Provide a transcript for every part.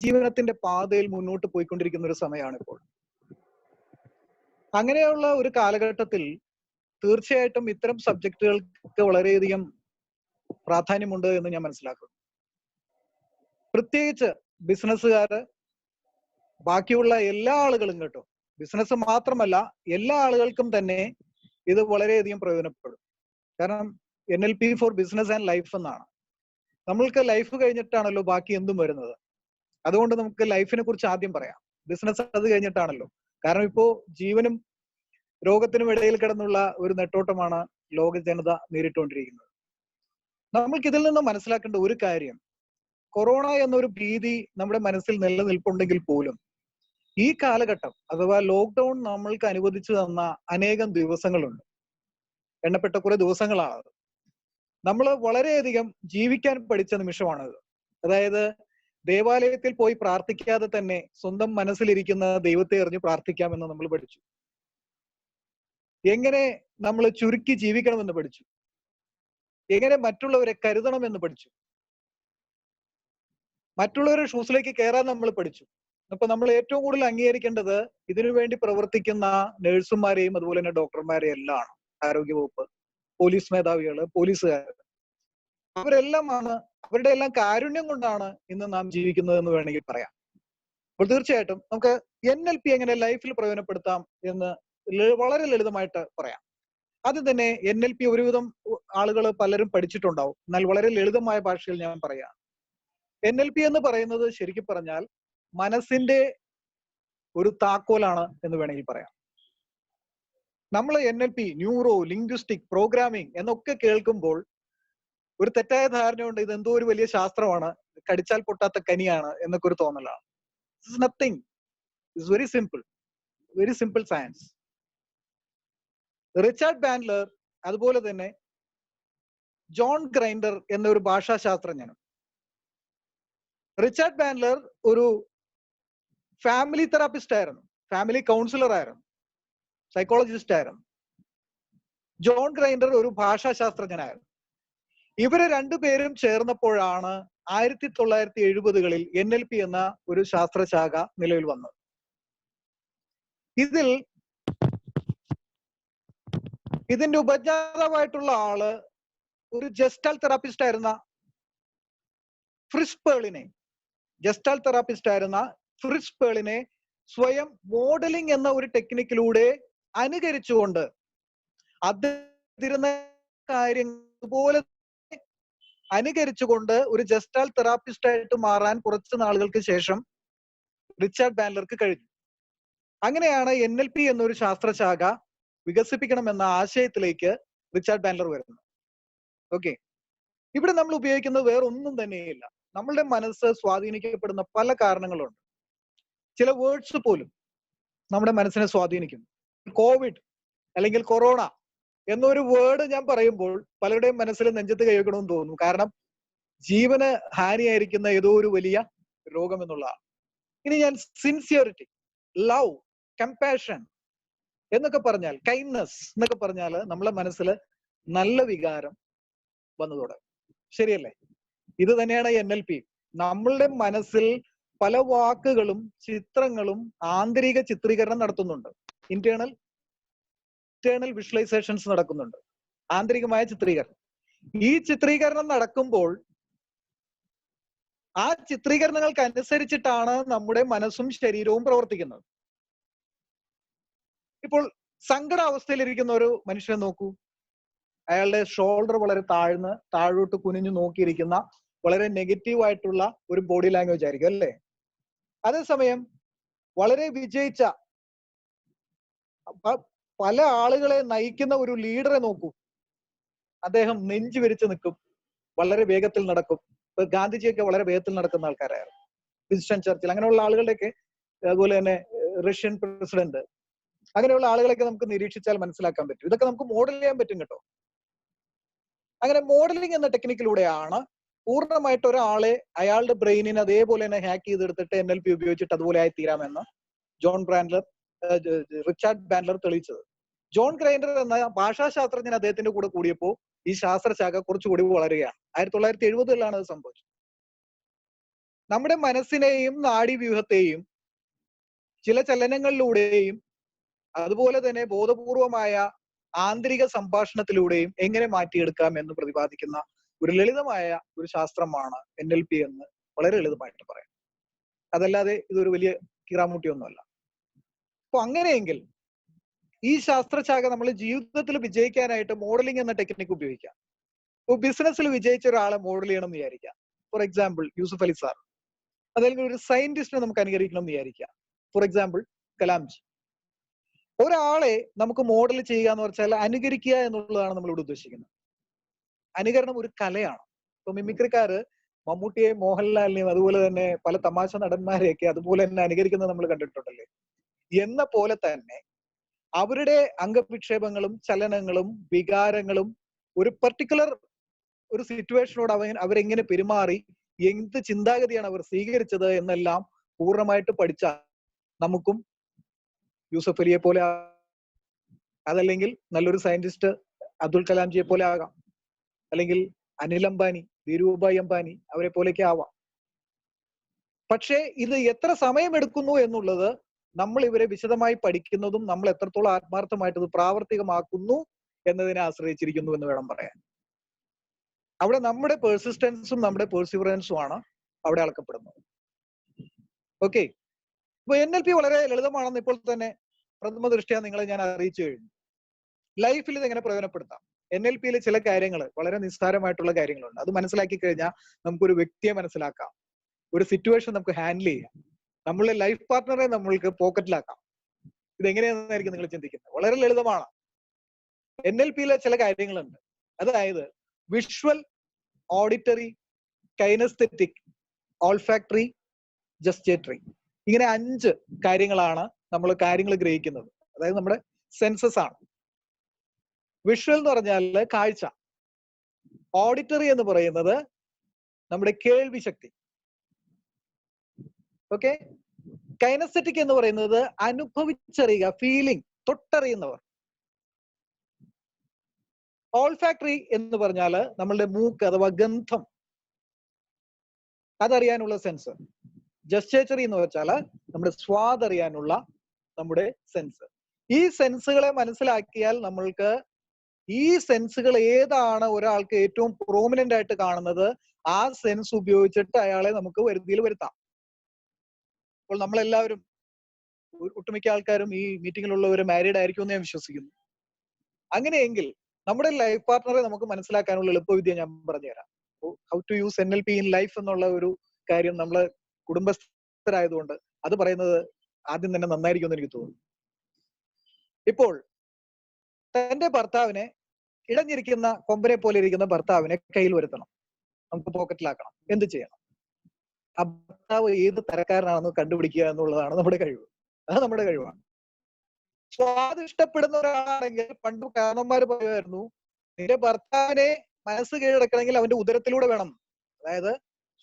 ജീവനത്തിന്റെ പാതയിൽ മുന്നോട്ട് പോയിക്കൊണ്ടിരിക്കുന്ന ഒരു സമയമാണ് ഇപ്പോൾ. അങ്ങനെയുള്ള ഒരു കാലഘട്ടത്തിൽ തീർച്ചയായിട്ടും ഇത്തരം സബ്ജക്റ്റുകൾക്ക് വളരെയധികം പ്രാധാന്യമുണ്ട് എന്ന് ഞാൻ മനസ്സിലാക്കുന്നു. പ്രത്യേകിച്ച് ബിസിനസ്സുകാര്, ബാക്കിയുള്ള എല്ലാ ആളുകളും കേട്ടോ, ബിസിനസ് മാത്രമല്ല എല്ലാ ആളുകൾക്കും തന്നെ ഇത് വളരെയധികം പ്രയോജനപ്പെടും. കാരണം NLP four business and life എന്നാണ്. നമ്മൾക്ക് ലൈഫ് കഴിഞ്ഞിട്ടാണല്ലോ ബാക്കി എന്തും വരുന്നത്. അതുകൊണ്ട് നമുക്ക് ലൈഫിനെ കുറിച്ച് ആദ്യം പറയാം. ബിസിനസ് അത് കഴിഞ്ഞിട്ടാണല്ലോ. കാരണം ഇപ്പോ ജീവനും രോഗത്തിനും ഇടയിൽ കിടന്നുള്ള ഒരു നെട്ടോട്ടമാണ് ലോക ജനത നേരിട്ടുകൊണ്ടിരിക്കുന്നത്. നമ്മൾക്ക് ഇതിൽ നിന്ന് മനസ്സിലാക്കേണ്ട ഒരു കാര്യം, കൊറോണ എന്നൊരു ഭീതി നമ്മുടെ മനസ്സിൽ നിലനിൽപ്പുണ്ടെങ്കിൽ പോലും ഈ കാലഘട്ടം അഥവാ ലോക്ക്ഡൌൺ നമ്മൾക്ക് അനുവദിച്ചു തന്ന അനേകം ദിവസങ്ങളുണ്ട്. എണ്ണപ്പെട്ട കുറെ ദിവസങ്ങളാണ്. നമ്മൾ വളരെയധികം ജീവിക്കാൻ പഠിച്ച നിമിഷമാണത്. അതായത് ദേവാലയത്തിൽ പോയി പ്രാർത്ഥിക്കാതെ തന്നെ സ്വന്തം മനസ്സിലിരിക്കുന്ന ദൈവത്തെ അറിഞ്ഞ് പ്രാർത്ഥിക്കാമെന്ന് നമ്മൾ പഠിച്ചു. എങ്ങനെ നമ്മൾ ചുരുക്കി ജീവിക്കണമെന്ന് പഠിച്ചു. എങ്ങനെ മറ്റുള്ളവരെ കരുതണമെന്ന് പഠിച്ചു. മറ്റുള്ളവരുടെ ഷൂസിലേക്ക് കയറാൻ നമ്മൾ പഠിച്ചു. അപ്പൊ നമ്മൾ ഏറ്റവും കൂടുതൽ അംഗീകരിക്കേണ്ടത് ഇതിനു വേണ്ടി പ്രവർത്തിക്കുന്ന നഴ്സുമാരെയും അതുപോലെ തന്നെ ഡോക്ടർമാരെയും എല്ലാം ആണ്. ആരോഗ്യവകുപ്പ്, പോലീസ് മേധാവികള്, പോലീസുകാർ, അവരെല്ലാമാണ്, അവരുടെ എല്ലാം കാരുണ്യം കൊണ്ടാണ് ഇന്ന് നാം ജീവിക്കുന്നത് എന്ന് വേണമെങ്കിൽ പറയാം. അപ്പോൾ തീർച്ചയായിട്ടും നമുക്ക് NLP എങ്ങനെ ലൈഫിൽ പ്രയോജനപ്പെടുത്താം എന്ന് വളരെ ലളിതമായിട്ട് പറയാം. ആദ്യം തന്നെ NLP ഒരുവിധം ആളുകൾ പലരും പഠിച്ചിട്ടുണ്ടാവും. എന്നാൽ വളരെ ലളിതമായ ഭാഷയിൽ ഞാൻ പറയാം. NLP എന്ന് പറയുന്നത് ശരിക്കും പറഞ്ഞാൽ മനസ്സിന്റെ ഒരു താക്കോലാണ് എന്ന് വേണമെങ്കിൽ പറയാം. നമ്മൾ NLP, ന്യൂറോ ലിംഗ്വിസ്റ്റിക് പ്രോഗ്രാമിംഗ് എന്നൊക്കെ കേൾക്കുമ്പോൾ ഒരു തെറ്റായ ധാരണയുണ്ട്, ഇത് എന്തോ ഒരു വലിയ ശാസ്ത്രമാണ്, കടിച്ചാൽ പൊട്ടാത്ത കനിയാണ് എന്നൊക്കെ ഒരു തോന്നലാണ്. It's nothing. It's very simple science. Richard Bandler അതുപോലെ തന്നെ ജോൺ ഗ്രൈൻഡർ എന്നൊരു ഭാഷാശാസ്ത്രജ്ഞനും. റിച്ചാർഡ് ബാൻഡ്ലർ ഒരു ഫാമിലി തെറാപ്പിസ്റ്റ് ആയിരുന്നു, ഫാമിലി കൗൺസിലർ ആയിരുന്നു, സൈക്കോളജിസ്റ്റ് ആയിരുന്നു. ജോൺ ഗ്രൈൻഡർ ഒരു ഭാഷാശാസ്ത്രജ്ഞനായിരുന്നു. ഇവര് രണ്ടുപേരും ചേർന്നപ്പോഴാണ് 1970-കളിൽ NLP എന്ന ഒരു ശാസ്ത്രശാഖ നിലവിൽ വന്നത്. ഇതിന്റെ ഉപജ്ഞാതാവായിട്ടുള്ള ആള് ഒരു ജസ്റ്റാൽ തെറാപ്പിസ്റ്റ് ആയിരുന്ന ഫ്രിറ്റ്സ് പേളിനെ സ്വയം മോഡലിംഗ് എന്ന ഒരു ടെക്നിക്കിലൂടെ അനുകരിച്ചുകൊണ്ട് അദ്ദേഹം കാര്യങ്ങൾ പോലെ അനുകരിച്ചുകൊണ്ട് ഒരു ജസ്റ്റാൽ തെറാപ്പിസ്റ്റ് ആയിട്ട് മാറാൻ കുറച്ച് നാളുകൾക്ക് ശേഷം റിച്ചാർഡ് ബാൻഡ്ലർക്ക് കഴിഞ്ഞു. അങ്ങനെയാണ് NLP എന്നൊരു ശാസ്ത്രശാഖ വികസിപ്പിക്കണമെന്ന ആശയത്തിലേക്ക് റിച്ചാർഡ് ബാൻഡ്ലർ വരുന്നത്. ഓക്കെ, ഇവിടെ നമ്മൾ ഉപയോഗിക്കുന്നത് വേറെ ഒന്നും തന്നെയില്ല. നമ്മളുടെ മനസ്സ് സ്വാധീനിക്കപ്പെടുന്ന പല കാരണങ്ങളുണ്ട്. ചില വേർഡ്സ് പോലും നമ്മുടെ മനസ്സിനെ സ്വാധീനിക്കുന്നു. കോവിഡ് അല്ലെങ്കിൽ കൊറോണ എന്നൊരു വേർഡ് ഞാൻ പറയുമ്പോൾ പലരുടെയും മനസ്സിൽ നെഞ്ചത്ത് കൈവെക്കണമെന്ന് തോന്നുന്നു. കാരണം ജീവന് ഹാനിയായിരിക്കുന്ന ഏതോ ഒരു വലിയ രോഗം എന്നുള്ളതാണ്. ഇനി ഞാൻ സിൻസിയറിറ്റി, ലവ്, കമ്പാഷൻ എന്നൊക്കെ പറഞ്ഞാൽ, കൈൻഡ്നസ് എന്നൊക്കെ പറഞ്ഞാൽ നമ്മളെ മനസ്സിൽ നല്ല വികാരം വന്നു തുടങ്ങും. ശരിയല്ലേ? ഇത് തന്നെയാണ് NLP. നമ്മളുടെ മനസ്സിൽ പല വാക്കുകളും ചിത്രങ്ങളും ആന്തരിക ചിത്രീകരണം നടത്തുന്നുണ്ട്. ഇന്റേണൽ വിഷ്വലൈസേഷൻസ് നടക്കുന്നുണ്ട്, ആന്തരികമായ ചിത്രീകരണം. ഈ ചിത്രീകരണം നടക്കുമ്പോൾ ആ ചിത്രീകരണങ്ങൾക്ക് അനുസരിച്ചിട്ടാണ് നമ്മുടെ മനസ്സും ശരീരവും പ്രവർത്തിക്കുന്നത്. ഇപ്പോൾ സങ്കടാവസ്ഥയിലിരിക്കുന്ന ഒരു മനുഷ്യനെ നോക്കൂ. അയാളുടെ ഷോൾഡർ വളരെ താഴോട്ട് കുനിഞ്ഞു നോക്കിയിരിക്കുന്ന വളരെ നെഗറ്റീവ് ആയിട്ടുള്ള ഒരു ബോഡി ലാംഗ്വേജ് ആയിരിക്കും അല്ലേ? അതേസമയം വളരെ വിജയിച്ച പല ആളുകളെ നയിക്കുന്ന ഒരു ലീഡറെ നോക്കൂ. അദ്ദേഹം നെഞ്ചു വിരിച്ച് നിൽക്കും, വളരെ വേഗത്തിൽ നടക്കും. ഗാന്ധിജിയൊക്കെ വളരെ വേഗത്തിൽ നടക്കുന്ന ആൾക്കാരായിരുന്നു. വിൻസ്റ്റൺ ചർച്ചിൽ, അങ്ങനെയുള്ള ആളുകളുടെയൊക്കെ, അതുപോലെ തന്നെ റഷ്യൻ പ്രസിഡന്റ്, അങ്ങനെയുള്ള ആളുകളൊക്കെ നമുക്ക് നിരീക്ഷിച്ചാൽ മനസ്സിലാക്കാൻ പറ്റും. ഇതൊക്കെ നമുക്ക് മോഡൽ ചെയ്യാൻ പറ്റും കേട്ടോ. അങ്ങനെ മോഡലിംഗ് എന്ന ടെക്നിക്കിലൂടെയാണ് പൂർണ്ണമായിട്ട് ഒരാളെ അയാളുടെ ബ്രെയിനിനെ അതേപോലെ തന്നെ ഹാക്ക് ചെയ്തെടുത്തിട്ട് NLP ഉപയോഗിച്ചിട്ട് അതുപോലെ ആയി തീരാമെന്ന് റിച്ചാർഡ് ബാൻഡ്ലർ തെളിയിച്ചത്. ജോൺ ഗ്രൈൻഡർ എന്ന ഭാഷാശാസ്ത്രജ്ഞൻ അദ്ദേഹത്തിന്റെ കൂടെ കൂടിയപ്പോൾ ഈ ശാസ്ത്രശാഖ കുറച്ചുകൂടി വളരുകയാണ്. 1970-കളിലാണ് അത് സംഭവിച്ചത്. നമ്മുടെ മനസ്സിനെയും നാഡീവ്യൂഹത്തെയും ചില ചലനങ്ങളിലൂടെയും അതുപോലെ തന്നെ ബോധപൂർവമായ ആന്തരിക സംഭാഷണത്തിലൂടെയും എങ്ങനെ മാറ്റിയെടുക്കാം എന്ന് പ്രതിപാദിക്കുന്ന ഒരു ലളിതമായ ഒരു ശാസ്ത്രമാണ് NLP എന്ന് വളരെ ലളിതമായിട്ട് പറയാം. അതല്ലാതെ ഇതൊരു വലിയ കീറാമുട്ടിയൊന്നുമല്ല. അപ്പൊ അങ്ങനെയെങ്കിൽ ഈ ശാസ്ത്രശാഖ നമ്മൾ ജീവിതത്തിൽ വിജയിക്കാനായിട്ട് മോഡലിംഗ് എന്ന ടെക്നിക്ക് ഉപയോഗിക്കാം. ഇപ്പൊ ബിസിനസ്സിൽ വിജയിച്ച ഒരാളെ മോഡൽ ചെയ്യണം എന്ന് വിചാരിക്കാം. For example Yusuf Ali sir. അല്ലെങ്കിൽ ഒരു സയന്റിസ്റ്റിനെ നമുക്ക് അനുകരിക്കണം എന്ന് വിചാരിക്കാം. For example Kalamji. ഒരാളെ നമുക്ക് മോഡൽ ചെയ്യുക എന്ന് വെച്ചാൽ അനുകരിക്കുക എന്നുള്ളതാണ് നമ്മളിവിടെ ഉദ്ദേശിക്കുന്നത്. അനുകരണം ഒരു കലയാണ്. ഇപ്പൊ മിമിക്രിക്കാര് മമ്മൂട്ടിയെയും മോഹൻലാലിനെയും അതുപോലെ തന്നെ പല തമാശ നടന്മാരെയൊക്കെ അതുപോലെ തന്നെ അനുകരിക്കുന്നത് നമ്മൾ കണ്ടിട്ടുണ്ടല്ലേ. എന്ന പോലെ തന്നെ അവരുടെ അംഗവിക്ഷേപങ്ങളും ചലനങ്ങളും വികാരങ്ങളും ഒരു പർട്ടിക്കുലർ ഒരു സിറ്റുവേഷനോട് അവരെങ്ങനെ പെരുമാറി, എന്ത് ചിന്താഗതിയാണ് അവർ സ്വീകരിച്ചത് എന്നെല്ലാം പൂർണ്ണമായിട്ട് പഠിച്ചാൽ നമുക്കും യൂസഫ് അലിയെ പോലെ, അതല്ലെങ്കിൽ നല്ലൊരു സയന്റിസ്റ്റ് അബ്ദുൽ കലാംജിയെ പോലെ ആകാം, അല്ലെങ്കിൽ അനിൽ അംബാനി, ധീരുഭായ് അംബാനി അവരെ പോലെയൊക്കെ ആവാം. പക്ഷേ ഇത് എത്ര സമയമെടുക്കുന്നു എന്നുള്ളത് നമ്മൾ ഇവരെ വിശദമായി പഠിക്കുന്നതും നമ്മൾ എത്രത്തോളം ആത്മാർത്ഥമായിട്ട് ഇത് പ്രാവർത്തികമാക്കുന്നു എന്നതിനെ ആശ്രയിച്ചിരിക്കുന്നു എന്ന് വേണം പറയാൻ. അവിടെ നമ്മുടെ പെർസിസ്റ്റൻസും നമ്മുടെ പെർസിവറൻസും ആണ് അവിടെ അളക്കപ്പെടുന്നത്. ഓക്കെ. ഇപ്പൊ NLP വളരെ ലളിതമാണെന്ന് ഇപ്പോൾ തന്നെ പ്രഥമ ദൃഷ്ട്യാ നിങ്ങളെ ഞാൻ അറിയിച്ചു കഴിഞ്ഞു. ലൈഫിൽ ഇതെങ്ങനെ പ്രയോജനപ്പെടുത്താം? NLPയിലെ ചില കാര്യങ്ങൾ വളരെ നിസ്സാരമായിട്ടുള്ള കാര്യങ്ങളുണ്ട്. അത് മനസ്സിലാക്കി കഴിഞ്ഞാൽ നമുക്കൊരു വ്യക്തിയെ മനസ്സിലാക്കാം, ഒരു സിറ്റുവേഷൻ നമുക്ക് ഹാൻഡിൽ ചെയ്യാം, നമ്മളുടെ ലൈഫ് പാർട്ട്ണറെ നമ്മൾക്ക് പോക്കറ്റിലാക്കാം. ഇതെങ്ങനെയാണെന്നായിരിക്കും നിങ്ങൾ ചിന്തിക്കുന്നത്. വളരെ ലളിതമാണ്. NLPയിലെ ചില കാര്യങ്ങളുണ്ട്. അതായത് visual, auditory, kinesthetic, olfactory, gustatory. ഇങ്ങനെ 5 കാര്യങ്ങളാണ് നമ്മൾ കാര്യങ്ങൾ ഗ്രഹിക്കുന്നത്. അതായത് നമ്മുടെ സെൻസസ് ആണ്. വിഷ്വൽ എന്ന് പറഞ്ഞാൽ കാഴ്ച, ഓഡിറ്ററി എന്ന് പറയുന്നത് നമ്മുടെ കേൾവി ശക്തി. ഓക്കെ. കൈനസ്തെറ്റിക് എന്ന് പറയുന്നത് അനുഭവിച്ചറിയുക, ഫീലിംഗ്, തൊട്ടറിയുന്നവർ. ഓൾഫാക്ടറി എന്ന് പറഞ്ഞാൽ നമ്മളുടെ മൂക്ക് അഥവാ ഗന്ധം, അതറിയാനുള്ള സെൻസ്. ജസ്റ്റേച്ചറി എന്ന് വെച്ചാൽ നമ്മുടെ സ്വാദറിയാനുള്ള നമ്മുടെ സെൻസ്. ഈ സെൻസുകളെ മനസ്സിലാക്കിയാൽ നമ്മൾക്ക് ഈ സെൻസുകൾ ഏതാണ് ഒരാൾക്ക് ഏറ്റവും പ്രോമിനന്റ് ആയിട്ട് കാണുന്നത്, ആ സെൻസ് ഉപയോഗിച്ചിട്ട് അയാളെ നമുക്ക് വരുതിയിൽ വരുത്താം. അപ്പോൾ നമ്മളെല്ലാവരും, ഒട്ടുമിക്ക ആൾക്കാരും ഈ മീറ്റിങ്ങിലുള്ളവർ മാരീഡ് ആയിരിക്കും എന്ന് ഞാൻ വിശ്വസിക്കുന്നു. അങ്ങനെയെങ്കിൽ നമ്മുടെ ലൈഫ് പാർട്ട്ണറെ നമുക്ക് മനസ്സിലാക്കാനുള്ള എളുപ്പവിദ്യ ഞാൻ പറഞ്ഞുതരാം. How to use NLP in life എന്നുള്ള ഒരു കാര്യം നമ്മള് കുടുംബസ്ഥരായതുകൊണ്ട് അത് പറയുന്നത് ആദ്യം തന്നെ നന്നായിരിക്കും എന്ന് എനിക്ക് തോന്നുന്നു. ഇപ്പോൾ തന്റെ ഭർത്താവിനെ, ഇടഞ്ഞിരിക്കുന്ന കൊമ്പനെ പോലെ ഇരിക്കുന്ന ഭർത്താവിനെ കയ്യിൽ വരുത്തണം, നമുക്ക് പോക്കറ്റിലാക്കണം. എന്ത് ചെയ്യണം? ആ ഭർത്താവ് ഏത് തരക്കാരനാണെന്ന് കണ്ടുപിടിക്കുക എന്നുള്ളതാണ് നമ്മുടെ കഴിവ്. അത് നമ്മുടെ കഴിവാണ്. സ്വാദ് ഇഷ്ടപ്പെടുന്ന ഒരാളാണെങ്കിൽ പണ്ട് കാരണന്മാര് പറയുമായിരുന്നു, നിന്റെ ഭർത്താവിനെ മനസ്സ് കീഴടക്കണമെങ്കിൽ അവന്റെ ഉദരത്തിലൂടെ വേണം. അതായത്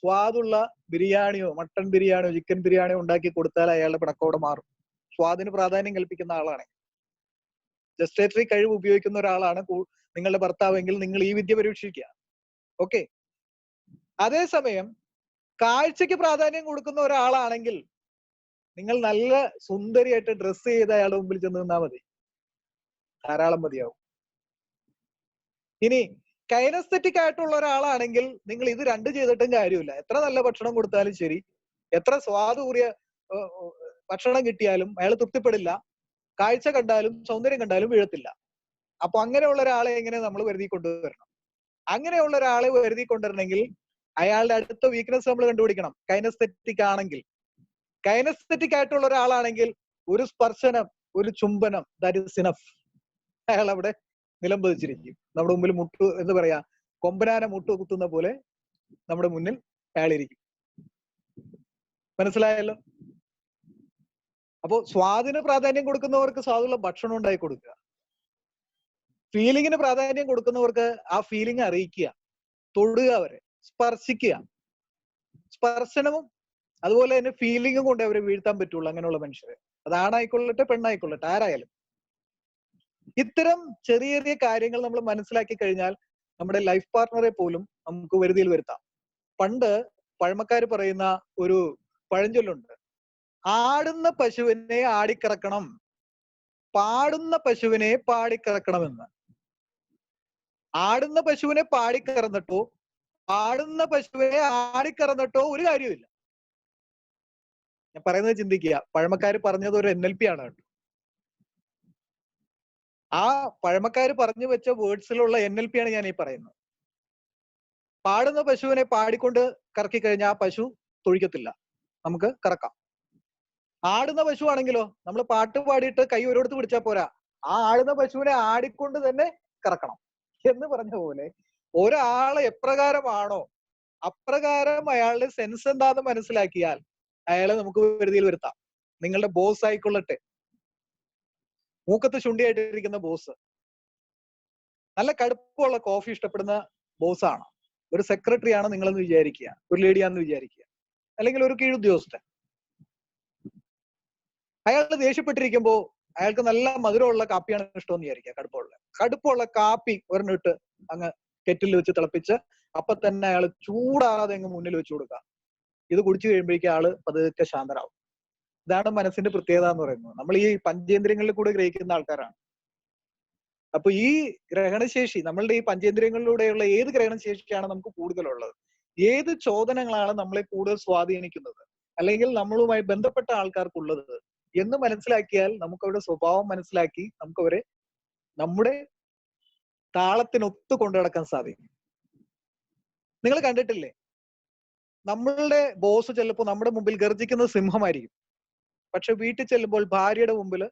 സ്വാദുള്ള ബിരിയാണിയോ മട്ടൺ ബിരിയാണിയോ ചിക്കൻ ബിരിയാണിയോ ഉണ്ടാക്കി കൊടുത്താൽ അയാളുടെ പിണക്കോടെ മാറും. സ്വാദിന് പ്രാധാന്യം കൽപ്പിക്കുന്ന ആളാണ്. ജസ്റ്റേറ്ററി കഴിവ് ഉപയോഗിക്കുന്ന ഒരാളാണ് നിങ്ങളുടെ ഭർത്താവെങ്കിൽ നിങ്ങൾ ഈ വിദ്യ പരീക്ഷിക്കുക. ഓക്കെ. അതേസമയം കാഴ്ചക്ക് പ്രാധാന്യം കൊടുക്കുന്ന ഒരാളാണെങ്കിൽ നിങ്ങൾ നല്ല സുന്ദരിയായിട്ട് ഡ്രസ്സ് ചെയ്ത് അയാളുടെ മുമ്പിൽ ചെന്ന് നിന്നാൽ മതി, ധാരാളം മതിയാവും. ഇനി കൈനസ്തെറ്റിക് ആയിട്ടുള്ള ഒരാളാണെങ്കിൽ നിങ്ങൾ ഇത് 2 ചെയ്തിട്ടും കാര്യമില്ല. എത്ര നല്ല ഭക്ഷണം കൊടുത്താലും ശരി, എത്ര സ്വാദ് കൂറിയ ഭക്ഷണം കിട്ടിയാലും അയാൾ തൃപ്തിപ്പെടില്ല. കാഴ്ച കണ്ടാലും സൗന്ദര്യം കണ്ടാലും വീഴത്തില്ല. അപ്പൊ അങ്ങനെയുള്ള ഒരാളെ എങ്ങനെ നമ്മൾ വരുതി കൊണ്ടുവരണം? അങ്ങനെയുള്ള ഒരാളെ വരുതി കൊണ്ടുവരണമെങ്കിൽ അയാളുടെ അടുത്ത വീക്ക്നെസ് നമ്മൾ കണ്ടുപിടിക്കണം. കൈനസ്തെറ്റിക് ആണെങ്കിൽ, കൈനസ്തെറ്റിക് ആയിട്ടുള്ള ഒരാളാണെങ്കിൽ ഒരു സ്പർശനം, ഒരു ചുംബനം, ദാറ്റ് ഈസ് ഇനഫ്. അയാൾ അവിടെ നിലം പതിച്ചിരിക്കും. നമ്മുടെ മുമ്പിൽ മുട്ടു എന്ന് പറയാ, കൊമ്പനാന മുട്ടു കുത്തുന്ന പോലെ നമ്മുടെ മുന്നിൽ അയാളിരിക്കും. മനസ്സിലായല്ലോ? അപ്പോ സ്വാദിന് പ്രാധാന്യം കൊടുക്കുന്നവർക്ക് സ്വാദുള്ള ഭക്ഷണം ഉണ്ടാക്കി കൊടുക്കുക. ഫീലിങ്ങിന് പ്രാധാന്യം കൊടുക്കുന്നവർക്ക് ആ ഫീലിംഗ് അറിയിക്കുക, തൊടുക, അവരെ സ്പർശിക്കുക. സ്പർശനവും അതുപോലെ തന്നെ ഫീലിംഗും കൊണ്ട് അവരെ വീഴ്ത്താൻ പറ്റുള്ളൂ അങ്ങനെയുള്ള മനുഷ്യരെ. അത് ആണായിക്കൊള്ളട്ടെ പെണ്ണായിക്കൊള്ളട്ടെ ആരായാലും. ഇത്തരം ചെറിയ ചെറിയ കാര്യങ്ങൾ നമ്മൾ മനസ്സിലാക്കി കഴിഞ്ഞാൽ നമ്മുടെ ലൈഫ് പാർട്ട്ണറെ പോലും നമുക്ക് വരുതിയിൽ വരുത്താം. പണ്ട് പഴമക്കാർ പറയുന്ന ഒരു പഴഞ്ചൊല്ലുണ്ട്. ആടുന്ന പശുവിനെ ആടിക്കറക്കണം, പാടുന്ന പശുവിനെ പാടിക്കറക്കണമെന്ന്. ആടുന്ന പശുവിനെ പാടിക്കറന്നിട്ടോ പാടുന്ന പശുവിനെ ആടിക്കറന്നിട്ടോ ഒരു കാര്യമില്ല. ഞാൻ പറയുന്നത് ചിന്തിക്കുക. പഴമക്കാർ പറഞ്ഞത് ഒരു NLP ആണ് കേട്ടോ. ആ പഴമക്കാർ പറഞ്ഞു വെച്ച വേർഡ്സിലുള്ള NLP ആണ് ഞാൻ ഈ പറയുന്നത്. പാടുന്ന പശുവിനെ പാടിക്കൊണ്ട് കറക്കി കഴിഞ്ഞാൽ ആ പശു തൊഴിക്കത്തില്ല, നമുക്ക് കറക്കാം. ആടുന്ന പശു ആണെങ്കിലോ, നമ്മൾ പാട്ട് പാടിയിട്ട് കൈ ഒരിടത്ത് പിടിച്ചാൽ പോരാ, ആ ആടുന്ന പശുവിനെ ആടിക്കൊണ്ട് തന്നെ കറക്കണം. എന്ന് പറഞ്ഞ പോലെ ഒരാള് എപ്രകാരമാണോ അപ്രകാരം അയാളുടെ സെൻസ് എന്താന്ന് മനസ്സിലാക്കിയാൽ അയാളെ നമുക്ക് വരുതിയിൽ വരുത്താം. നിങ്ങളുടെ ബോസ് ആയിക്കൊള്ളട്ടെ, മൂക്കത്ത് ചുണ്ടിയായിട്ടിരിക്കുന്ന ബോസ്, നല്ല കടുപ്പമുള്ള കോഫി ഇഷ്ടപ്പെടുന്ന ബോസാണ്, ഒരു സെക്രട്ടറി ആണ് നിങ്ങളെന്ന് വിചാരിക്കുക, ഒരു ലേഡിയാണെന്ന് വിചാരിക്കുക, അല്ലെങ്കിൽ ഒരു കീഴുദ്യോഗസ്ഥൻ. അയാൾ ദേഷ്യപ്പെട്ടിരിക്കുമ്പോ അയാൾക്ക് നല്ല മധുരമുള്ള കാപ്പിയാണ് ഇഷ്ടമെന്ന് വിചാരിക്കുക. കടുപ്പമുള്ള കാപ്പി ഒരെണ്ണിട്ട് അങ്ങ് കെറ്റിൽ വെച്ച് തിളപ്പിച്ച് അപ്പൊ തന്നെ അയാൾ ചൂടാതെ അങ്ങ് മുന്നിൽ വെച്ച് കൊടുക്കുക. ഇത് കുടിച്ചു കഴിയുമ്പോഴേക്കും ആള് പതുക്കെ ശാന്തരാകും. ഇതാണ് മനസ്സിന്റെ പ്രത്യേകത എന്ന് പറയുന്നത്. നമ്മൾ ഈ പഞ്ചേന്ദ്രിയങ്ങളിൽ കൂടെ ഗ്രഹിക്കുന്ന ആൾക്കാരാണ്. അപ്പൊ ഈ ഗ്രഹണശേഷി, നമ്മളുടെ ഈ പഞ്ചേന്ദ്രിയങ്ങളിലൂടെയുള്ള ഏത് ഗ്രഹണശേഷിയാണ് നമുക്ക് കൂടുതലുള്ളത്, ഏത് ചോദനങ്ങളാണ് നമ്മളെ കൂടുതൽ സ്വാധീനിക്കുന്നത്, അല്ലെങ്കിൽ നമ്മളുമായി ബന്ധപ്പെട്ട ആൾക്കാർക്കുള്ളത് എന്ന് മനസ്സിലാക്കിയാൽ നമുക്ക് അവരുടെ സ്വഭാവം മനസ്സിലാക്കി നമുക്കവരെ നമ്മുടെ താളത്തിനൊത്തു കൊണ്ടു നടക്കാൻ സാധിക്കും. നിങ്ങൾ കണ്ടിട്ടില്ലേ, നമ്മളുടെ ബോസ് ചിലപ്പോൾ നമ്മുടെ മുമ്പിൽ ഗർജിക്കുന്ന സിംഹമായിരിക്കും, പക്ഷെ വീട്ടിൽ ചെല്ലുമ്പോൾ ഭാര്യയുടെ മുമ്പിൽ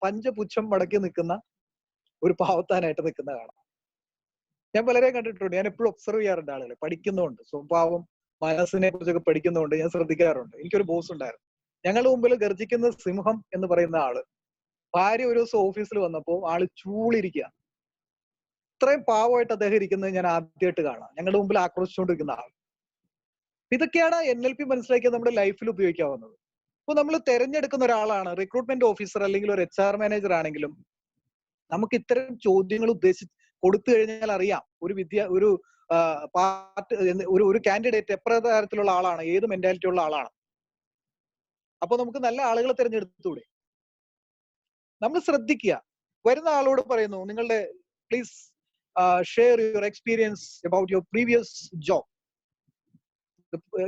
പഞ്ചപുച്ഛം മടക്കി നിൽക്കുന്ന ഒരു പാവത്താനായിട്ട് നിൽക്കുന്ന കാണാം. ഞാൻ പലരെയും കണ്ടിട്ടുണ്ട്. ഞാൻ എപ്പോഴും ഒബ്സർവ് ചെയ്യാറുണ്ട് ആളുകളെ, പഠിക്കുന്നുണ്ട്, സ്വഭാവം മനസ്സിനെ കുറിച്ചൊക്കെ പഠിക്കുന്നുണ്ട്, ഞാൻ ശ്രദ്ധിക്കാറുണ്ട്. എനിക്കൊരു ബോസ് ഉണ്ടായിരുന്നു, ഞങ്ങളുടെ മുമ്പിൽ ഗർജിക്കുന്ന സിംഹം എന്ന് പറയുന്ന ആള്, ഭാര്യ ഒരു ദിവസം ഓഫീസിൽ വന്നപ്പോൾ ആള് ചൂളിരിക്കുക. ഇത്രയും പാവമായിട്ട് അദ്ദേഹം ഇരിക്കുന്നത് ഞാൻ ആദ്യമായിട്ട് കാണാം, ഞങ്ങളുടെ മുമ്പിൽ ആക്രോശിച്ചുകൊണ്ടിരിക്കുന്ന ആൾ. ഇതൊക്കെയാണ് NLP മനസ്സിലാക്കിയത് നമ്മുടെ ലൈഫിൽ ഉപയോഗിക്കാവുന്നത്. ഇപ്പൊ നമ്മൾ തെരഞ്ഞെടുക്കുന്ന ഒരാളാണ്, റിക്രൂട്ട്മെന്റ് ഓഫീസർ അല്ലെങ്കിൽ ഒരു HR മാനേജർ ആണെങ്കിലും, നമുക്ക് ഇത്തരം ചോദ്യങ്ങൾ കൊടുത്തു കഴിഞ്ഞാൽ അറിയാം ഒരു പാർട്ട് ഒരു കാൻഡിഡേറ്റ് എപ്രകാരത്തിലുള്ള ആളാണ്, ഏത് മെന്റാലിറ്റി ഉള്ള ആളാണ്. അപ്പൊ നമുക്ക് നല്ല ആളുകളെ തിരഞ്ഞെടുത്തൂടെ? നമ്മൾ ശ്രദ്ധിക്കുക. വരുന്ന ആളോട് പറയുന്നു, നിങ്ങളുടെ please share your experience about your previous job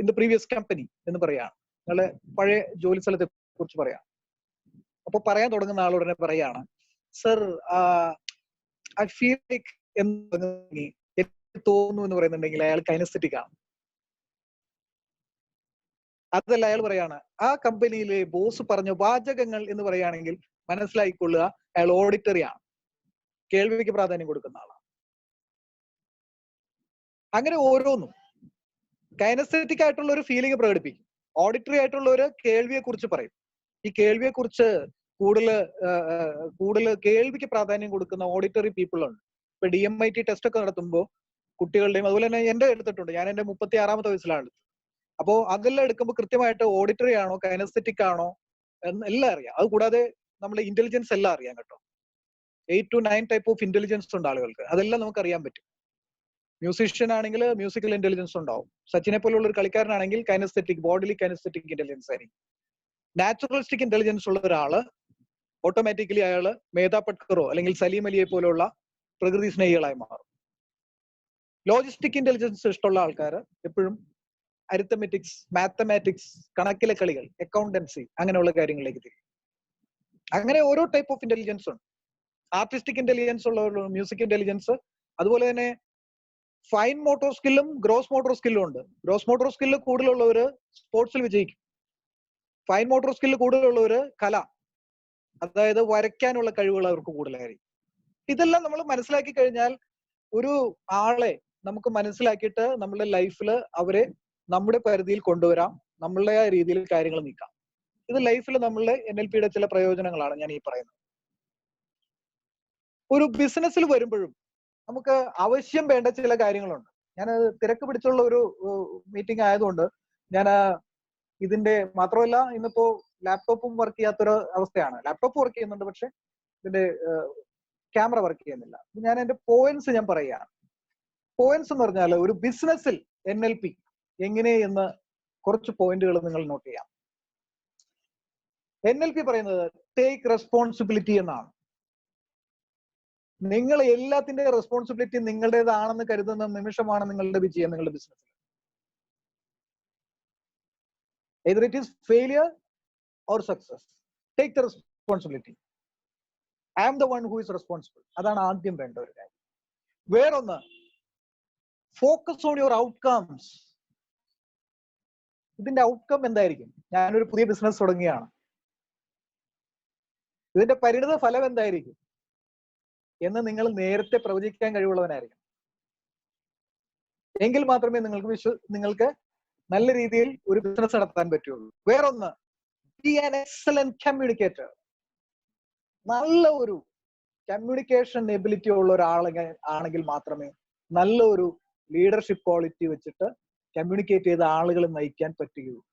in the previous company എന്ന് പറയാണ്, നിങ്ങളുടെ പഴയ ജോലി സ്ഥലത്തെ കുറിച്ച് പറയാം. അപ്പൊ പറയാൻ തുടങ്ങുന്ന ആളോടനെ പറയാണ്, സർ ഐ ഫീൽ ലൈക്ക് എന്ന് തോന്നുന്നു എന്ന് പറയുന്നുണ്ടെങ്കിൽ അയാൾ കൈനസ്തെറ്റിക് ആണ്. അതല്ല, അയാൾ പറയാണ് ആ കമ്പനിയിലെ ബോസ് പറഞ്ഞ വാചകങ്ങൾ എന്ന് പറയുകയാണെങ്കിൽ മനസ്സിലാക്കിക്കൊള്ളുക, അയാൾ ഓഡിറ്ററി ആണ്, കേൾവിക്ക് പ്രാധാന്യം കൊടുക്കുന്ന ആളാണ്. അങ്ങനെ ഓരോന്നും കൈനസ്തെറ്റിക് ആയിട്ടുള്ള ഒരു ഫീലിംഗ് പ്രകടിപ്പിക്കും. ഓഡിറ്ററി ആയിട്ടുള്ള ഒരു കേൾവിയെ കുറിച്ച് പറയും. ഈ കേൾവിയെ കുറിച്ച് കൂടുതൽ കേൾവിക്ക് പ്രാധാന്യം കൊടുക്കുന്ന ഓഡിറ്ററി പീപ്പിൾ ഉണ്ട്. ഇപ്പൊ DMIT ടെസ്റ്റ് ഒക്കെ നടത്തുമ്പോൾ കുട്ടികളുടെയും, അതുപോലെ തന്നെ എന്റെ എടുത്തിട്ടുണ്ട്, ഞാൻ എന്റെ 36ാമത്തെ വയസ്സിലാണ് എടുത്തത്. അപ്പോ അതെല്ലാം എടുക്കുമ്പോൾ കൃത്യമായിട്ട് ഓഡിറ്ററി ആണോ കൈനസ്തെറ്റിക് ആണോ എന്ന് എല്ലാം അറിയാം. അത് കൂടാതെ നമ്മുടെ ഇന്റലിജൻസ് എല്ലാം അറിയാം കേട്ടോ. 8 to 9 ടൈപ്പ് ഓഫ് ഇന്റലിജൻസ് ഉണ്ട് ആളുകൾക്ക്, അതെല്ലാം നമുക്ക് അറിയാൻ പറ്റും. മ്യൂസീഷ്യൻ ആണെങ്കിൽ മ്യൂസിക്കൽ ഇന്റലിജൻസ് ഉണ്ടാവും. സച്ചിനെ പോലുള്ള ഒരു കളിക്കാരനാണെങ്കിൽ കൈനസ്തെറ്റിക്, ബോഡിലി കൈനസ്തെറ്റിക് ഇന്റലിജൻസ് ആയിരിക്കും. നാച്ചുറലിസ്റ്റിക് ഇന്റലിജൻസ് ഉള്ള ഒരാള് ഓട്ടോമാറ്റിക്കലി അയാള് മേധാ പട്കറോ അല്ലെങ്കിൽ സലീം അലിയെ പോലുള്ള പ്രകൃതി സ്നേഹികളായി മാറും. ലോജിസ്റ്റിക് ഇന്റലിജൻസ് ഇഷ്ടമുള്ള ആൾക്കാർ എപ്പോഴും അരിത്തമെറ്റിക്സ്, മാത്തമാറ്റിക്സ്, കണക്കിലെ കളികൾ, അക്കൗണ്ടൻസി അങ്ങനെയുള്ള കാര്യങ്ങളിലേക്ക് തിരിയും. അങ്ങനെ ഓരോ ടൈപ്പ് ഓഫ് ഇന്റലിജൻസ് ഉണ്ട്. ആർട്ടിസ്റ്റിക് ഇന്റലിജൻസ് ഉള്ള മ്യൂസിക് ഇന്റലിജൻസ്, അതുപോലെ തന്നെ ഫൈൻ മോട്ടോർ സ്കില്ലും ഗ്രോസ് മോട്ടോർ സ്കില്ലും ഉണ്ട്. ഗ്രോസ് മോട്ടോർ സ്കില്ല് കൂടുതലുള്ളവര് സ്പോർട്സിൽ വിജയിക്കും. ഫൈൻ മോട്ടോർ സ്കില്ല് കൂടുതലുള്ളവര് കല, അതായത് വരയ്ക്കാനുള്ള കഴിവുകൾ അവർക്ക് കൂടുതലായിരിക്കും. ഇതെല്ലാം നമ്മൾ മനസ്സിലാക്കി കഴിഞ്ഞാൽ ഒരു ആളെ നമുക്ക് മനസ്സിലാക്കിയിട്ട് നമ്മുടെ ലൈഫിൽ അവരെ നമ്മുടെ പരിധിയിൽ കൊണ്ടുവരാം, നമ്മളുടെ രീതിയിൽ കാര്യങ്ങൾ നീക്കാം. ഇത് ലൈഫിൽ നമ്മളുടെ NLPയുടെ ചില പ്രയോജനങ്ങളാണ് ഞാൻ ഈ പറയുന്നത്. ഒരു ബിസിനസ്സിൽ വരുമ്പോഴും നമുക്ക് ആവശ്യം വേണ്ട ചില കാര്യങ്ങളുണ്ട്. ഞാൻ തിരക്ക് പിടിച്ചുള്ള ഒരു മീറ്റിംഗ് ആയതുകൊണ്ട് ഞാൻ ഇതിന്റെ മാത്രമല്ല, ഇന്നിപ്പോ ലാപ്ടോപ്പും വർക്ക് ചെയ്യാത്തൊരു അവസ്ഥയാണ്. ലാപ്ടോപ്പ് വർക്ക് ചെയ്യുന്നുണ്ട്, പക്ഷെ ഇതിന്റെ ക്യാമറ വർക്ക് ചെയ്യുന്നില്ല. ഞാൻ എന്റെ പോയിന്റ്സ് ഞാൻ പറയുകയാണ്. പോയിന്റ്സ് എന്ന് പറഞ്ഞാൽ ഒരു ബിസിനസ്സിൽ NLP എങ്ങനെ എന്ന് കുറച്ച് പോയിന്റുകൾ നിങ്ങൾ നോട്ട് ചെയ്യാം. NLP പറയുന്നത് ടേക്ക് റെസ്പോൺസിബിലിറ്റി എന്നാണ്. നിങ്ങൾ എല്ലാത്തിന്റെ റെസ്പോൺസിബിലിറ്റി നിങ്ങളുടേതാണെന്ന് കരുതുന്ന നിമിഷമാണ് നിങ്ങളുടെ വിജയം നിങ്ങളുടെ ബിസിനസ്സിൽ. either it is failure or success, take the responsibility. I am the one who is responsible. അതാണ് ആദ്യം വേണ്ട ഒരു കാര്യം. വേറൊന്ന്, ഫോക്കസ് ഓൺ യുവർ ഔട്ട്കംസ്. ഇതിന്റെ ഔട്ട്കം എന്തായിരിക്കും? ഞാനൊരു പുതിയ ബിസിനസ് തുടങ്ങുകയാണ്, ഇതിന്റെ പരിണിത ഫലം എന്തായിരിക്കും എന്ന് നിങ്ങൾ നേരത്തെ പ്രവചിക്കാൻ കഴിവുള്ളവനായിരിക്കും. എങ്കിൽ മാത്രമേ നിങ്ങൾക്ക് നല്ല രീതിയിൽ ഒരു ബിസിനസ് നടത്താൻ പറ്റുള്ളൂ. വേറൊന്ന്, ബി ആൻ എക്സലന്റ് കമ്മ്യൂണിക്കേറ്റർ. നല്ല ഒരു കമ്മ്യൂണിക്കേഷൻ എബിലിറ്റി ഉള്ള ഒരാളാണെങ്കിൽ മാത്രമേ നല്ല ഒരു ലീഡർഷിപ്പ് ക്വാളിറ്റി വെച്ചിട്ട് കമ്മ്യൂണിക്കേറ്റ് ചെയ്ത ആളുകളെ നയിക്കാൻ പറ്റുകയുള്ളൂ.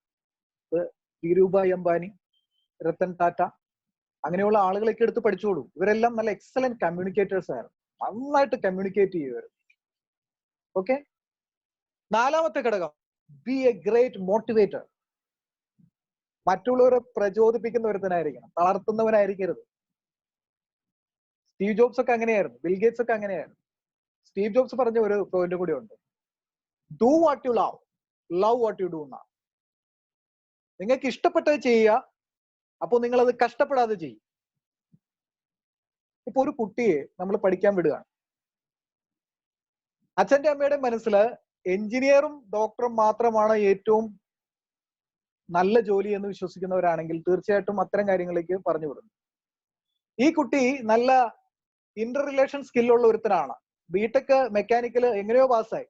ധീരുഭായ് അംബാനി, രത്തൻ ടാറ്റ, അങ്ങനെയുള്ള ആളുകളൊക്കെ എടുത്ത് പഠിച്ചോളൂ. ഇവരെല്ലാം നല്ല എക്സലന്റ് കമ്മ്യൂണിക്കേറ്റേഴ്സ് ആയിരുന്നു, നന്നായിട്ട് കമ്മ്യൂണിക്കേറ്റ് ചെയ്യുമായിരുന്നു. ഓക്കെ. നാലാമത്തെ ഘടകം, ബി എ ഗ്രേറ്റ് മോട്ടിവേറ്റർ. മറ്റുള്ളവരെ പ്രചോദിപ്പിക്കുന്ന ഒരുത്തനായിരിക്കണം, തളർത്തുന്നവനായിരിക്കരുത്. സ്റ്റീവ് ജോബ്സ് ഒക്കെ അങ്ങനെയായിരുന്നു, ബിൽ ഗേറ്റ്സ് ഒക്കെ അങ്ങനെയായിരുന്നു. സ്റ്റീവ് ജോബ്സ് പറഞ്ഞ ഒരു പോയിന്റ് കൂടി ഉണ്ട്, do what you love, love what you do എന്നാണ്. നിങ്ങൾക്ക് ഇഷ്ടപ്പെട്ടത് ചെയ്യുക, അപ്പോൾ നിങ്ങൾ അത് കഷ്ടപ്പെടാതെ ചെയ്യും. ഇപ്പൊ ഒരു കുട്ടിയെ നമ്മൾ പഠിക്കാൻ വിടുകയാണ്, അച്ഛന്റെ അമ്മയുടെ മനസ്സിൽ എഞ്ചിനീയറും ഡോക്ടറും മാത്രമാണ് ഏറ്റവും നല്ല ജോലി എന്ന് വിശ്വസിക്കുന്നവരാണെങ്കിൽ തീർച്ചയായിട്ടും അത്തരം കാര്യങ്ങളിലേക്ക് പറഞ്ഞു വിടുന്നു. ഈ കുട്ടി നല്ല ഇന്റർ റിലേഷൻ സ്കില്ലുള്ള ഒരുത്തനാണ്, ബിടെക് മെക്കാനിക്കൽ എങ്ങനെയോ പാസ്സായി,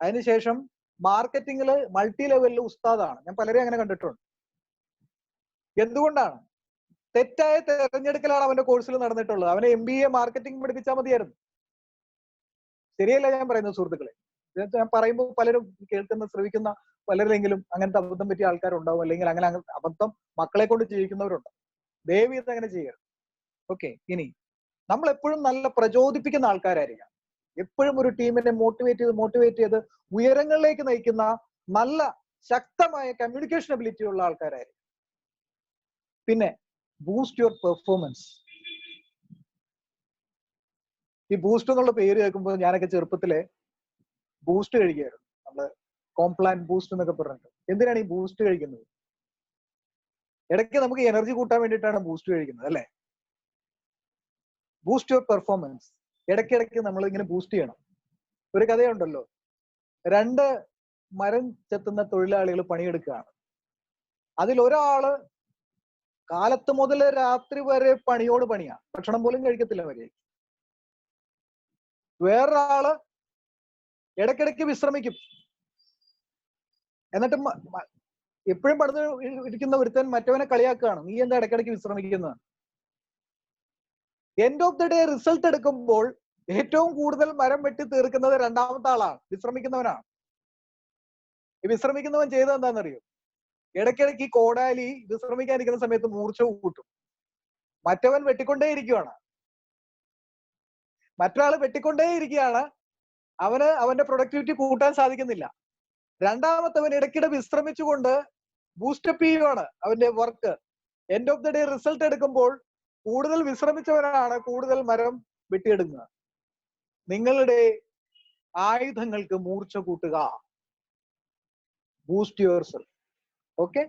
അതിനുശേഷം മാർക്കറ്റിംഗില് മൾട്ടി ലെവലിൽ ഉസ്താദാണ്. ഞാൻ പലരെയും അങ്ങനെ കണ്ടിട്ടുണ്ട്. എന്തുകൊണ്ടാണ്? തെറ്റായ തെരഞ്ഞെടുക്കലാണ് അവന്റെ കോഴ്സിൽ നടന്നിട്ടുള്ളത്. അവനെ MBA മാർക്കറ്റിംഗ് പഠിപ്പിച്ചാൽ മതിയായിരുന്നു. ശരിയല്ല ഞാൻ പറയുന്നത് സുഹൃത്തുക്കളെ. ഞാൻ പറയുമ്പോൾ പലരും കേൾക്കുന്ന ശ്രവിക്കുന്ന പലരെങ്കിലും അങ്ങനത്തെ അബദ്ധം പറ്റിയ ആൾക്കാരുണ്ടാവും, അല്ലെങ്കിൽ അങ്ങനെ അബദ്ധം മക്കളെ കൊണ്ട് ചെയ്യിക്കുന്നവരുണ്ട്. ദയവ് ഇത് അങ്ങനെ ചെയ്യരുത്. ഓക്കെ. ഇനി നമ്മൾ എപ്പോഴും നല്ല പ്രചോദിപ്പിക്കുന്ന ആൾക്കാരായിരിക്കാം, എപ്പോഴും ഒരു ടീമിനെ മോട്ടിവേറ്റ് ചെയ്ത് ഉയരങ്ങളിലേക്ക് നയിക്കുന്ന നല്ല ശക്തമായ കമ്മ്യൂണിക്കേഷൻ എബിലിറ്റി ഉള്ള ആൾക്കാരായിരിക്കും. പിന്നെ ബൂസ്റ്റ് യുവർ പെർഫോമൻസ്. ഈ ബൂസ്റ്റ് എന്നുള്ള പേര് കേൾക്കുമ്പോൾ ഞാനൊക്കെ ചെറുപ്പത്തിലെ ബൂസ്റ്റ് കഴിക്കുകയായിരുന്നു. നമ്മള് കോംപ്ലാൻ ബൂസ്റ്റ് എന്നൊക്കെ പറഞ്ഞിട്ട്. എന്തിനാണ് ഈ ബൂസ്റ്റ് കഴിക്കുന്നത്? ഇടയ്ക്ക് നമുക്ക് എനർജി കൂട്ടാൻ വേണ്ടിയിട്ടാണ് ബൂസ്റ്റ് കഴിക്കുന്നത്, അല്ലെ? Boost your performance. ഇടയ്ക്കിടയ്ക്ക് നമ്മൾ ഇങ്ങനെ ബൂസ്റ്റ് ചെയ്യണം. ഒരു കഥയുണ്ടല്ലോ, 2 മരം ചെത്തുന്ന തൊഴിലാളികൾ പണിയെടുക്കുകയാണ്. അതിലൊരാള് കാലത്ത് മുതൽ രാത്രി വരെ പണിയോട് പണിയാ, ഭക്ഷണം പോലും കഴിക്കത്തില്ല വരെ. വേറൊരാള് ഇടയ്ക്കിടയ്ക്ക് വിശ്രമിക്കും. എന്നിട്ട് എപ്പോഴും പണിത് ഇരിക്കുന്ന ഒരുത്തൻ മറ്റവനെ കളിയാക്കുകയാണ്, നീ എന്താ ഇടയ്ക്കിടയ്ക്ക് വിശ്രമിക്കുന്നത്? End of the day result എടുക്കുമ്പോൾ ഏറ്റവും കൂടുതൽ മരം വെട്ടി തീർക്കുന്നത് രണ്ടാമത്തെ ആളാണ്, വിശ്രമിക്കുന്നവനാണ്. ഈ വിശ്രമിക്കുന്നവൻ ചെയ്തത് എന്താണെന്നറിയോ? ഇടയ്ക്കിടയ്ക്ക് ഈ കോടാലി വിശ്രമിക്കാനിരിക്കുന്ന സമയത്ത് മൂർച്ച കൂട്ടും. മറ്റവൻ വെട്ടിക്കൊണ്ടേ ഇരിക്കുകയാണ്, മറ്റൊരാൾ വെട്ടിക്കൊണ്ടേ ഇരിക്കുകയാണ്, അവന് അവന്റെ പ്രൊഡക്ടിവിറ്റി കൂട്ടാൻ സാധിക്കുന്നില്ല. രണ്ടാമത്തവൻ ഇടയ്ക്കിടെ വിശ്രമിച്ചുകൊണ്ട് ബൂസ്റ്റപ്പ് ചെയ്യുകയാണ് അവന്റെ work. End of the day result എടുക്കുമ്പോൾ കൂടുതൽ വിശ്രമിച്ചവനാണ് കൂടുതൽ മരം വെട്ടിയെടുക്കുക. നിങ്ങളുടെ ആയുധങ്ങൾക്ക് മൂർച്ച കൂട്ടുക. Boost your self. ഓക്കെ.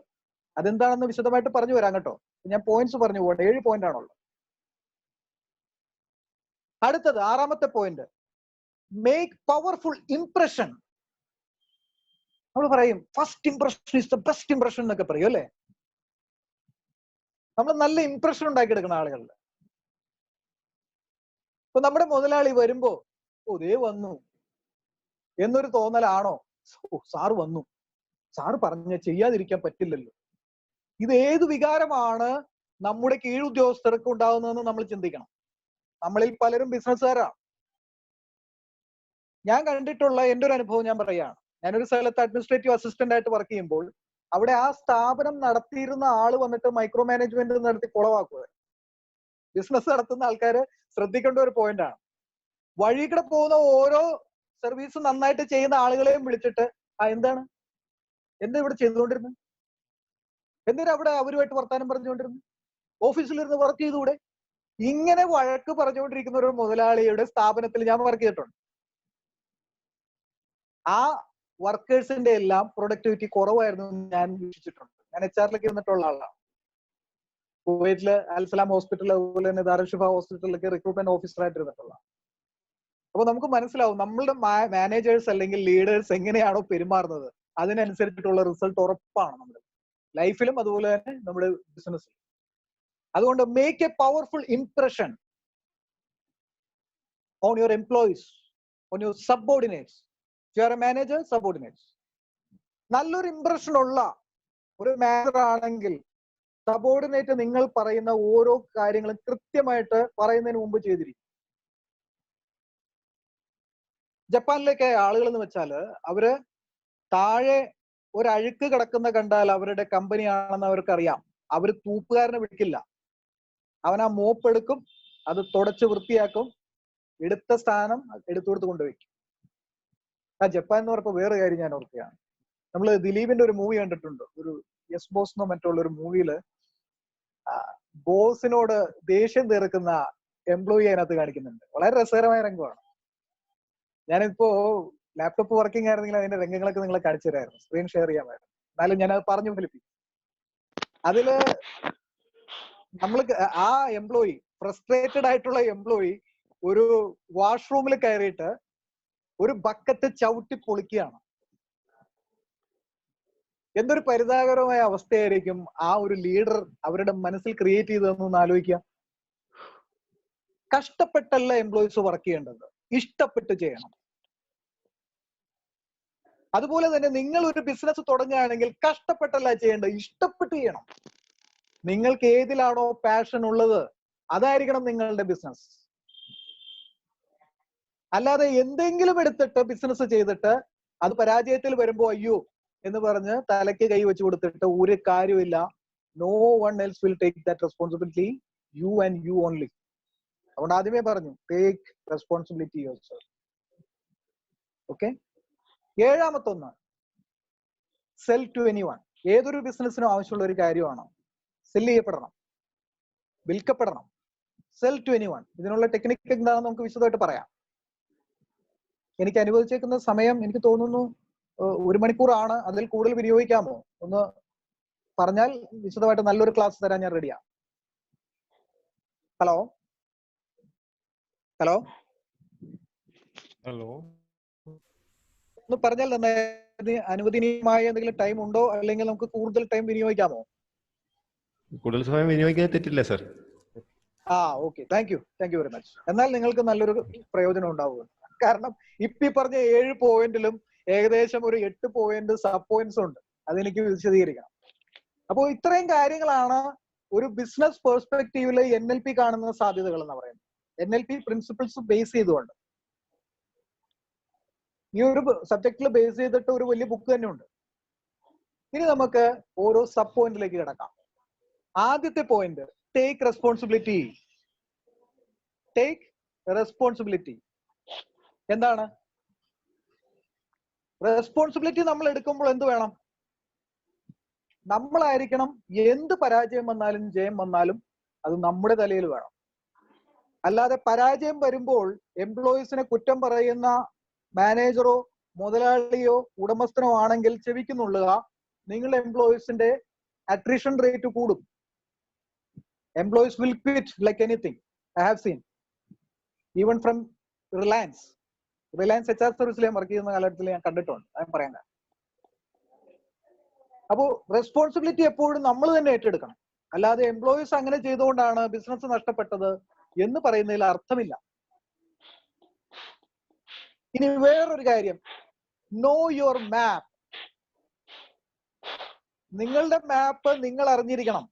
അതെന്താണെന്ന് വിശദമായിട്ട് പറഞ്ഞു വരാം കേട്ടോ. ഞാൻ പോയിന്റ്സ് പറഞ്ഞു പോകട്ടെ. 7 പോയിന്റ് ആണുള്ളത്. അടുത്തത് 6ാമത്തെ പോയിന്റ്, മേക്ക് പവർഫുൾ ഇംപ്രഷൻ. നമ്മൾ പറയും first impression is the best impression എന്നൊക്കെ പറയും, അല്ലെ? നമ്മൾ നല്ല ഇംപ്രഷൻ ഉണ്ടാക്കിയെടുക്കുന്ന ആളുകളിൽ. ഇപ്പൊ നമ്മുടെ മുതലാളി വരുമ്പോ ദേ വന്നു എന്നൊരു തോന്നലാണോ? സാറ് വന്നു, സാറ് പറഞ്ഞ ചെയ്യാതിരിക്കാൻ പറ്റില്ലല്ലോ. ഇത് ഏത് വികാരമാണ് നമ്മുടെ കീഴുദ്യോഗസ്ഥർക്ക് ഉണ്ടാകുന്നതെന്ന് നമ്മൾ ചിന്തിക്കണം. നമ്മളിൽ പലരും ബിസിനസ്സുകാരാണ്. ഞാൻ കണ്ടിട്ടുള്ള എൻ്റെ ഒരു അനുഭവം ഞാൻ പറയുകയാണ്. ഞാനൊരു സ്ഥലത്ത് അഡ്മിനിസ്ട്രേറ്റീവ് അസിസ്റ്റന്റ് ആയിട്ട് വർക്ക് ചെയ്യുമ്പോൾ അവിടെ ആ സ്ഥാപനം നടത്തിയിരുന്ന ആള് വന്നിട്ട് മൈക്രോ മാനേജ്മെന്റ് നടത്തി കുളവാക്കുക. ബിസിനസ് നടത്തുന്ന ആൾക്കാര് ശ്രദ്ധിക്കേണ്ട ഒരു പോയിന്റ് ആണ്. വഴി കൂടെ പോകുന്ന ഓരോ സർവീസ് നന്നായിട്ട് ചെയ്യുന്ന ആളുകളെയും വിളിച്ചിട്ട് എന്താണ് എന്താ ഇവിടെ ചെയ്തുകൊണ്ടിരുന്നത്? എന്തിനാ അവിടെ അവരുമായിട്ട് വർത്താനം പറഞ്ഞുകൊണ്ടിരുന്നത്? ഓഫീസിലിരുന്ന് വർക്ക് ചെയ്തുകൂടെ? ഇങ്ങനെ വഴക്ക് പറഞ്ഞുകൊണ്ടിരിക്കുന്ന ഒരു മുതലാളിയുടെ സ്ഥാപനത്തിൽ ഞാൻ വർക്ക് ചെയ്തിട്ടുണ്ട്. ആ വർക്കേഴ്സിന്റെ എല്ലാം പ്രൊഡക്ടിവിറ്റി കുറവായിരുന്നു ഞാൻ വീക്ഷിച്ചിട്ടുണ്ട്. ഞാൻ HR-ലേക്ക് ഇരുന്നിട്ടുള്ള ആളാണ്. കുവൈറ്റില് അൽസലാം ഹോസ്പിറ്റൽ, അതുപോലെ തന്നെ ദാറുൽ ഹോസ്പിറ്റലിലൊക്കെ റിക്രൂട്ട്മെന്റ് ഓഫീസറായിട്ട് ഇരുന്നിട്ടുള്ള. അപ്പൊ നമുക്ക് മനസ്സിലാവും നമ്മളുടെ മാനേജേഴ്സ് അല്ലെങ്കിൽ ലീഡേഴ്സ് എങ്ങനെയാണോ പെരുമാറുന്നത് അതിനനുസരിച്ചിട്ടുള്ള റിസൾട്ട് ഉറപ്പാണ് നമ്മുടെ ലൈഫിലും അതുപോലെ തന്നെ നമ്മുടെ ബിസിനസ്സിലും. അതുകൊണ്ട് make a powerful impression on your employees, on your subordinates. You are A manager, subordinates. നല്ലൊരു ഇംപ്രഷൻ ഉള്ള ഒരു മാനേജർ ആണെങ്കിൽ സബോർഡിനേറ്റ് നിങ്ങൾ പറയുന്ന ഓരോ കാര്യങ്ങളും കൃത്യമായിട്ട് പറയുന്നതിന് മുമ്പ് ചെയ്തിരിക്കും. ജപ്പാനിലേക്ക് ആളുകൾ എന്ന് വെച്ചാല് അവര് താഴെ ഒരു അഴുക്ക് കിടക്കുന്ന കണ്ടാൽ അവരുടെ കമ്പനിയാണെന്ന് അവർക്കറിയാം. അവര് തൂപ്പുകാരനെ വിളിക്കില്ല. അവൻ ആ മോപ്പ് എടുക്കും, അത് തുടച്ച് വൃത്തിയാക്കും, എടുത്ത സ്ഥാനം എടുത്തുകൊടുത്ത് കൊണ്ടുവയ്ക്കും. ആ ജപ്പാൻ എന്ന് പറഞ്ഞപ്പോ വേറെ കാര്യം ഞാൻ ഓർക്കുകയാണ്. നമ്മള് ദിലീപിന്റെ ഒരു മൂവി കണ്ടിട്ടുണ്ട്, ഒരു യെസ് ബോസ് എന്നോ മറ്റുള്ള ഒരു മൂവിയില് ബോസിനോട് ദേഷ്യം തീർക്കുന്ന എംപ്ലോയി അതിനകത്ത് കാണിക്കുന്നുണ്ട്. വളരെ രസകരമായ രംഗമാണ്. ഞാനിപ്പോ ലാപ്ടോപ്പ് വർക്കിംഗ് ആയിരുന്നെങ്കിൽ അതിന്റെ രംഗങ്ങളൊക്കെ നിങ്ങളെ കാണിച്ചു തരായിരുന്നു, സ്ക്രീൻ ഷെയർ ചെയ്യാമായിരുന്നു. എന്നാലും ഞാനത് പറഞ്ഞു ഫലിപ്പിക്കും. അതില് നമ്മൾ ആ എംപ്ലോയി, ഫ്രസ്ട്രേറ്റഡ് ആയിട്ടുള്ള എംപ്ലോയി ഒരു വാഷ്റൂമിൽ കയറിയിട്ട് ഒരു ബക്കറ്റ് ചവിട്ടി പൊളിക്കുകയാണ്. എന്തൊരു പരിതാപകരമായ അവസ്ഥയായിരിക്കും ആ ഒരു ലീഡർ അവരുടെ മനസ്സിൽ ക്രിയേറ്റ് ചെയ്തതെന്നൊന്ന് ആലോചിക്കുക. കഷ്ടപ്പെട്ടല്ല എംപ്ലോയീസ് വർക്ക് ചെയ്യേണ്ടത്, ഇഷ്ടപ്പെട്ട് ചെയ്യണം. അതുപോലെ തന്നെ നിങ്ങൾ ഒരു ബിസിനസ് തുടങ്ങുകയാണെങ്കിൽ കഷ്ടപ്പെട്ടല്ല ചെയ്യേണ്ടത്, ഇഷ്ടപ്പെട്ട് ചെയ്യണം. നിങ്ങൾക്ക് ഏതിലാണോ പാഷൻ ഉള്ളത് അതായിരിക്കണം നിങ്ങളുടെ ബിസിനസ്. അല്ലാതെ എന്തെങ്കിലും എടുത്തിട്ട് ബിസിനസ് ചെയ്തിട്ട് അത് പരാജയത്തിൽ വരുമ്പോ അയ്യോ എന്ന് പറഞ്ഞ് തലയ്ക്ക് കൈ വെച്ച് കൊടുത്തിട്ട് ഒരു കാര്യമില്ല. No one else will take that responsibility, you and you only. അതുകൊണ്ട് ആദ്യമേ പറഞ്ഞു, ടേക്ക് റെസ്പോൺസിബിലിറ്റി യുവർസെൽഫ്. ഓക്കെ. ഏഴാമത്തെ ഒന്ന്, സെൽ ടു എനിവൺ. ഏതൊരു ബിസിനസ്സിനും ആവശ്യമുള്ള ഒരു കാര്യമാണ്. സെല് ചെയ്യപ്പെടണം, വിൽക്കപ്പെടണം. Sell to anyone. ഇതിനുള്ള ടെക്നിക്ക് എന്താണെന്ന് നമുക്ക് വിശദമായിട്ട് പറയാം. എനിക്ക് അനുവദിച്ചേക്കുന്ന സമയം എനിക്ക് തോന്നുന്നു 1 മണിക്കൂറാണ്. അതിൽ കൂടുതൽ വിനിയോഗിക്കാമോ? ഒന്ന് പറഞ്ഞാൽ വിശദമായിട്ട് നല്ലൊരു ക്ലാസ് തരാൻ ഞാൻ റെഡിയാണ്. ഹലോ ഹലോ ഹലോ, ഒന്ന് പറഞ്ഞാൽ തന്നെ അനുവദനീയമായ എന്തെങ്കിലും ടൈം ഉണ്ടോ, അല്ലെങ്കിൽ നമുക്ക് കൂടുതൽ ടൈം വിനിയോഗിക്കാമോ? കൂടുതൽ സമയം വിനിയോഗിക്കാൻ തെറ്റില്ല sir. Okay, thank you very much. എന്നാൽ നിങ്ങൾക്ക് നല്ലൊരു പ്രയോജനം ഉണ്ടാവുക. കാരണം ഇപ്പൊ പറഞ്ഞ 7 പോയിന്റിലും ഏകദേശം ഒരു 8 പോയിന്റ് സബ് പോയിന്റ്സ് ഉണ്ട്. അതെനിക്ക് വിശദീകരിക്കണം. അപ്പോൾ ഇത്രയും കാര്യങ്ങളാണ് ഒരു ബിസിനസ് പെർസ്പെക്റ്റീവില് NLP കാണുന്ന സാധ്യതകൾ എന്ന് പറയുന്നത്. NLP പ്രിൻസിപ്പിൾസ് ബേസ് ചെയ്തുകൊണ്ട് ഈ ഒരു സബ്ജക്റ്റിൽ ബേസ് ചെയ്തിട്ട് ഒരു വലിയ ബുക്ക് തന്നെ ഉണ്ട്. ഇനി നമുക്ക് ഓരോ സബ് പോയിന്റിലേക്ക് കിടക്കാം. ആദ്യത്തെ point, take responsibility. Take responsibility എന്താണ്? റെസ്പോൺസിബിലിറ്റി നമ്മൾ എടുക്കുമ്പോൾ എന്ത് വേണം? നമ്മളായിരിക്കണം എന്ത് പരാജയം വന്നാലും ജയം വന്നാലും അത് നമ്മുടെ തലയിൽ വേണം. അല്ലാതെ പരാജയം വരുമ്പോൾ എംപ്ലോയീസിനെ കുറ്റം പറയുന്ന മാനേജറോ മുതലാളിയോ ഉടമസ്ഥനോ ആണെങ്കിൽ ചെവിക്കുന്നുള്ളുക, നിങ്ങളുടെ എംപ്ലോയീസിന്റെ അട്രിഷൻ റേറ്റ് കൂടും. Employees will quit like anything. I have seen even from Reliance HR സർവീസിൽ ഞാൻ വർക്ക് ചെയ്യുന്ന കാലഘട്ടത്തിൽ ഞാൻ കണ്ടിട്ടുണ്ട്. ഞാൻ പറയാൻ. അപ്പോ റെസ്പോൺസിബിലിറ്റി എപ്പോഴും നമ്മൾ തന്നെ ഏറ്റെടുക്കണം. അല്ലാതെ എംപ്ലോയീസ് അങ്ങനെ ചെയ്തുകൊണ്ടാണ് ബിസിനസ് നഷ്ടപ്പെട്ടത് എന്ന് പറയുന്നതിൽ അർത്ഥമില്ല. ഇനി വേറൊരു കാര്യം, നോ യുവർ മാപ്പ്. നിങ്ങളുടെ മാപ്പ് നിങ്ങൾ അറിഞ്ഞിരിക്കണം.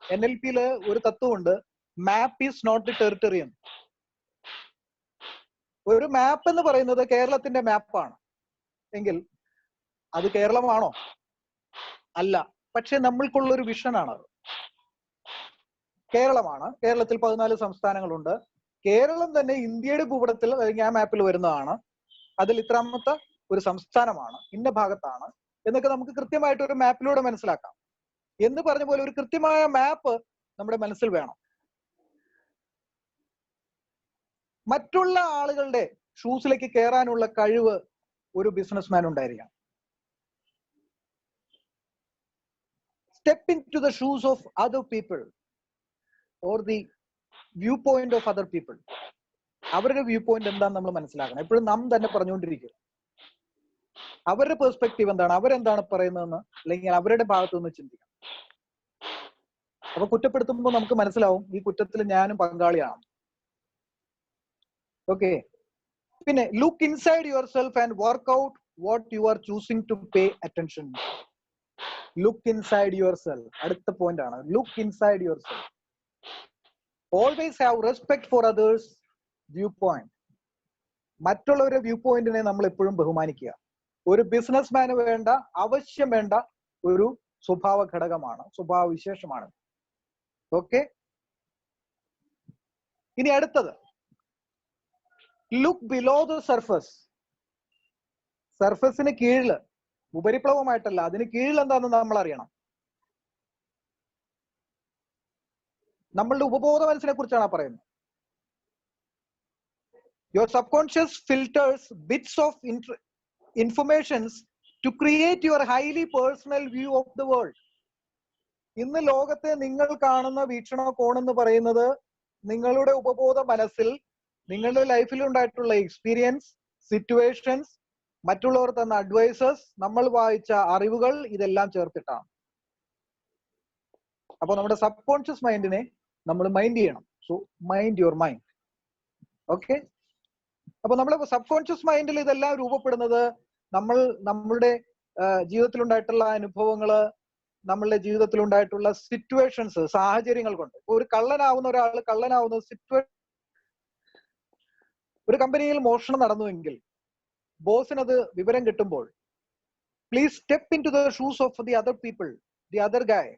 NLPയില് ഒരു തത്വമുണ്ട്, map is not the territory എന്ന്. ഒരു മാപ്പ് എന്ന് പറയുന്നത് കേരളത്തിന്റെ മാപ്പാണ് എങ്കിൽ അത് കേരളമാണോ? അല്ല. പക്ഷെ നമ്മൾക്കുള്ള ഒരു വിഷനാണ് അത്. കേരളമാണ്. കേരളത്തിൽ 14 സംസ്ഥാനങ്ങളുണ്ട്. കേരളം തന്നെ ഇന്ത്യയുടെ ഭൂപടത്തിൽ അല്ലെങ്കിൽ ആ മാപ്പിൽ വരുന്നതാണ്. അതിൽ ഇത്രാമത്തെ ഒരു സംസ്ഥാനമാണ്, ഇന്ന ഭാഗത്താണ് എന്നൊക്കെ നമുക്ക് കൃത്യമായിട്ട് ഒരു മാപ്പിലൂടെ മനസ്സിലാക്കാം. എന്ന് പറഞ്ഞ പോലെ ഒരു കൃത്യമായ മാപ്പ് നമ്മുടെ മനസ്സിൽ വേണം. മറ്റുള്ള ആളുകളുടെ ഷൂസിലേക്ക് കയറാനുള്ള കഴിവ് ഒരു ബിസിനസ്മാൻ ഉണ്ടായിരിക്കണം. Step in to the shoes of other people or the view point of other people. അവരുടെ വ്യൂ പോയിന്റ് എന്താണെന്ന് നമ്മൾ മനസ്സിലാക്കണം. എപ്പോഴും നാം തന്നെ പറഞ്ഞുകൊണ്ടിരിക്കുക അവരുടെ പെർസ്പെക്റ്റീവ് എന്താണ്, അവരെന്താണ് പറയുന്നതെന്ന്, അല്ലെങ്കിൽ അവരുടെ ഭാഗത്തു നിന്ന് ചിന്തിക്കണം. അപ്പൊ കുറ്റപ്പെടുത്തുമ്പോൾ നമുക്ക് മനസ്സിലാവും ഈ കുറ്റത്തിൽ ഞാനും പങ്കാളിയാണ്. ഓക്കെ. പിന്നെ look inside your self and work out what you are choosing to pay attention. Look inside your self അടുത്ത പോയിന്റ് ആണ്. Look inside your self. Always have respect for others view point. മറ്റുള്ളവരുടെ view പോയിന്റിനെ നമ്മൾ എപ്പോഴും ബഹുമാനിക്കുക. ഒരു ബിസിനസ്മാന് വേണ്ട, ആവശ്യം വേണ്ട ഒരു സ്വഭാവ ഘടകമാണ്, സ്വഭാവ വിശേഷമാണ്. ഓക്കെ. ഇനി അടുത്തത് ലുക്ക് ബിലോ ദ സർഫസ്. സർഫസിന് കീഴിൽ, ഉപരിപ്ലവമായിട്ടല്ല, അതിന് കീഴിൽ എന്താണെന്ന് നമ്മൾ അറിയണം. നമ്മളുടെ ഉപബോധ മനസ്സിനെ കുറിച്ചാണ് പറയുന്നത്. Your subconscious filters bits of informations to create your highly personal view of the world. ഇന്ന് ലോകത്തെ നിങ്ങൾ കാണുന്ന വീക്ഷണകോൺ എന്ന് പറയുന്നത് നിങ്ങളുടെ ഉപബോധ മനസ്സിൽ നിങ്ങളുടെ ലൈഫിൽ ഉണ്ടായിട്ടുള്ള എക്സ്പീരിയൻസ്, സിറ്റുവേഷൻസ്, മറ്റുള്ളവർ തന്ന അഡ്വൈസസ്, നമ്മൾ വായിച്ച അറിവുകൾ, ഇതെല്ലാം ചേർത്തിട്ടാണ്. അപ്പൊ നമ്മുടെ സബ് കോൺഷ്യസ് മൈൻഡിനെ നമ്മൾ മൈൻഡ് ചെയ്യണം. So mind your mind. Okay. അപ്പൊ നമ്മുടെ സബ് കോൺഷ്യസ് മൈൻഡിൽ ഇതെല്ലാം രൂപപ്പെടുന്നത് നമ്മളുടെ ജീവിതത്തിലുണ്ടായിട്ടുള്ള അനുഭവങ്ങള്, നമ്മളുടെ ജീവിതത്തിലുണ്ടായിട്ടുള്ള സിറ്റുവേഷൻസ്, സാഹചര്യങ്ങൾ കൊണ്ട്. ഒരു കള്ളനാവുന്ന ഒരാൾ കള്ളനാവുന്ന ഒരു കമ്പനിയിൽ മോഷണം നടന്നുവെങ്കിൽ ബോസിനത് വിവരം കിട്ടുമ്പോൾ please step in to the shoes of the other people, the other guy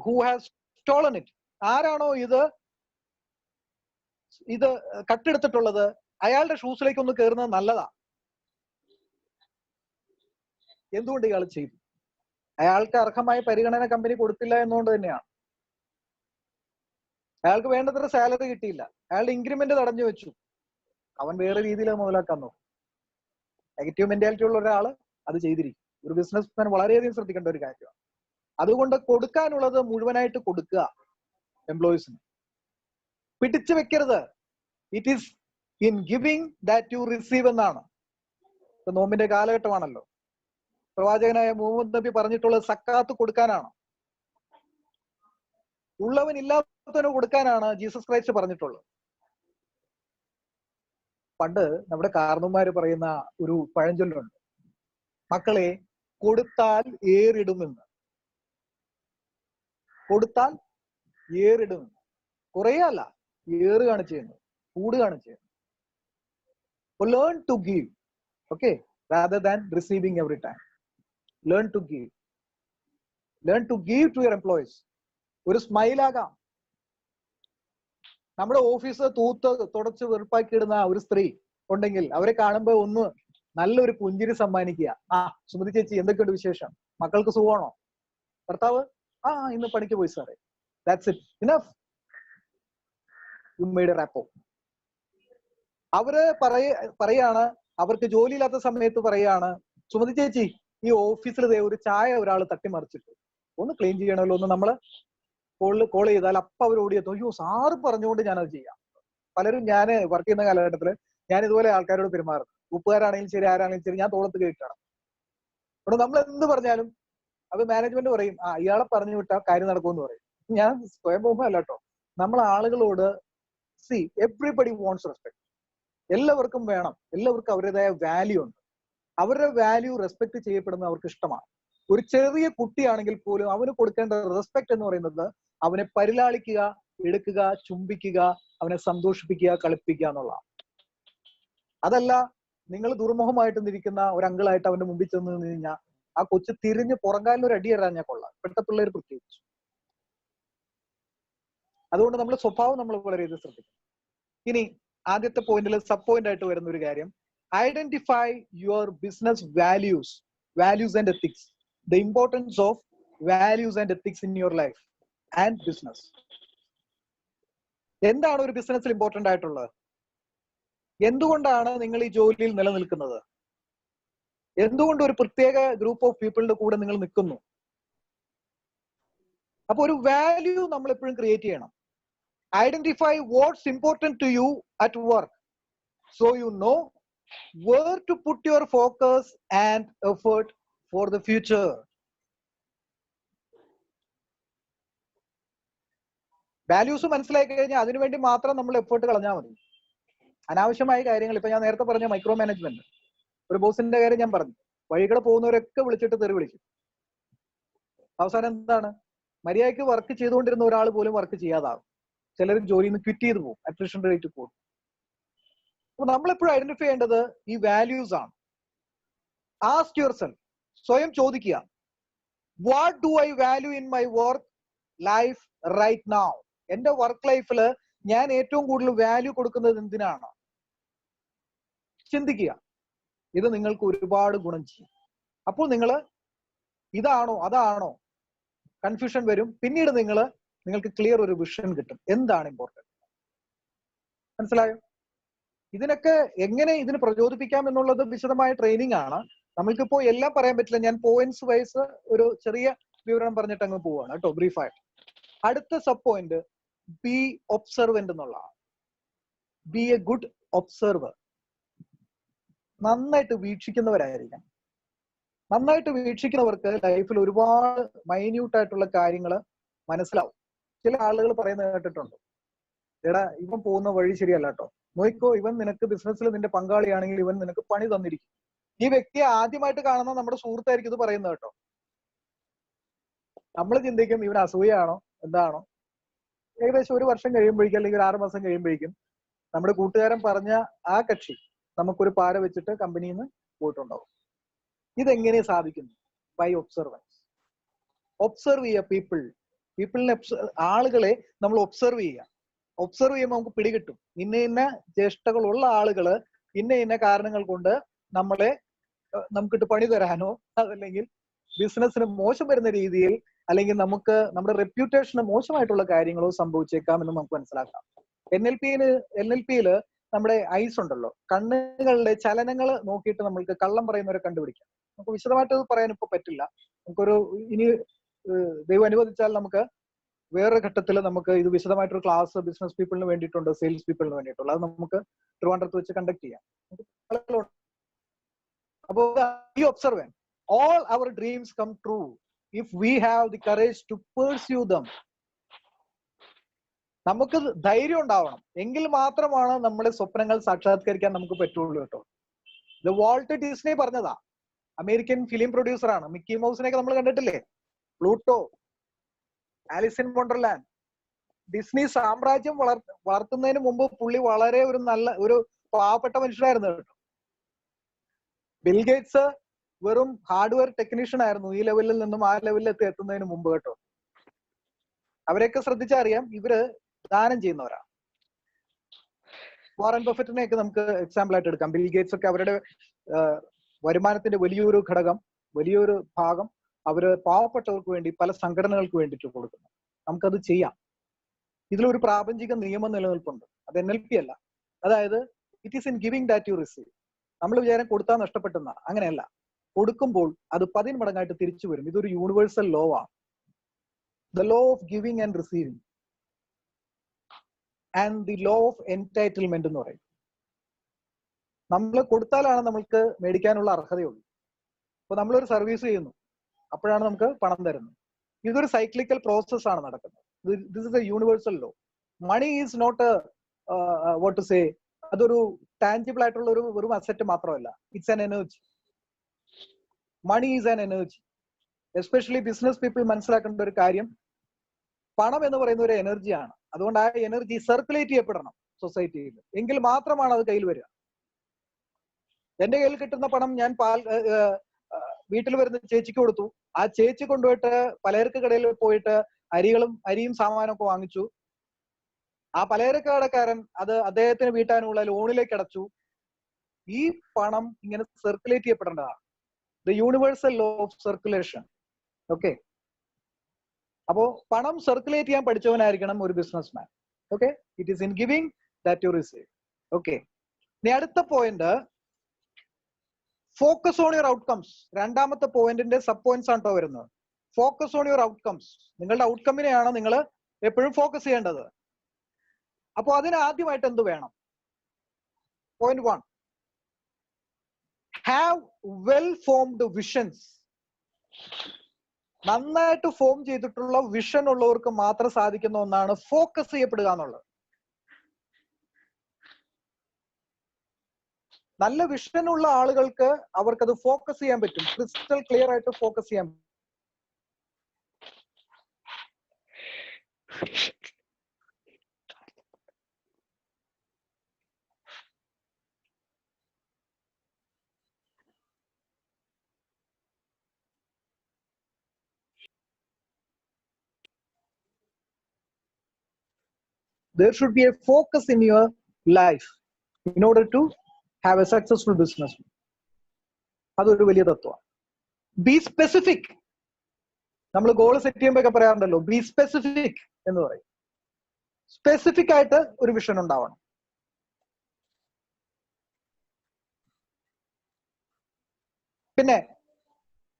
who has stolen it. ആരാണോ ഇത് കട്ടെടുത്തിട്ടുള്ളത് അയാളുടെ ഷൂസിലേക്ക് ഒന്ന് കയറുന്നത് നല്ലതാ. എന്തുകൊണ്ട് ഇയാൾ ചെയ്തു? അയാൾക്ക് അർഹമായ പരിഗണന കമ്പനി കൊടുത്തില്ല എന്നുകൊണ്ട് തന്നെയാണ്. അയാൾക്ക് വേണ്ടത്ര സാലറി കിട്ടിയില്ല, അയാളുടെ ഇൻക്രിമെന്റ് തടഞ്ഞു വെച്ചു. അവൻ വേറെ രീതിയിൽ മുതലാക്കാൻ നോക്കും. നെഗറ്റീവ് മെന്റാലിറ്റി ഉള്ള ഒരാൾ അത് ചെയ്തിരിക്കും. ഒരു ബിസിനസ്മാൻ വളരെയധികം ശ്രദ്ധിക്കേണ്ട ഒരു കാര്യമാണ്. അതുകൊണ്ട് കൊടുക്കാനുള്ളത് മുഴുവനായിട്ട് കൊടുക്കുക എംപ്ലോയീസിന്. പിടിച്ചു വെക്കരുത്. It is in giving that you receive എന്നാണ്. ഇപ്പൊ നോമ്പിന്റെ കാലഘട്ടമാണല്ലോ. പ്രവാചകനായ മുഹമ്മദ് നബി പറഞ്ഞിട്ടുള്ളത് സക്കാത്ത് കൊടുക്കാനാണ്. ഉള്ളവൻ ഇല്ലാത്തവന് കൊടുക്കാനാണ് ജീസസ് ക്രൈസ്റ്റ് പറഞ്ഞിട്ടുള്ളത്. പണ്ട് നമ്മുടെ കാരണവന്മാര് പറയുന്ന ഒരു പഴഞ്ചൊല്ലുണ്ട്, മക്കളെ കൊടുത്താൽ ഏറിടുമെന്ന്. കൊടുത്താൽ ഏറിടുമെന്ന്. കുറയല്ല, ഏറുകയാണ് ചെയ്യുന്നത്, കൂടുകയാണ് ചെയ്യുന്നത്. Learn to give, okay, rather than receiving every time. Learn to give. Learn to give to your employees. ഒരു സ്മൈൽ ആകാം. നമ്മുടെ ഓഫീസ് തുടച്ച് വെറുപ്പാക്കിയിടുന്ന ഒരു സ്ത്രീ ഉണ്ടെങ്കിൽ അവരെ കാണുമ്പോൾ ഒന്ന് നല്ലൊരു പുഞ്ചിരി സമ്മാനിക്കുക. ആ സുമതി ചേച്ചി, എന്തൊക്കെയുണ്ട് വിശേഷം? മക്കൾക്ക് സുഖമാണോ? ഭർത്താവ് ഇന്ന് പണിക്ക് പോയി സാറേ. That's it. Enough. You made A rapport. അവര് പറയാണ്, അവർക്ക് ജോലിയില്ലാത്ത സമയത്ത് പറയാണ്, സുമതി ചേച്ചി ഈ ഓഫീസിൽ ഒരു ചായ ഒരാൾ തട്ടിമറിച്ചിട്ട് ഒന്ന് ക്ലീൻ ചെയ്യണമല്ലോ, ഒന്ന് നമ്മള് കോൾ ചെയ്താൽ അപ്പൊ അവർ ഓടിയെത്തും. അയ്യോ സാറ് പറഞ്ഞുകൊണ്ട് ഞാനത് ചെയ്യാം. പലരും, ഞാൻ വർക്ക് ചെയ്യുന്ന കാലഘട്ടത്തില് ഞാൻ ഇതുപോലെ ആൾക്കാരോട് പെരുമാറും. ഉപ്പുകാരാണെങ്കിലും ശരി, ആരാണെങ്കിലും ശരി, ഞാൻ തോളത്ത് കേട്ടാണ്. അവിടെ നമ്മൾ എന്ത് പറഞ്ഞാലും അത് മാനേജ്മെന്റ് പറയും, ഇയാളെ പറഞ്ഞു വിട്ടാൽ കാര്യം നടക്കുമെന്ന് പറയും. ഞാൻ സ്വയം പോകുമ്പോൾ അല്ല കേട്ടോ. നമ്മൾ ആളുകളോട് എവ്രിബഡി വാണ്ട്സ് റെസ്പെക്ട്. എല്ലാവർക്കും വേണം, എല്ലാവർക്കും അവരുടേതായ വാല്യൂ ഉണ്ട്. അവരുടെ വാല്യൂ റെസ്പെക്ട് ചെയ്യപ്പെടുന്നത് അവർക്ക് ഇഷ്ടമാണ്. ഒരു ചെറിയ കുട്ടിയാണെങ്കിൽ പോലും അവന് കൊടുക്കേണ്ട റെസ്പെക്ട് എന്ന് പറയുന്നത് അവനെ പരിലാളിക്കുക, എടുക്കുക, ചുംബിക്കുക, അവനെ സന്തോഷിപ്പിക്കുക, കളിപ്പിക്കുക എന്നുള്ളതാണ്. അതല്ല നിങ്ങൾ ദുർമുഖമായിട്ട് നിൽക്കുന്ന ഒരു അങ്കിളായിട്ട് അവന്റെ മുമ്പിൽ ചെന്ന് നിന്ന് കഴിഞ്ഞാൽ ആ കൊച്ചു തിരിഞ്ഞ് പുറങ്കാലിൽ ഒരു അടി എറിഞ്ഞാൽ കൊള്ളാം. ഇപ്പോഴത്തെ പിള്ളേർ പ്രത്യേകിച്ചു. അതുകൊണ്ട് നമ്മുടെ സ്വഭാവം നമ്മൾ വളരെയധികം ശ്രദ്ധിക്കും. ഇനി ആദ്യത്തെ പോയിന്റിൽ സബ് പോയിന്റ് ആയിട്ട് വരുന്ന ഒരു കാര്യം, identify your business values values and ethics. The importance of values and ethics in your life and business. എന്താണ് ഒരു ബിസിനസ്സിൽ ഇമ്പോർട്ടന്റ് ആയിട്ടുള്ളത്? എന്തുകൊണ്ടാണ് നിങ്ങൾ ഈ ജോലിയിൽ നിലനിൽക്കുന്നത്? എന്തുകൊണ്ട് ഒരു പ്രത്യേക ഗ്രൂപ്പ് ഓഫ് പീപ്പിളിന്റെ കൂടെ നിങ്ങൾ നിൽക്കുന്നു? അപ്പൊ ഒരു വാല്യൂ നമ്മൾ എപ്പോഴും ക്രിയേറ്റ് ചെയ്യണം. Identify what's important to you at work, so you know where to put your focus and effort for the future. Values മനസ്സിലാക്കി കഴിഞ്ഞാൽ അതിനുവേണ്ടി മാത്രം നമ്മൾ എഫേർട്ട് കളഞ്ഞാൽ മതി. അനാവശ്യമായ കാര്യങ്ങൾ, ഇപ്പൊ ഞാൻ നേരത്തെ പറഞ്ഞ മൈക്രോ മാനേജ്മെന്റ്, ഒരു ബോസിന്റെ കാര്യം ഞാൻ പറഞ്ഞു, വഴികളെ പോകുന്നവരൊക്കെ വിളിച്ചിട്ട് തെറി വിളിക്കും. അവസാനം എന്താണ്? മര്യാദയ്ക്ക് വർക്ക് ചെയ്തുകൊണ്ടിരുന്ന ഒരാൾ പോലും വർക്ക് ചെയ്യാതാവും. ചിലർ ജോലിയിൽ നിന്ന് ക്വിറ്റ് ചെയ്ത് പോകും, അട്രിഷൻ റേറ്റ് കൂടും. അപ്പൊ നമ്മളെപ്പോഴും ഐഡന്റിഫൈ ചെയ്യേണ്ടത് ഈ വാല്യൂസ് ആണ്. ആസ്ക് യുവർ സെൽഫ്, സ്വയം ചോദിക്കുക, what do I value in my work life right now? എന്റെ വർക്ക് ലൈഫിൽ ഞാൻ ഏറ്റവും കൂടുതൽ വാല്യൂ കൊടുക്കുന്നത് എന്തിനാണ്? ചിന്തിക്കുക. ഇത് നിങ്ങൾക്ക് ഒരുപാട് ഗുണം ചെയ്യും. അപ്പോൾ നിങ്ങൾ ഇതാണോ അതാണോ കൺഫ്യൂഷൻ വരും. പിന്നീട് നിങ്ങൾക്ക് ക്ലിയർ ഒരു വിഷൻ കിട്ടും, എന്താണ് ഇമ്പോർട്ടന്റ്. മനസ്സിലായോ? ഇതിനൊക്കെ എങ്ങനെ ഇതിന് പ്രചോദിപ്പിക്കാം എന്നുള്ളത് വിശദമായ ട്രെയിനിങ് ആണ്. നമ്മൾക്കിപ്പോ എല്ലാം പറയാൻ പറ്റില്ല. ഞാൻ പോയിന്റ്സ് വൈസ് ഒരു ചെറിയ വിവരണം പറഞ്ഞിട്ട് അങ്ങ് പോവാണ് കേട്ടോ, ബ്രീഫായിട്ട്. അടുത്ത സബ് പോയിന്റ് ബി ഒബ്സർവന്റ് എന്നുള്ളതാണ്. B A good observer. നന്നായിട്ട് വീക്ഷിക്കുന്നവരായിരിക്കണം. നന്നായിട്ട് വീക്ഷിക്കുന്നവർക്ക് ലൈഫിൽ ഒരുപാട് മൈന്യൂട്ട് ആയിട്ടുള്ള കാര്യങ്ങൾ മനസ്സിലാവും. ചില ആളുകൾ പറയുന്നത് കേട്ടിട്ടുണ്ട്, എടാ ഇവൻ പോകുന്ന വഴി ശരിയല്ല കേട്ടോ, നോയിക്കോ, ഇവൻ നിനക്ക് ബിസിനസ്സിൽ നിന്റെ പങ്കാളിയാണെങ്കിൽ ഇവൻ നിനക്ക് പണി തന്നിരിക്കും. ഈ വ്യക്തിയെ ആദ്യമായിട്ട് കാണുന്ന നമ്മുടെ സുഹൃത്തായിരിക്കും ഇത് പറയുന്നത് കേട്ടോ. നമ്മൾ ചിന്തിക്കും ഇവൻ അസൂയാണോ എന്താണോ. ഏകദേശം 1 വർഷം കഴിയുമ്പോഴേക്കും അല്ലെങ്കിൽ 6 മാസം കഴിയുമ്പോഴേക്കും നമ്മുടെ കൂട്ടുകാരൻ പറഞ്ഞ ആ കക്ഷി നമുക്കൊരു പാര വെച്ചിട്ട് കമ്പനിയിൽ നിന്ന് പോയിട്ടുണ്ടാവും. ഇതെങ്ങനെ സാധിക്കുന്നു? By observance. ഒബ്സർവ് ചെയ്യുക പീപ്പിളിനെ ആളുകളെ നമ്മൾ ഒബ്സർവ് ചെയ്യുക. ഒബ്സർവ് ചെയ്യുമ്പോൾ നമുക്ക് പിടികിട്ടും ഇന്ന ഇന്ന ജ്യേഷ്ഠകളുള്ള ആളുകള് ഇന്ന കാരണങ്ങൾ കൊണ്ട് നമുക്കിട്ട് പണി തരാനോ അതല്ലെങ്കിൽ ബിസിനസ്സിന് മോശം വരുന്ന രീതിയിൽ അല്ലെങ്കിൽ നമുക്ക് നമ്മുടെ റെപ്യൂട്ടേഷന് മോശമായിട്ടുള്ള കാര്യങ്ങളോ സംഭവിച്ചേക്കാം എന്ന് നമുക്ക് മനസ്സിലാക്കാം. NLP-യില് നമ്മുടെ ഐസ് ഉണ്ടല്ലോ, കണ്ണുകളുടെ ചലനങ്ങൾ നോക്കിയിട്ട് നമ്മൾക്ക് കള്ളം പറയുന്നവരെ കണ്ടുപിടിക്കാം. നമുക്ക് വിശദമായിട്ട് പറയാൻ ഇപ്പൊ പറ്റില്ല. ഇനി ദൈവം അനുവദിച്ചാൽ നമുക്ക് വേറൊരു ഘട്ടത്തിൽ നമുക്ക് ഇത് വിശദമായിട്ടൊരു ക്ലാസ് ബിസിനസ് പീപ്പിളിന് വേണ്ടിയിട്ടുണ്ട്, സെയിൽസ് പീപ്പിളിന് വേണ്ടിയിട്ടുള്ള, അത് നമുക്ക് ട്രിവാൻഡ്രത്ത് വെച്ച് കണ്ടക്ട് ചെയ്യാം. അപ്പോ ഈ observant, all our dreams come true if we have the courage to pursue them. നമുക്ക് ധൈര്യം ഉണ്ടാവണം, എങ്കിൽ മാത്രമാണ് നമ്മുടെ സ്വപ്നങ്ങൾ സാക്ഷാത്കരിക്കാൻ നമുക്ക് പറ്റുള്ളൂ കേട്ടോ. ഇത് വാൾട്ട് ഡിസ്നി പറഞ്ഞതാ. അമേരിക്കൻ ഫിലിം പ്രൊഡ്യൂസർ ആണ്. മിക്കി മൗസിനെയൊക്കെ നമ്മൾ കണ്ടിട്ടില്ലേ? Pluto, Alice in Wonderland. Disney സാമ്രാജ്യം വളർത്തുന്നതിന് മുമ്പ് പുള്ളി വളരെ ഒരു പാവപ്പെട്ട മനുഷ്യനായിരുന്നു കേട്ടോ. ബിൽഗേറ്റ്സ് വെറും ഹാർഡ്വെയർ ടെക്നീഷ്യൻ ആയിരുന്നു ഈ ലെവലിൽ നിന്നും ആ ലെവലിൽ എത്തുന്നതിന് മുമ്പ് കേട്ടോ. അവരെയൊക്കെ ശ്രദ്ധിച്ചറിയാം, ഇവര് ദാനം ചെയ്യുന്നവരാണ്. വാറൻ ബഫറ്റിനെയൊക്കെ നമുക്ക് എക്സാമ്പിൾ ആയിട്ട് എടുക്കാം. ബിൽഗേറ്റ്സ് ഒക്കെ അവരുടെ വരുമാനത്തിന്റെ വലിയൊരു ഘടകം, വലിയൊരു ഭാഗം അവര് പാവപ്പെട്ടവർക്ക് വേണ്ടി പല സംഘടനകൾക്ക് വേണ്ടിയിട്ട് കൊടുക്കുന്നു. നമുക്കത് ചെയ്യാം. ഇതിലൊരു പ്രാപഞ്ചിക നിയമം നിലനിൽപ്പുണ്ട്. അത് NLP അല്ല. അതായത് it is in giving that you receive. നമ്മൾ വിചാരം കൊടുത്താൽ നഷ്ടപ്പെട്ടെന്ന, അങ്ങനെയല്ല. കൊടുക്കുമ്പോൾ അത് 10 മടങ്ങായിട്ട് തിരിച്ചു വരും. ഇതൊരു യൂണിവേഴ്സൽ ലോ ആണ്. The law of giving and receiving and the law of entitlement എന്ന് പറയും. നമ്മൾ കൊടുത്താലാണ് നമ്മൾക്ക് മേടിക്കാനുള്ള അർഹതയുള്ളൂ. അപ്പൊ നമ്മളൊരു സർവീസ് ചെയ്യുന്നു, അപ്പോഴാണ് നമുക്ക് പണം തരുന്നത്. ഇതൊരു സൈക്ലിക്കൽ പ്രോസസ് ആണ് നടക്കുന്നത്. This is a universal law. Money is not what to say, അതൊരു ടാഞ്ചിബിൾ ആയിട്ടുള്ള ഒരു അസറ്റ് മാത്രമല്ല. It's an energy. Money is an energy. Especially business people മനസ്സിലാക്കേണ്ട ഒരു കാര്യം, പണം എന്ന് പറയുന്ന ഒരു എനർജിയാണ്. അതുകൊണ്ട് ആ എനർജി സർക്കുലേറ്റ് ചെയ്യപ്പെടണം സൊസൈറ്റിയിൽ, എങ്കിൽ മാത്രമാണ് അത് കയ്യിൽ വരിക. എന്റെ കയ്യിൽ കിട്ടുന്ന പണം ഞാൻ വീട്ടിൽ വരുന്ന ചേച്ചിക്ക് കൊടുത്തു. ആ ചേച്ചി കൊണ്ടുപോയിട്ട് പലചരക്ക് കടയിൽ പോയിട്ട് അരിയും സാമാനമൊക്കെ വാങ്ങിച്ചു. ആ പലചരക്ക് കടക്കാരൻ അത് അദ്ദേഹത്തിന് വീട്ടാനുള്ള ലോണിലേക്ക് അടച്ചു. ഈ പണം ഇങ്ങനെ സർക്കുലേറ്റ് ചെയ്യപ്പെടേണ്ടതാണ്. The universal law of circulation. Okay, അപ്പോ പണം സർക്കുലേറ്റ് ചെയ്യാൻ പഠിച്ചവനായിരിക്കണം ഒരു businessman. Okay, it is in giving that you receive. Okay, ഇനി അടുത്ത point focus on your outcomes. രണ്ടാമത്തെ പോയിന്റിന്റെ സബ് പോയിന്റ്സ് ആണ് കേട്ടോ വരുന്നത്. Focus on your outcomes. നിങ്ങളുടെ ഔട്ട്കമ്മിനെയാണ് നിങ്ങൾ എപ്പോഴും ഫോക്കസ് ചെയ്യേണ്ടത്. അപ്പൊ അതിന് ആദ്യമായിട്ട് എന്ത് വേണം? Point 1, have well formed visions. നന്നായിട്ട് ഫോം ചെയ്തിട്ടുള്ള വിഷൻ ഉള്ളവർക്ക് മാത്രം സാധിക്കുന്ന ഒന്നാണ് ഫോക്കസ് ചെയ്യപ്പെടുക എന്നുള്ളത്. നല്ല വിഷൻ ഉള്ള ആളുകൾക്ക് അവർക്കത് ഫോക്കസ് ചെയ്യാൻ പറ്റും, ക്രിസ്റ്റൽ ക്ലിയർ ആയിട്ട് ഫോക്കസ് ചെയ്യാൻ പറ്റും. There should be a focus in your life in order to have a successful business. അതൊരു വലിയ തത്വമാണ്. B specific. നമ്മൾ ഗോൾ സെറ്റ് ചെയ്യുമ്പോഴൊക്കെ പറയാറുണ്ടല്ലോ, ബി സ്പെസിഫിക് എന്ന് പറയും. സ്പെസിഫിക് ആയിട്ട് ഒരു വിഷൻ ഉണ്ടാവണം. പിന്നെ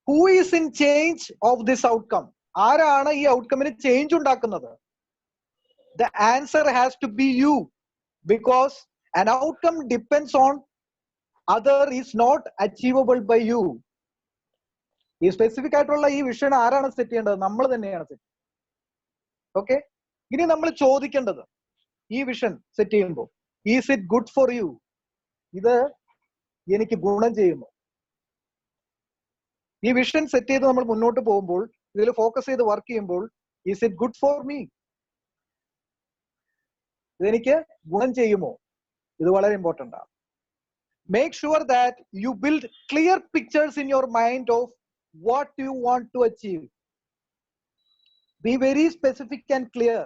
who is in change of this outcome. ആരാണ് ഈ ഔട്ട്കമ്മിന് ചേഞ്ച് ഉണ്ടാക്കുന്നത്? The answer has to be you, because an outcome depends on other is not achievable by you. ഈ സ്പെസിഫിക് ആയിട്ടുള്ള ഈ വിഷൻ ആരാണ് സെറ്റ് ചെയ്യേണ്ടത്? നമ്മൾ തന്നെയാണ് സെറ്റ്. ഓക്കെ, ഇനി നമ്മൾ ചോദിക്കേണ്ടത് ഈ വിഷൻ സെറ്റ് ചെയ്യുമ്പോൾ, is it good for you? ഇത് എനിക്ക് ഗുണം ചെയ്യുമോ? ഈ വിഷൻ സെറ്റ് ചെയ്ത് നമ്മൾ മുന്നോട്ട് പോകുമ്പോൾ, ഇതിൽ ഫോക്കസ് ചെയ്ത് വർക്ക് ചെയ്യുമ്പോൾ, is it good for me? ഇതെനിക്ക് ഗുണം ചെയ്യുമോ? ഇത് വളരെ ഇമ്പോർട്ടന്റ് ആണ്. Make sure that you build clear pictures in your mind of what you want to achieve. Be very specific and clear.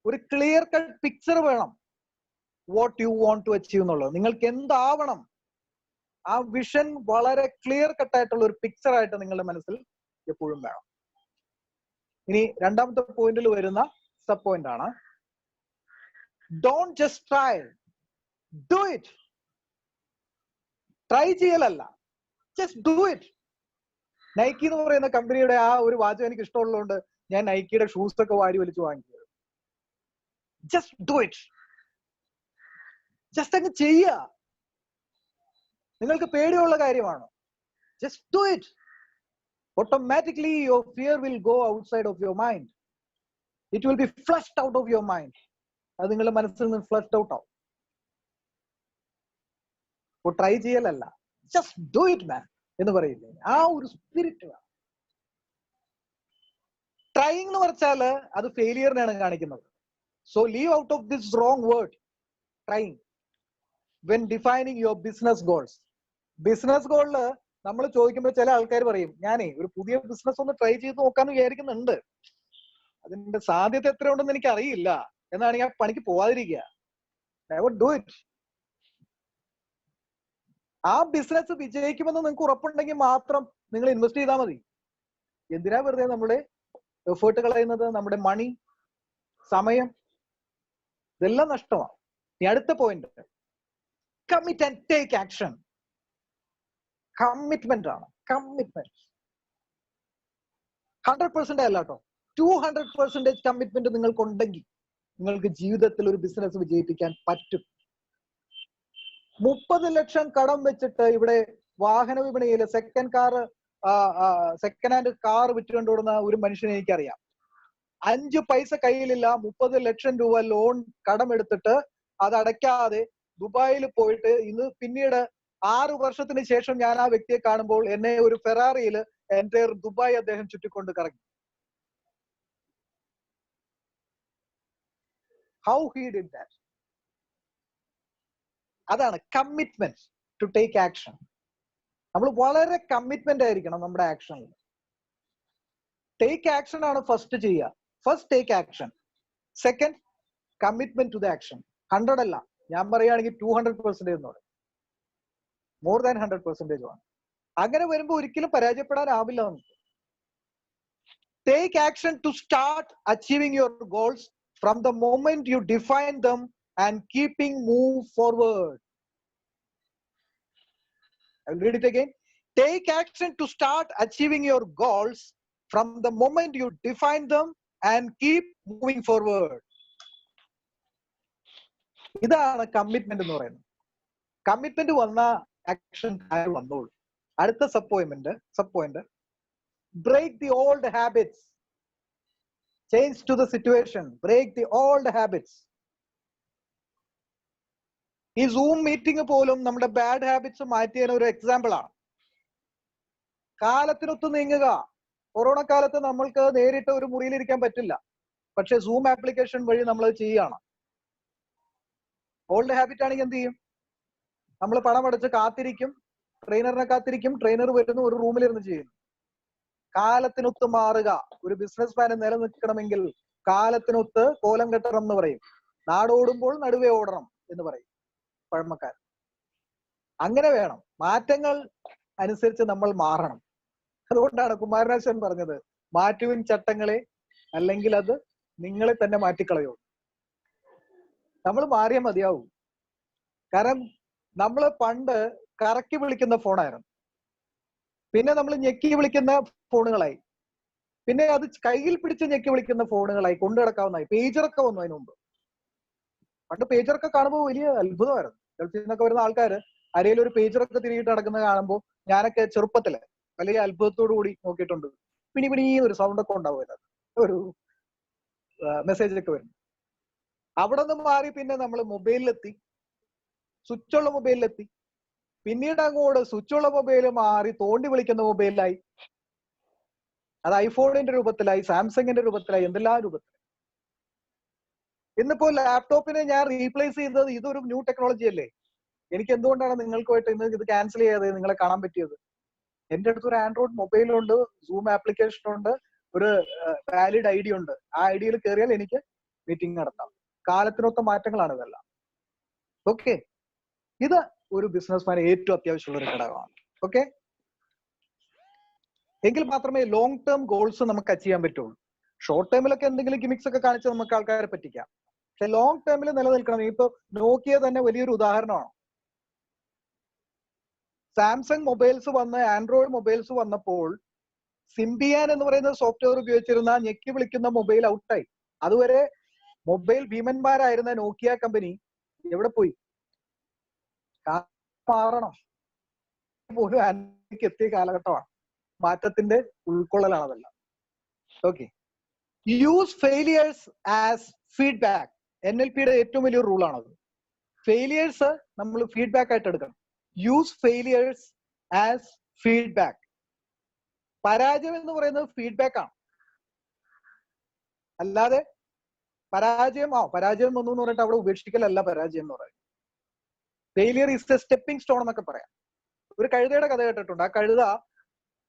ഒരു ക്ലിയർ കട്ട് പിക്ചർ വേണം what you want to achieve എന്നുള്ളത്. നിങ്ങൾക്ക് എന്താവണം? ആ വിഷൻ വളരെ clear കട്ടായിട്ടുള്ള ഒരു picture ആയിട്ട് നിങ്ങളുടെ മനസ്സിൽ എപ്പോഴും വേണം. ഇനി രണ്ടാമത്തെ പോയിന്റിൽ വരുന്ന സബ് പോയിന്റ് ആണ്, don't just try, do it. Try ചെയ്യലല്ല, just do it. നൈക്കി എന്ന് പറയുന്ന കമ്പനിയുടെ ആ ഒരു വാചകം എനിക്ക് ഇഷ്ടമുള്ളതുകൊണ്ട് ഞാൻ നൈക്കിയുടെ ഷൂസ് ഒക്കെ വാരി വലിച്ചു വാങ്ങിയത്. just do it. just അങ്ങ് ചെയ്യുക. നിങ്ങൾക്ക് പേടിയുള്ള കാര്യമാണ്, just do it. Automatically your fear will go outside of your mind. It will be flushed out of your mind. അത് നിങ്ങളുടെ മനസ്സിൽ നിന്ന് ഫ്ലഷ്ഡ് ഔട്ട് ആവും. അപ്പോൾ ട്രൈ ചെയ്യലല്ല, ജസ്റ്റ് ഡു ഇറ്റ് മാൻ എന്ന് പറയില്ലേ, ആ ഒരു സ്പിരിറ്റ് വേണം. ട്രൈയിങ് എന്ന് പറഞ്ഞാല് അത് ഫെയിലിയറിനെയാണ് കാണിക്കുന്നത്. So leave out of this wrong word trying when defining your business goals. Business ഗോളില് നമ്മൾ ചോദിക്കുമ്പോൾ ചില ആൾക്കാർ പറയും, ഞാനേ ഒരു പുതിയ ബിസിനസ് ഒന്ന് ട്രൈ ചെയ്ത് നോക്കാന്ന് വിചാരിക്കുന്നുണ്ട്, അതിന്റെ സാധ്യത എത്ര ഉണ്ടെന്ന് എനിക്ക് അറിയില്ല, എന്നാണ് ഞാൻ പണിക്ക് പോവാതിരിക്കുക. Never do it. ആ ബിസിനസ് വിജയിക്കുമെന്ന് നിങ്ങൾക്ക് ഉറപ്പുണ്ടെങ്കിൽ മാത്രം നിങ്ങൾ ഇൻവെസ്റ്റ് ചെയ്താൽ മതി. എന്തിനാ വെറുതെ നമ്മുടെ എഫേർട്ട് കളയുന്നത്? നമ്മുടെ മണി, സമയം, ഇതെല്ലാം നഷ്ടമാണ്. ഇനി അടുത്ത point, commit and take action. Commitment ആണ്. കമ്മിറ്റ്മെന്റ് 100% അല്ല കേട്ടോ, 200% കമ്മിറ്റ്മെന്റ് നിങ്ങൾക്കുണ്ടെങ്കിൽ നിങ്ങൾക്ക് ജീവിതത്തിൽ ഒരു ബിസിനസ് വിജയിപ്പിക്കാൻ പറ്റും. 30 ലക്ഷം കടം വെച്ചിട്ട് ഇവിടെ വാഹന വിപണിയിൽ സെക്കൻഡ് ഹാൻഡ് കാർ വിറ്റുകൊണ്ടുവിടുന്ന ഒരു മനുഷ്യനെ എനിക്കറിയാം. 5 പൈസ കയ്യിലില്ല, 30 ലക്ഷം രൂപ ലോൺ കടമെടുത്തിട്ട് അത് അടയ്ക്കാതെ ദുബായിൽ പോയിട്ട് പിന്നീട് 6 വർഷത്തിന് ശേഷം ഞാൻ ആ വ്യക്തിയെ കാണുമ്പോൾ എന്നെ ഒരു ഫെറാറിയിൽ എന്റെ ദുബായ് അദ്ദേഹം ചുറ്റിക്കൊണ്ട് കറങ്ങി. How he did that? അതാണ് കമ്മിറ്റ്മെന്റ് ടു ടേക്ക് ആക്ഷൻ. നമ്മൾ വളരെ കമ്മിറ്റ്മെന്റ് ആയിരിക്കണം നമ്മുടെ ആക്ഷനിൽ. ടേക്ക് ആക്ഷൻ ആണ് ഫസ്റ്റ് ചെയ്യുക. First take action, second commitment to the action. 100 അല്ല, ഞാൻ പറയുകയാണെങ്കിൽ 200% എന്ന് പറയും. മോർ ദാൻ 100% ആണ്. അങ്ങനെ വരുമ്പോൾ ഒരിക്കലും പരാജയപ്പെടാനാവില്ല നമുക്ക്. Take action to start achieving your goals from the moment you define them and keeping move forward. I will read it again. Take action to start achieving your goals from the moment you define them and keep moving forward. ഇതാണ് commitment എന്ന് പറയുന്നത്. Commitment വന്ന action വന്നോളൂ. അടുത്ത sub point break the old habits, change to the situation, break the old habits. ഈ zoom meeting പോലും നമ്മുടെ bad habits മാറ്റിയതിന് ഒരു എക്സാമ്പിൾ ആണ്. കാലത്തിനൊത്ത് നീങ്ങുക. കൊറോണ കാലത്ത് നമ്മൾക്ക് നേരിട്ട് ഒരു മുറിയിലിരിക്കാൻ പറ്റില്ല, പക്ഷെ സൂം ആപ്ലിക്കേഷൻ വഴി നമ്മൾ ചെയ്യുകയാണ്. ഓൾഡ് ഹാബിറ്റ് ആണെങ്കിൽ എന്ത് ചെയ്യും? നമ്മൾ പണം അടച്ച് കാത്തിരിക്കും, ട്രെയിനറിനെ കാത്തിരിക്കും, ട്രെയിനർ വരുന്നു, ഒരു റൂമിലിരുന്ന് ചെയ്യുന്നു. കാലത്തിനൊത്ത് മാറുക. ഒരു ബിസിനസ് മാന് നിലനിൽക്കണമെങ്കിൽ കാലത്തിനൊത്ത് കോലം കെട്ടണം എന്ന് പറയും. നാടോടുമ്പോൾ നടുവേ ഓടണം എന്ന് പറയും പഴമക്കാർ. അങ്ങനെ വേണം. മാറ്റങ്ങൾ അനുസരിച്ച് നമ്മൾ മാറണം. അതുകൊണ്ടാണ് കുമാരനാശൻ പറഞ്ഞത്, മാറ്റുവിൻ ചട്ടങ്ങളെ, അല്ലെങ്കിൽ അത് നിങ്ങളെ തന്നെ മാറ്റിക്കളയോ. നമ്മൾ മാറിയാൽ മതിയാവും. കാരണം നമ്മൾ പണ്ട് കറക്കി വിളിക്കുന്ന ഫോണായിരുന്നു, പിന്നെ നമ്മൾ ഞെക്കി വിളിക്കുന്ന ഫോണുകളായി, പിന്നെ അത് കയ്യിൽ പിടിച്ച് ഞെക്കി വിളിക്കുന്ന ഫോണുകളായി, കൊണ്ടു നടക്കാവുന്നതായി. പേജറൊക്കെ വന്നു അതിനു മുമ്പ്. പണ്ട് പേജറൊക്കെ കാണുമ്പോൾ വലിയ അത്ഭുതമായിരുന്നു. ഗൾഫിൽ നിന്നൊക്കെ വരുന്ന ആൾക്കാർ അരയിൽ ഒരു പേജറൊക്കെ തിരിയിട്ട് നടക്കുന്നത് കാണുമ്പോൾ ഞാനൊക്കെ ചെറുപ്പത്തില് വലിയ അത്ഭുതത്തോടു കൂടി നോക്കിയിട്ടുണ്ട്. പിണി ഒരു സൗണ്ട് ഒക്കെ ഉണ്ടാവും, ഒരു മെസ്സേജൊക്കെ വരും. അവിടെ നിന്ന് മാറി പിന്നെ നമ്മൾ മൊബൈലിലെത്തി, സ്വിച്ചുള്ള മൊബൈലിലെത്തി. പിന്നീട് അങ്ങോട്ട് സ്വിച്ചുള്ള മൊബൈൽ മാറി തോണ്ടി വിളിക്കുന്ന മൊബൈലിലായി. അത് ഐഫോണിന്റെ രൂപത്തിലായി, സാംസങ്ങിന്റെ രൂപത്തിലായി, എന്തെല്ലാം രൂപത്തിലായി. ഇന്നിപ്പോ ലാപ്ടോപ്പിനെ ഞാൻ റീപ്ലേസ് ചെയ്തത് ഇതൊരു ന്യൂ ടെക്നോളജി അല്ലേ. എനിക്ക് എന്തുകൊണ്ടാണ് നിങ്ങൾക്കുമായിട്ട് ഇന്ന് ഇത് ക്യാൻസൽ ചെയ്യാതെ നിങ്ങളെ കാണാൻ പറ്റിയത്? എന്റെ അടുത്ത് ഒരു ആൻഡ്രോയിഡ് മൊബൈലുണ്ട്, സൂം ആപ്ലിക്കേഷൻ ഉണ്ട്, ഒരു വാലിഡ് ഐഡി ഉണ്ട്. ആ ഐഡിയിൽ കയറിയാൽ എനിക്ക് മീറ്റിംഗ് നടത്താം. കാലത്തിനൊത്ത മാറ്റങ്ങളാണ് ഇതെല്ലാം. ഓക്കെ, ഇത് ഒരു ബിസിനസ്മാന് ഏറ്റവും അത്യാവശ്യമുള്ള ഒരു ഘടകമാണ്. ഓക്കെ, എങ്കിൽ മാത്രമേ ലോങ് ടേം ഗോൾസ് നമുക്ക് അച്ചീവ് ചെയ്യാൻ പറ്റുള്ളൂ. ഷോർട്ട് ടേമിലൊക്കെ എന്തെങ്കിലും ഗിമിക്സ് ഒക്കെ കാണിച്ച് നമുക്ക് ആൾക്കാരെ പറ്റിക്കാം, പക്ഷെ ലോങ് ടേമിൽ നിലനിൽക്കണം. ഇപ്പൊ നോക്കിയ തന്നെ വലിയൊരു ഉദാഹരണമാണ്. സാംസങ് മൊബൈൽസ് വന്ന്, ആൻഡ്രോയിഡ് മൊബൈൽസ് വന്നപ്പോൾ സിംബിയാൻ എന്ന് പറയുന്ന സോഫ്റ്റ്വെയർ ഉപയോഗിച്ചിരുന്ന ഞെക്കി വിളിക്കുന്ന മൊബൈൽ ഔട്ടായി. അതുവരെ മൊബൈൽ ഭീമന്മാരായിരുന്ന നോക്കിയ കമ്പനി എവിടെ പോയി? മാറണം പോലും ആൻഡ്രോയിഡിലേക്ക് എത്തിയ കാലഘട്ടമാണ്. മാറ്റത്തിന്റെ ഉൾക്കൊള്ളലാണ് അതെല്ലാം. Okay, use failures as feedback. NLPയുടെ ഏറ്റവും വലിയൊരു റൂളാണത്. ഫെയിലിയേഴ്സ് നമ്മൾ ഫീഡ്ബാക്ക് ആയിട്ട് എടുക്കണം. Use failures as feedback. പരാജയം എന്ന് പറയുന്നത് ഫീഡ്ബാക്ക് ആണ്. അല്ലാതെ പരാജയം വന്നു എന്ന് പറഞ്ഞിട്ട് അവിടെ ഉപേക്ഷിക്കലല്ല പരാജയം എന്ന് പറയുന്നത്. Failure is A stepping stone എന്നൊക്കെ പറയാം. ഒരു കഴുതയുടെ കഥ കേട്ടിട്ടുണ്ട്. ആ കഴുത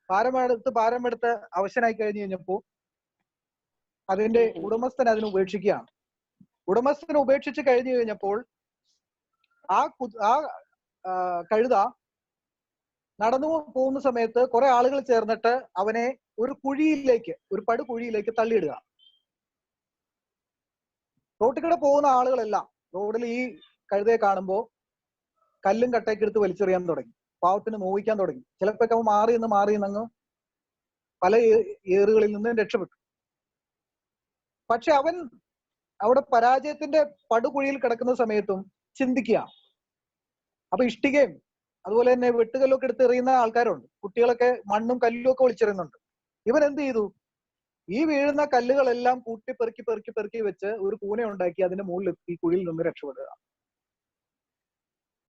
ഭാരമെടുത്ത് അവശനായി കഴിഞ്ഞപ്പോ അതിന്റെ ഉടമസ്ഥൻ അതിനെ ഉപേക്ഷിക്കുകയാണ്. ഉടമസ്ഥനെ ഉപേക്ഷിച്ച് കഴിഞ്ഞു കഴിഞ്ഞപ്പോൾ ആ കഴുത നടന്നു പോകുന്ന സമയത്ത് കുറെ ആളുകൾ ചേർന്നിട്ട് അവനെ ഒരു പടുകുഴിയിലേക്ക് തള്ളിയിടുക. റോട്ടിൽ കൂടെ പോകുന്ന ആളുകളെല്ലാം റോഡിൽ ഈ കഴുതയെ കാണുമ്പോൾ കല്ലും കട്ടയൊക്കെ എടുത്ത് വലിച്ചെറിയാൻ തുടങ്ങി. പാവത്തിന് നോവിക്കാൻ തുടങ്ങി. ചിലപ്പോഴൊക്കെ അവൻ മാറി നിന്ന് പല ഏറുകളിൽ നിന്നും രക്ഷപ്പെട്ടു. പക്ഷെ അവൻ അവിടെ പരാജയത്തിന്റെ പടുകുഴിയിൽ കിടക്കുന്ന സമയത്തും ചിന്തിക്കുക. അപ്പൊ ഇഷ്ടികയും അതുപോലെ തന്നെ വെട്ടുകല്ലൊക്കെ എടുത്ത് എറിയുന്ന ആൾക്കാരുണ്ട്. കുട്ടികളൊക്കെ മണ്ണും കല്ലും ഒക്കെ വിളിച്ചെറിയുന്നുണ്ട്. ഇവൻ എന്ത് ചെയ്തു? ഈ വീഴുന്ന കല്ലുകളെല്ലാം കൂട്ടി പെറുക്കി വെച്ച് ഒരു കൂന ഉണ്ടാക്കി അതിന്റെ മുകളിൽ ഈ കുഴിയിൽ നിന്ന് രക്ഷപ്പെടുക.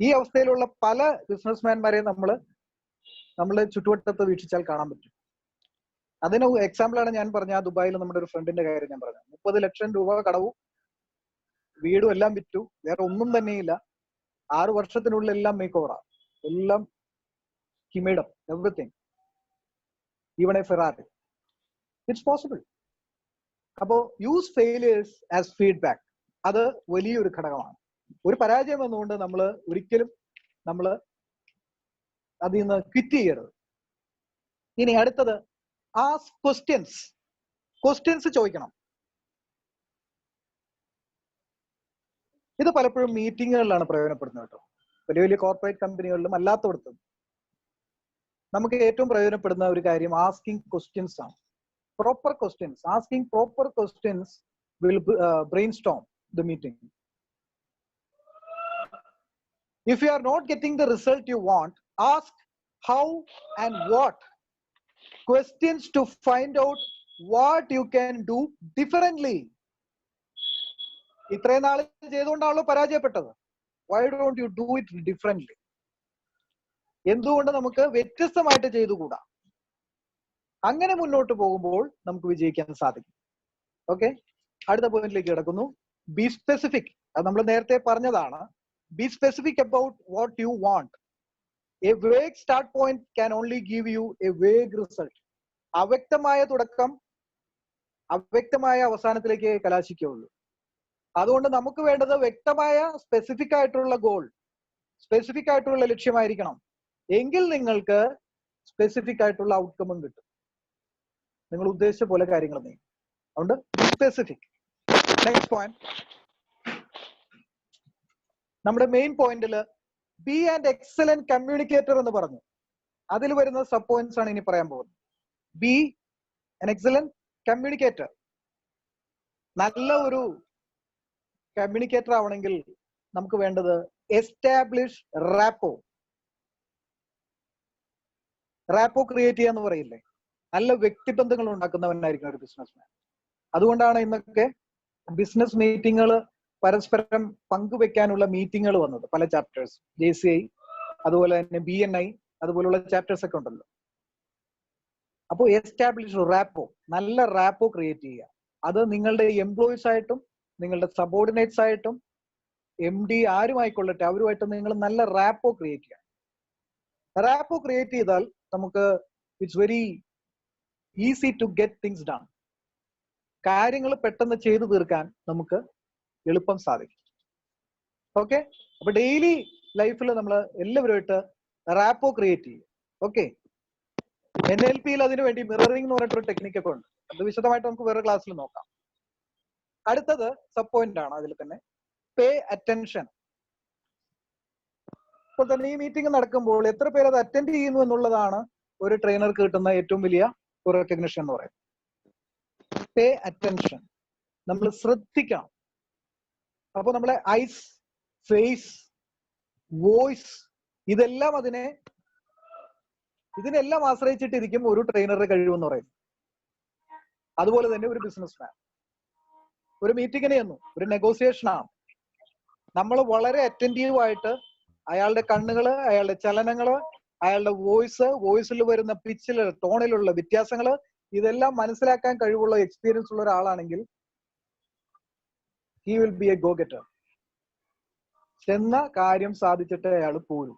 ഈ അവസ്ഥയിലുള്ള പല ബിസിനസ്മാൻമാരെ നമ്മള് ചുറ്റുവട്ടത്ത് വീക്ഷിച്ചാൽ കാണാൻ പറ്റും. അതിന് എക്സാമ്പിളാണ് ഞാൻ പറഞ്ഞ ആ ദുബായിൽ നമ്മുടെ ഒരു ഫ്രണ്ടിന്റെ കാര്യം ഞാൻ പറഞ്ഞു. 30 ലക്ഷം രൂപ കടവും വീടും എല്ലാം വിറ്റു. വേറെ ഒന്നും തന്നെയില്ല. 6 വർഷത്തിനുള്ളിൽ എല്ലാം മേക്ക് ഓവറാ. എല്ലാം കിമേഡം, everything, even a Ferrari. It's possible. അപ്പോ യൂസ് ഫെയിലിയേഴ്സ് ആസ് ഫീഡ്ബാക്ക്. അത് വലിയൊരു ഘടകമാണ്. ഒരു പരാജയം വന്നുകൊണ്ട് ഒരിക്കലും അതിൽ നിന്ന് ക്വിറ്റ് ചെയ്യരുത്. ഇനി അടുത്തത് ആസ്ക് ക്വസ്റ്റ്യൻസ്. ക്വസ്റ്റ്യൻസ് ചോദിക്കണം. ഇത് പലപ്പോഴും മീറ്റിങ്ങുകളിലാണ് പ്രയോജനപ്പെടുന്നത് കേട്ടോ. വലിയ വലിയ കോർപ്പറേറ്റ് കമ്പനികളിലും അല്ലാത്തടത്തും നമുക്ക് ഏറ്റവും പ്രയോജനപ്പെടുന്ന ഒരു കാര്യം ആസ്കിങ് ക്വസ്റ്റ്യൻസ് ആണ്. Proper questions, asking proper questions will brainstorm the meeting. If you are not getting the result you want, ask how and what questions to find out what you can do differently. ഇത്രയും നാൾ ചെയ്തുകൊണ്ടാണല്ലോ പരാജയപ്പെട്ടത്. Why don't you do it differently? എന്തുകൊണ്ട് നമുക്ക് വ്യത്യസ്തമായിട്ട് ചെയ്തുകൂടാ? അങ്ങനെ മുന്നോട്ട് പോകുമ്പോൾ നമുക്ക് വിജയിക്കാൻ സാധിക്കും. ഓക്കെ, അടുത്ത പോയിന്റിലേക്ക് കിടക്കുന്നു. B specific. അത് നമ്മൾ നേരത്തെ പറഞ്ഞതാണ്. B specific about what you want. A vague start point can only give you A vague result. അവ്യക്തമായ തുടക്കം അവ്യക്തമായ അവസാനത്തിലേക്ക് കലാശിക്കുകയുള്ളൂ. അതുകൊണ്ട് നമുക്ക് വേണ്ടത് വ്യക്തമായ സ്പെസിഫിക് ആയിട്ടുള്ള ഗോൾ, സ്പെസിഫിക് ആയിട്ടുള്ള ലക്ഷ്യമായിരിക്കണം. എങ്കിൽ നിങ്ങൾക്ക് സ്പെസിഫിക് ആയിട്ടുള്ള ഔട്ട്കമും കിട്ടും. നിങ്ങൾ ഉദ്ദേശിച്ച പോലെ കാര്യങ്ങൾ നീങ്ങും. അതുകൊണ്ട് സ്പെസിഫിക്. നെക്സ്റ്റ് പോയിന്റ്, നമ്മുടെ മെയിൻ പോയിന്റില് ബി ആൻഡ് എക്സലന്റ് കമ്മ്യൂണിക്കേറ്റർ എന്ന് പറഞ്ഞു. അതിൽ വരുന്ന സബ് പോയിന്റ്സ് ആണ് ഇനി പറയാൻ പോകുന്നത്. B an excellent communicator. നല്ല ഒരു കമ്മ്യൂണിക്കേറ്റർ ആവണമെങ്കിൽ നമുക്ക് വേണ്ടത് എസ്റ്റാബ്ലിഷ് റാപ്പോ. റാപ്പോ ക്രിയേറ്റ് ചെയ്യാന്ന് പറയില്ലേ, നല്ല വ്യക്തിബന്ധങ്ങൾ ഉണ്ടാക്കുന്നവനായിരിക്കും ഒരു ബിസിനസ്മാൻ. അതുകൊണ്ടാണ് ഇന്നൊക്കെ ബിസിനസ് മീറ്റിങ്ങുകൾ പരസ്പരം പങ്കുവെക്കാനുള്ള മീറ്റിങ്ങുകൾ വന്നത്. പല ചാപ്റ്റേഴ്സ്, JCI, അതുപോലെ തന്നെ BNI, അതുപോലുള്ള ചാപ്റ്റേഴ്സ് ഒക്കെ ഉണ്ടല്ലോ. അപ്പോൾ എസ്റ്റാബ്ലിഷ് റാപ്പോ, നല്ല റാപ്പോ ക്രിയേറ്റ് ചെയ്യുക. അത് നിങ്ങളുടെ എംപ്ലോയീസ് ആയിട്ടും നിങ്ങളുടെ സബോർഡിനേറ്റ്സ് ആയിട്ടും MD ആരുമായിക്കൊള്ളട്ടെ, അവരുമായിട്ട് നിങ്ങൾ നല്ല റാപ്പോ ക്രിയേറ്റ് ചെയ്യുക. റാപ്പോ ക്രിയേറ്റ് ചെയ്താൽ നമുക്ക് it's very easy to get things done. കാര്യങ്ങൾ പെട്ടെന്ന് ചെയ്തു തീർക്കാൻ നമുക്ക് എളുപ്പം സാധിക്കും. ഓക്കെ, അപ്പൊ ഡെയിലി ലൈഫിൽ നമ്മൾ എല്ലാവരുമായിട്ട് റാപ്പോ ക്രിയേറ്റ് ചെയ്യും. ഓക്കെ, NLPയിൽ അതിനു വേണ്ടി മിററിംഗ് എന്ന് പറഞ്ഞിട്ടൊരു ടെക്നിക്കൊക്കെ ഉണ്ട്. അത് വിശദമായിട്ട് നമുക്ക് വേറെ ക്ലാസ്സിൽ നോക്കാം. അടുത്തത് സബ് പോയിന്റ് ആണ്. അതിൽ തന്നെ പേ അറ്റൻഷൻ. ഇപ്പോൾ തന്നെ ഈ മീറ്റിംഗ് നടക്കുമ്പോൾ എത്ര പേര് അത് അറ്റൻഡ് ചെയ്യുന്നു എന്നുള്ളതാണ് ഒരു ട്രെയിനർക്ക് കിട്ടുന്ന ഏറ്റവും വലിയ റെക്കഗ്നിഷൻ എന്ന് പറയുന്നത്. പേ അറ്റൻഷൻ, നമ്മൾ ശ്രദ്ധിക്കണം. അപ്പൊ നമ്മളെ ഐസ്, ഫേസ്, വോയിസ്, ഇതിനെല്ലാം ആശ്രയിച്ചിട്ടിരിക്കും ഒരു ട്രെയിനറുടെ കഴിവെന്ന് പറയുന്നത്. അതുപോലെ തന്നെ ഒരു ബിസിനസ്മാൻ ഒരു മീറ്റിങ്ങിന് ചെന്നു, ഒരു നെഗോസിയേഷൻ ആണ്. നമ്മൾ വളരെ അറ്റൻറ്റീവ് ആയിട്ട് അയാളുടെ കണ്ണുകള്, അയാളുടെ ചലനങ്ങള്, അയാളുടെ വോയിസിൽ വരുന്ന പിച്ചില്, ടോണിലുള്ള വ്യത്യാസങ്ങള്, ഇതെല്ലാം മനസ്സിലാക്കാൻ കഴിവുള്ള എക്സ്പീരിയൻസ് ഉള്ള ഒരാളാണെങ്കിൽ he will be a go getter. ചെന്ന കാര്യം സാധിച്ചിട്ട് അയാൾ പോരും.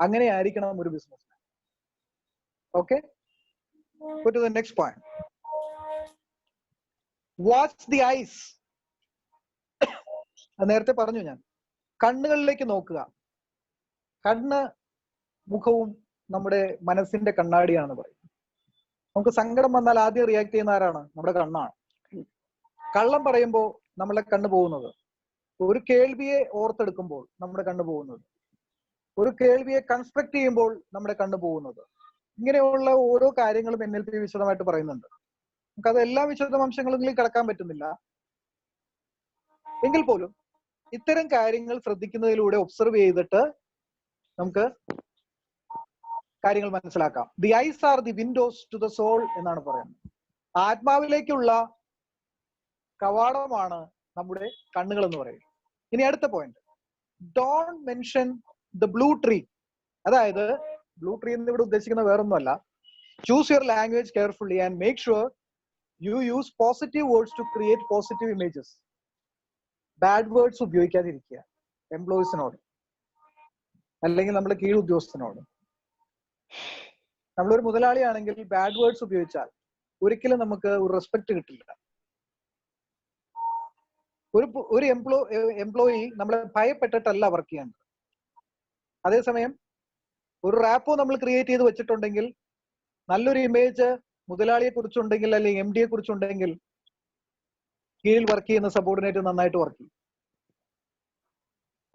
അങ്ങനെ ആയിരിക്കണം ഒരു business. Okay, go to the next point. Watch the eyes. നേരത്തെ പറഞ്ഞു ഞാൻ, കണ്ണുകളിലേക്ക് നോക്കുക. കണ്ണ് മുഖവും നമ്മുടെ മനസ്സിന്റെ കണ്ണാടിയാണെന്ന് പറയും. നമുക്ക് സങ്കടം വന്നാൽ ആദ്യം റിയാക്ട് ചെയ്യുന്ന ആരാണ്? നമ്മുടെ കണ്ണാണ്. കള്ളം പറയുമ്പോൾ നമ്മളെ കണ്ണ് പോകുന്നത്, ഒരു കേൾവിയെ ഓർത്തെടുക്കുമ്പോൾ നമ്മുടെ കണ്ണ് പോകുന്നത്, ഒരു കേൾവിയെ കൺസ്ട്രക്ട് ചെയ്യുമ്പോൾ നമ്മുടെ കണ്ണ് പോകുന്നത്, ഇങ്ങനെയുള്ള ഓരോ കാര്യങ്ങളും NLP വിശദമായിട്ട് പറയുന്നുണ്ട്. നമുക്കത് എല്ലാ വിശദാംശങ്ങളിലും കടക്കാൻ പറ്റുന്നില്ല. എങ്കിൽ പോലും ഇത്തരം കാര്യങ്ങൾ ശ്രദ്ധിക്കുന്നതിലൂടെ ഒബ്സർവ് ചെയ്തിട്ട് നമുക്ക് കാര്യങ്ങൾ മനസ്സിലാക്കാം. The eyes are the windows to the soul എന്നാണ് പറയുന്നത്. ആത്മാവിലേക്കുള്ള കവാടമാണ് നമ്മുടെ കണ്ണുകൾ എന്ന് പറയുന്നത്. ഇനി അടുത്ത point, don't mention the blue tree. അതായത് ബ്ലൂ ട്രീ എന്ന് ഇവിടെ ഉദ്ദേശിക്കുന്ന വേറൊന്നുമല്ല. Choose your language carefully and make sure you use positive words to create positive images. Bad words ഉപയോഗിക്കാതിരിക്കുക എംപ്ലോയീസിനോട്, അല്ലെങ്കിൽ നമ്മുടെ കീഴ് ഉദ്യോഗസ്ഥനോട്. നമ്മളൊരു മുതലാളിയാണെങ്കിൽ ബാഡ് വേർഡ്സ് ഉപയോഗിച്ചാൽ ഒരിക്കലും നമുക്ക് ഒരു റെസ്പെക്ട് കിട്ടില്ല. ഒരു എംപ്ലോയി നമ്മളെ ഭയപ്പെട്ടിട്ടല്ല വർക്ക് ചെയ്യേണ്ടത്. അതേസമയം ഒരു റാപ്പോ നമ്മൾ ക്രിയേറ്റ് ചെയ്ത് വെച്ചിട്ടുണ്ടെങ്കിൽ നല്ലൊരു ഇമേജ് മുതലാളിയെ കുറിച്ചുണ്ടെങ്കിൽ അല്ലെങ്കിൽ MD യെ കുറിച്ചുണ്ടെങ്കിൽ കീഴിൽ വർക്ക് ചെയ്യുന്ന സബോർഡിനേറ്റ് നന്നായിട്ട് വർക്ക് ചെയ്യും.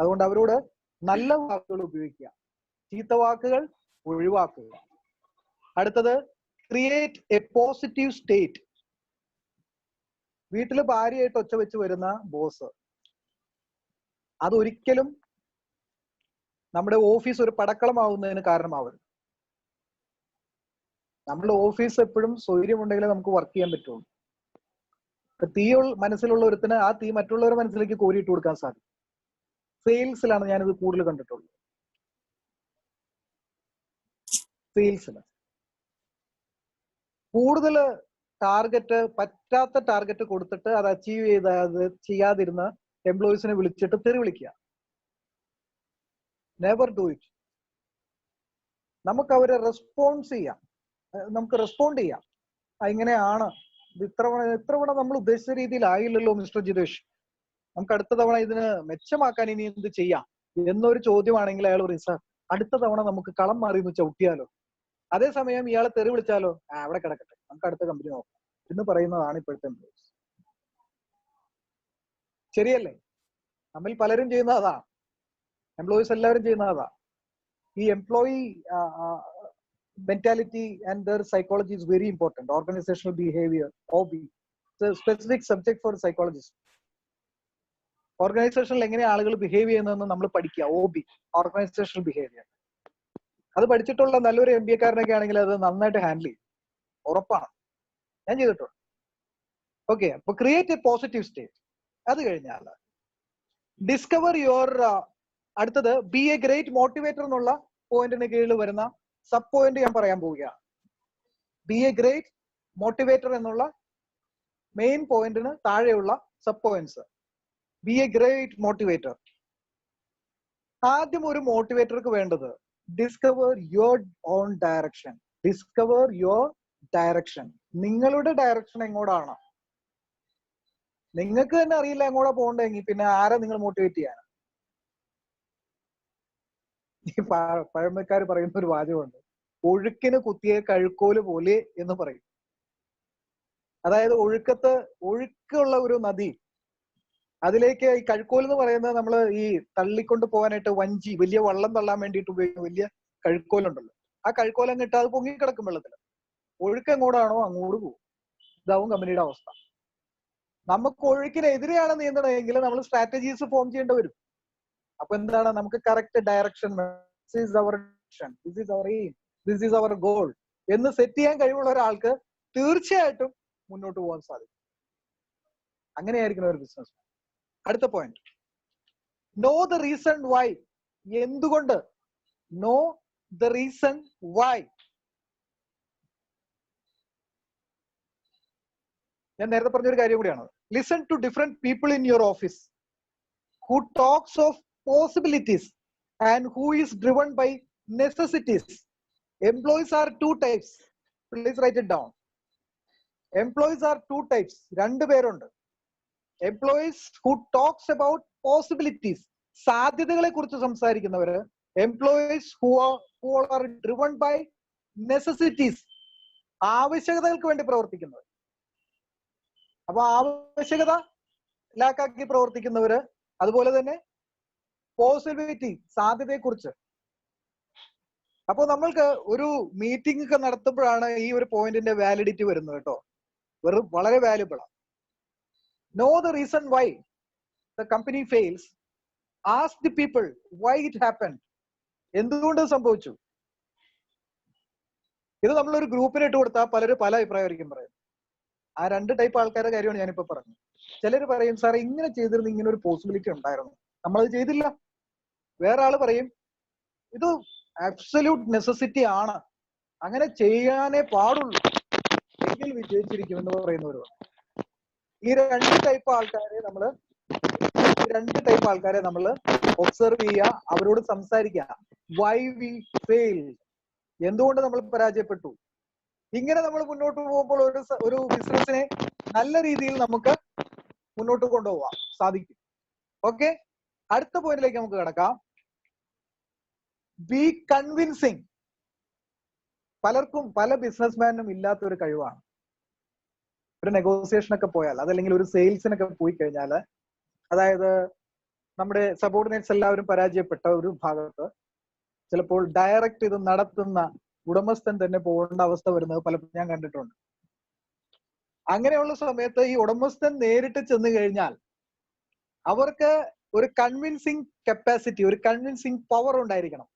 അതുകൊണ്ട് അവരോട് നല്ല വാക്കുകൾ ഉപയോഗിക്കുക, ചീത്ത വാക്കുകൾ ഒഴിവാക്കുക. അടുത്തത് ക്രിയേറ്റ് എ പോസിറ്റീവ് സ്റ്റേറ്റ്. വീട്ടിൽ ഭാര്യയായിട്ട് ഒച്ച വെച്ച് വരുന്ന ബോസ്, അതൊരിക്കലും നമ്മുടെ ഓഫീസ് ഒരു പടക്കളമാവുന്നതിന് കാരണമാവരുത്. നമ്മുടെ ഓഫീസ് എപ്പോഴും സ്വൈര്യമുണ്ടെങ്കിലേ നമുക്ക് വർക്ക് ചെയ്യാൻ പറ്റുള്ളൂ. തീ മനസ്സിലുള്ള ഒരുത്തിന് ആ തീ മറ്റുള്ളവരുടെ മനസ്സിലേക്ക് കോരിയിട്ട് കൊടുക്കാൻ സാധിക്കും. സെയിൽസിലാണ് ഞാനിത് കൂടുതൽ കണ്ടിട്ടുള്ളത്. സെയിൽസിൽ കൂടുതൽ ടാർഗറ്റ്, പറ്റാത്ത ടാർഗറ്റ് കൊടുത്തിട്ട് അത് അച്ചീവ് ചെയ്ത് അത് ചെയ്യാതിരുന്ന എംപ്ലോയീസിനെ വിളിച്ചിട്ട് തെറി വിളിക്കുക. Never do it. നമുക്ക് അവരെ റെസ്പോണ്ട് ചെയ്യാം, ഇങ്ങനെയാണ് ഇത് ഇത്തവണ നമ്മൾ ഉദ്ദേശിച്ച രീതിയിലായില്ലല്ലോ മിസ്റ്റർ ജിതേഷ്, നമുക്ക് അടുത്ത തവണ ഇതിന് മെച്ചമാക്കാൻ ഇനി എന്ത് ചെയ്യാം എന്നൊരു ചോദ്യമാണെങ്കിൽ അയാൾ പറയും, സാർ അടുത്ത തവണ നമുക്ക് കളം മാറി ഒന്ന് ചവിട്ടിയാലോ. അതേസമയം ഇയാളെ തെറി വിളിച്ചാലോ, അവിടെ കിടക്കട്ടെ, നമുക്ക് അടുത്ത കമ്പനി നോക്കാം എന്ന് പറയുന്നതാണ് ഇപ്പോഴത്തെ എംപ്ലോയീസ്. ശരിയല്ലേ? നമ്മിൽ പലരും ചെയ്യുന്ന അതാ, എംപ്ലോയീസ് എല്ലാവരും ചെയ്യുന്ന അതാ. ഈ employee mentality and their psychology is very important. Organizational behavior, OB, it's a specific subject for psychologists. ഓർഗനൈസേഷനിൽ എങ്ങനെ ആളുകൾ ബിഹേവ് ചെയ്യുന്നതെന്ന് നമ്മൾ പഠിക്കുക. OB, organisational behaviour. അത് പഠിച്ചിട്ടുള്ള നല്ലൊരു MBA കാരനൊക്കെ ആണെങ്കിൽ അത് നന്നായിട്ട് ഹാൻഡിൽ ചെയ്യും, ഉറപ്പാണ്. ഞാൻ ചെയ്തിട്ടുണ്ട്. ഓക്കെ, അപ്പൊ ക്രിയേറ്റ് എ പോസിറ്റീവ് സ്റ്റേറ്റ്. അത് കഴിഞ്ഞാൽ ഡിസ്കവർ യുവർ, അടുത്തത് ബി എ ഗ്രേറ്റ് മോട്ടിവേറ്റർ എന്നുള്ള പോയിന്റിന് കീഴിൽ വരുന്ന സബ് പോയിന്റ് ഞാൻ പറയാൻ പോവുകയാണ്. ബി എ ഗ്രേറ്റ് മോട്ടിവേറ്റർ എന്നുള്ള മെയിൻ പോയിന്റിന് താഴെയുള്ള sub points. B a great motivator. ആദ്യം ഒരു മോട്ടിവേറ്റർക്ക് വേണ്ടത് discover your own direction. Discover your direction. നിങ്ങളുടെ ഡയറക്ഷൻ എങ്ങോട്ടാണ്? നിങ്ങൾക്ക് തന്നെ അറിയില്ല എങ്ങോട്ടാ പോകണ്ടെങ്കിൽ പിന്നെ ആരാ നിങ്ങൾ മോട്ടിവേറ്റ് ചെയ്യാൻ? ഈ പഴമക്കാർ പറയുന്ന ഒരു വാചകമുണ്ട്, ഒഴുക്കിന് കുത്തിയ കഴുക്കോല് പോലെ എന്ന് പറയും. അതായത് ഒഴുക്കുള്ള ഒരു നദി, അതിലേക്ക് ഈ കഴുക്കോൽ എന്ന് പറയുന്നത് നമ്മൾ ഈ തള്ളിക്കൊണ്ട് പോകാനായിട്ട് വഞ്ചി, വലിയ വള്ളം തള്ളാൻ വേണ്ടിയിട്ട് ഉപയോഗിക്കുന്ന വലിയ കഴുക്കോലുണ്ടല്ലോ. ആ കഴുക്കോലം കിട്ടാതെ അത് പൊങ്ങിക്കിടക്കും വെള്ളത്തിൽ. ഒഴുക്ക് എങ്ങോട്ടാണോ അങ്ങോട്ട് പോകും. ഇതാവും കമ്പനിയുടെ അവസ്ഥ. നമുക്ക് ഒഴുക്കിനെതിരെയാണ് നീന്തണമെങ്കിൽ നമ്മൾ സ്ട്രാറ്റജീസ് ഫോം ചെയ്യേണ്ടി വരും. അപ്പൊ എന്താണ്, നമുക്ക് correct direction, this is our direction, this is our aim, this is our goal എന്ന് സെറ്റ് ചെയ്യാൻ കഴിവുള്ള ഒരാൾക്ക് തീർച്ചയായിട്ടും മുന്നോട്ട് പോകാൻ സാധിക്കും. അങ്ങനെയായിരിക്കണം ഒരു ബിസിനസ്. അടുത്ത point, know the reason why. എന്തുകൊണ്ട്? Know the reason why. ഞാൻ നേരത്തെ പറഞ്ഞൊരു കാര്യം കൂടിയാണ്. Listen to different people in your office who talks of possibilities and who is driven by necessities. Employees are two types. Please write it down. Employees are two types. രണ്ടു പേരുണ്ട്. Employees who talks about possibilities, സാധ്യതകളെ കുറിച്ച് സംസാരിക്കുന്നവര്. Employees who are driven by necessities, ആവശ്യകതകൾക്ക് വേണ്ടി പ്രവർത്തിക്കുന്നവർ. അപ്പൊ ആവശ്യകത ലാക്കാക്കി പ്രവർത്തിക്കുന്നവര്, അതുപോലെ തന്നെ possibility, സാധ്യതയെക്കുറിച്ച്. അപ്പൊ നമ്മൾക്ക് ഒരു മീറ്റിംഗ് ഒക്കെ നടത്തുമ്പോഴാണ് ഈ ഒരു പോയിന്റിന്റെ വാലിഡിറ്റി വരുന്നത് കേട്ടോ. വളരെ വാല്യുബിൾ ആണ്. No the reason why the company fails. Ask the people why it happened. എന്തുകൊണ്ട് സംഭവിച്ചു? ഇത് നമ്മളൊരു ഗ്രൂപ്പിന് ഇട്ട് കൊടുത്താൽ പലരും പല അഭിപ്രായമായിരിക്കും പറയും. ആ രണ്ട് ടൈപ്പ് ആൾക്കാരുടെ കാര്യമാണ് ഞാനിപ്പോ പറഞ്ഞത്. ചിലർ പറയും, സാർ ഇങ്ങനെ ചെയ്തിരുന്ന ഇങ്ങനെ ഒരു പോസിബിലിറ്റി ഉണ്ടായിരുന്നു, നമ്മളത് ചെയ്തില്ല. വേറെ ആള് പറയും, ഇത് അബ്സല്യൂട്ട് നെസസിറ്റി ആണ്, അങ്ങനെ ചെയ്യാനേ പാടുള്ളൂ, എങ്കിൽ വിജയിച്ചിരിക്കും എന്ന് പറയുന്നവരും. ഈ രണ്ട് ടൈപ്പ് ആൾക്കാരെ നമ്മള് ഒബ്സർവ് ചെയ്യുക, അവരോട് സംസാരിക്കുക. വൈ വി ഫെയിൽ, എന്തുകൊണ്ട് നമ്മൾ പരാജയപ്പെട്ടു. ഇങ്ങനെ നമ്മൾ മുന്നോട്ട് പോകുമ്പോൾ ഒരു ബിസിനസിനെ നല്ല രീതിയിൽ നമുക്ക് മുന്നോട്ട് കൊണ്ടുപോകാൻ സാധിക്കും. ഓക്കെ, അടുത്ത പോയിന്റിലേക്ക് നമുക്ക് കിടക്കാം. B convincing. പല ബിസിനസ്മാനും ഇല്ലാത്ത ഒരു കഴിവാണ്. ഒരു നെഗോസിയേഷനൊക്കെ പോയാൽ, അതല്ലെങ്കിൽ ഒരു സെയിൽസിനൊക്കെ പോയി കഴിഞ്ഞാൽ, അതായത് നമ്മുടെ സബോർഡിനേറ്റ്സ് എല്ലാവരും പരാജയപ്പെട്ട ഒരു ഭാഗത്ത് ചിലപ്പോൾ ഡയറക്റ്റ് ഇത് നടത്തുന്ന ഉടമസ്ഥൻ തന്നെ പോകേണ്ട അവസ്ഥ വരുന്നത് പലപ്പോഴും ഞാൻ കണ്ടിട്ടുണ്ട്. അങ്ങനെയുള്ള സമയത്ത് ഈ ഉടമസ്ഥൻ നേരിട്ട് ചെന്ന് കഴിഞ്ഞാൽ അവർക്ക് ഒരു കൺവിൻസിങ് കപ്പാസിറ്റി, ഒരു കൺവിൻസിങ് പവർ ഉണ്ടായിരിക്കണം.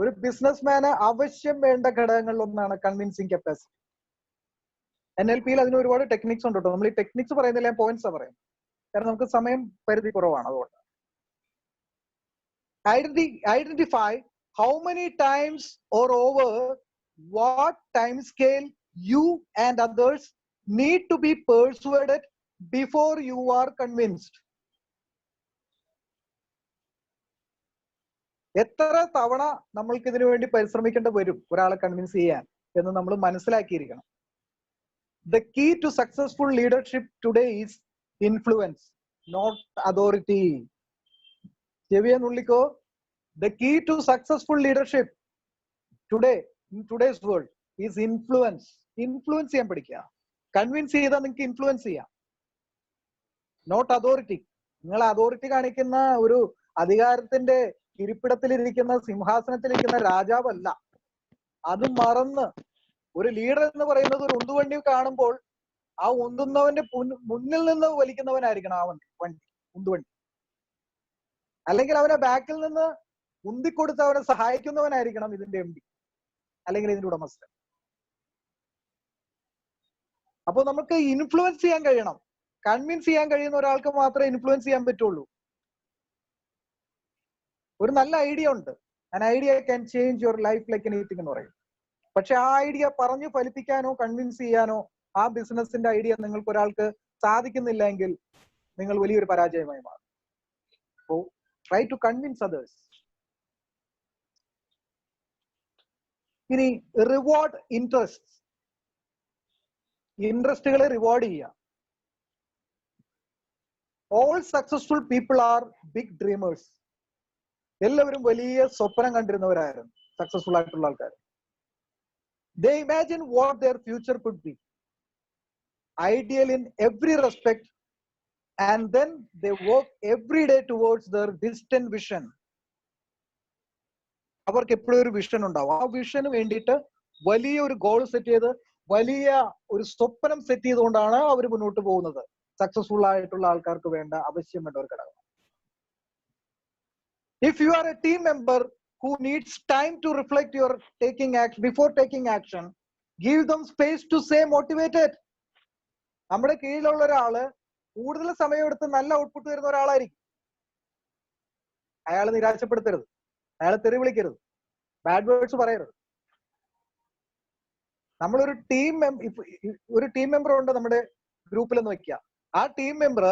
ഒരു ബിസിനസ്മാന് ആവശ്യം വേണ്ട ഘടകങ്ങളിൽ ഒന്നാണ് കൺവിൻസിങ് കപ്പാസിറ്റി. NLP-യിൽ അതിന് ഒരുപാട് ടെക്നിക്സ് ഉണ്ട് കേട്ടോ. നമ്മൾ ഈ ടെക്നിക്സ് പറയുന്നില്ല, പോയിന്റ്സ് പറയും, കാരണം നമുക്ക് സമയം പരിധി കുറവാണ്. അതുകൊണ്ട് identify how many times or over what time scale you and others need to be persuaded before you are convinced. എത്ര തവണ നമ്മൾക്ക് ഇതിനു വേണ്ടി പരിശ്രമിക്കേണ്ടി വരും ഒരാളെ കൺവിൻസ് ചെയ്യാൻ എന്ന് നമ്മൾ മനസ്സിലാക്കിയിരിക്കണം. The key to successful leadership today is influence, not authority. ചെവിയെന്നുള്ളിക്കോ. The key to successful leadership today, in today's world, is influence. Influence ചെയ്യാൻ പഠിക്കുക. കൺവിൻസ് ചെയ്താൽ നിങ്ങൾക്ക് ഇൻഫ്ലുവൻസ് ചെയ്യാം, നോട്ട് അതോറിറ്റി. നിങ്ങൾ അതോറിറ്റി കാണിക്കുന്ന ഒരു അധികാരത്തിന്റെ ഇരിപ്പിടത്തിലിരിക്കുന്ന, സിംഹാസനത്തിലിരിക്കുന്ന രാജാവല്ല. അത് മറന്ന് ഒരു ലീഡർ എന്ന് പറയുന്നത് ഒരു ഉന്തുവണ്ടി കാണുമ്പോൾ ആ ഉന്തുന്നവന്റെ മുന്നിൽ നിന്ന് വലിക്കുന്നവനായിരിക്കണം ആ ഉന്തുവണ്ടി. അല്ലെങ്കിൽ അവനെ ബാക്കിൽ നിന്ന് ഉന്തിക്കൊടുത്ത് അവനെ സഹായിക്കുന്നവനായിരിക്കണം ഇതിന്റെ MD അല്ലെങ്കിൽ ഇതിന്റെ ഉടമസ്ഥൻ. അപ്പോൾ നമുക്ക് ഇൻഫ്ലുവൻസ് ചെയ്യാൻ കഴിയണം. കൺവിൻസ് ചെയ്യാൻ കഴിയുന്ന ഒരാൾക്ക് മാത്രമേ ഇൻഫ്ലുവൻസ് ചെയ്യാൻ പറ്റുള്ളൂ. ഒരു നല്ല ഐഡിയ ഉണ്ട്, an idea can change your life like anything എന്ന് പറയും. പക്ഷെ ആ ഐഡിയ പറഞ്ഞു ഫലിപ്പിക്കാനോ കൺവിൻസ് ചെയ്യാനോ ആ ബിസിനസിന്റെ ഐഡിയ നിങ്ങൾക്ക് ഒരാൾക്ക് സാധിക്കുന്നില്ല എങ്കിൽ നിങ്ങൾ വലിയൊരു പരാജയമായി മാറും. So try to convince others. ഇനി റിവാർഡ് ഇൻട്രസ്റ്റ്. ഇൻട്രസ്റ്റുകളെ റിവാർഡ് ചെയ്യുക. All successful people are big dreamers. എല്ലാവരും വലിയ സ്വപ്നം കണ്ടിരുന്നവരായിരുന്നു സക്സസ്ഫുൾ ആയിട്ടുള്ള ആൾക്കാർ. They imagine what their future could be, ideal in every respect, and then they work every day towards their distant vision. അവർക്ക് എപ്പോഴും ഒരു വിഷൻ ഉണ്ടാവും. ആ വിഷന് വേണ്ടിയിട്ട് വലിയ ഒരു ഗോൾ സെറ്റ് ചെയ്ത്, വലിയ ഒരു സ്വപ്നം സെറ്റ് ചെയ്തുകൊണ്ടാണ് അവർ മുന്നോട്ട് പോകുന്നത്. സക്സസ്ഫുൾ ആയിട്ടുള്ള ആൾക്കാർക്ക് വേണ്ട ആവശ്യം വേണ്ട ഒരു ഘടകം. If you are a team member who needs time to reflect your taking action before taking action, give them space to stay motivated. നമ്മുടെ കീഴിലുള്ള ഒരാള് കൂടുതൽ സമയമെടുത്ത് നല്ല ഔട്ട്പുട്ട് തരുന്ന ഒരാളായിരിക്കും. അയാളെ നിരാശപ്പെടുത്തരുത്, അയാളെ തെറി വിളിക്കരുത്, ബാഡ് വേർഡ്സ് പറയരുത്. നമ്മളൊരു ടീം മെമ്പർ ഉണ്ട് നമ്മുടെ ഗ്രൂപ്പിൽ എന്ന് വെക്കുക. ആ ടീം മെമ്പർ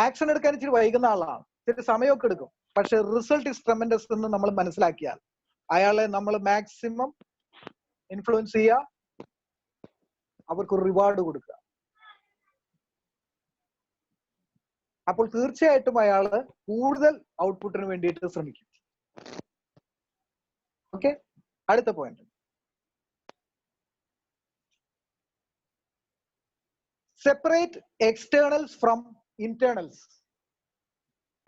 ആക്ഷൻ എടുക്കാൻ ഇച്ചിരി വൈകുന്ന ആളാണ്, ഇച്ചിരി സമയമൊക്കെ എടുക്കും. പക്ഷെ റിസൾട്ട് ഇസ് ട്രെമൻഡസ് എന്ന് നമ്മൾ മനസ്സിലാക്കിയാൽ അയാളെ നമ്മൾ മാക്സിമം ഇൻഫ്ലുവൻസ് ചെയ്യുക, അവർക്കൊരു റിവാർഡ് കൊടുക്കുക. അപ്പോൾ തീർച്ചയായിട്ടും അയാള് കൂടുതൽ ഔട്ട്പുട്ടിന് വേണ്ടിയിട്ട് ശ്രമിക്കും. ഓക്കെ, അടുത്ത point. Separate externals from internals.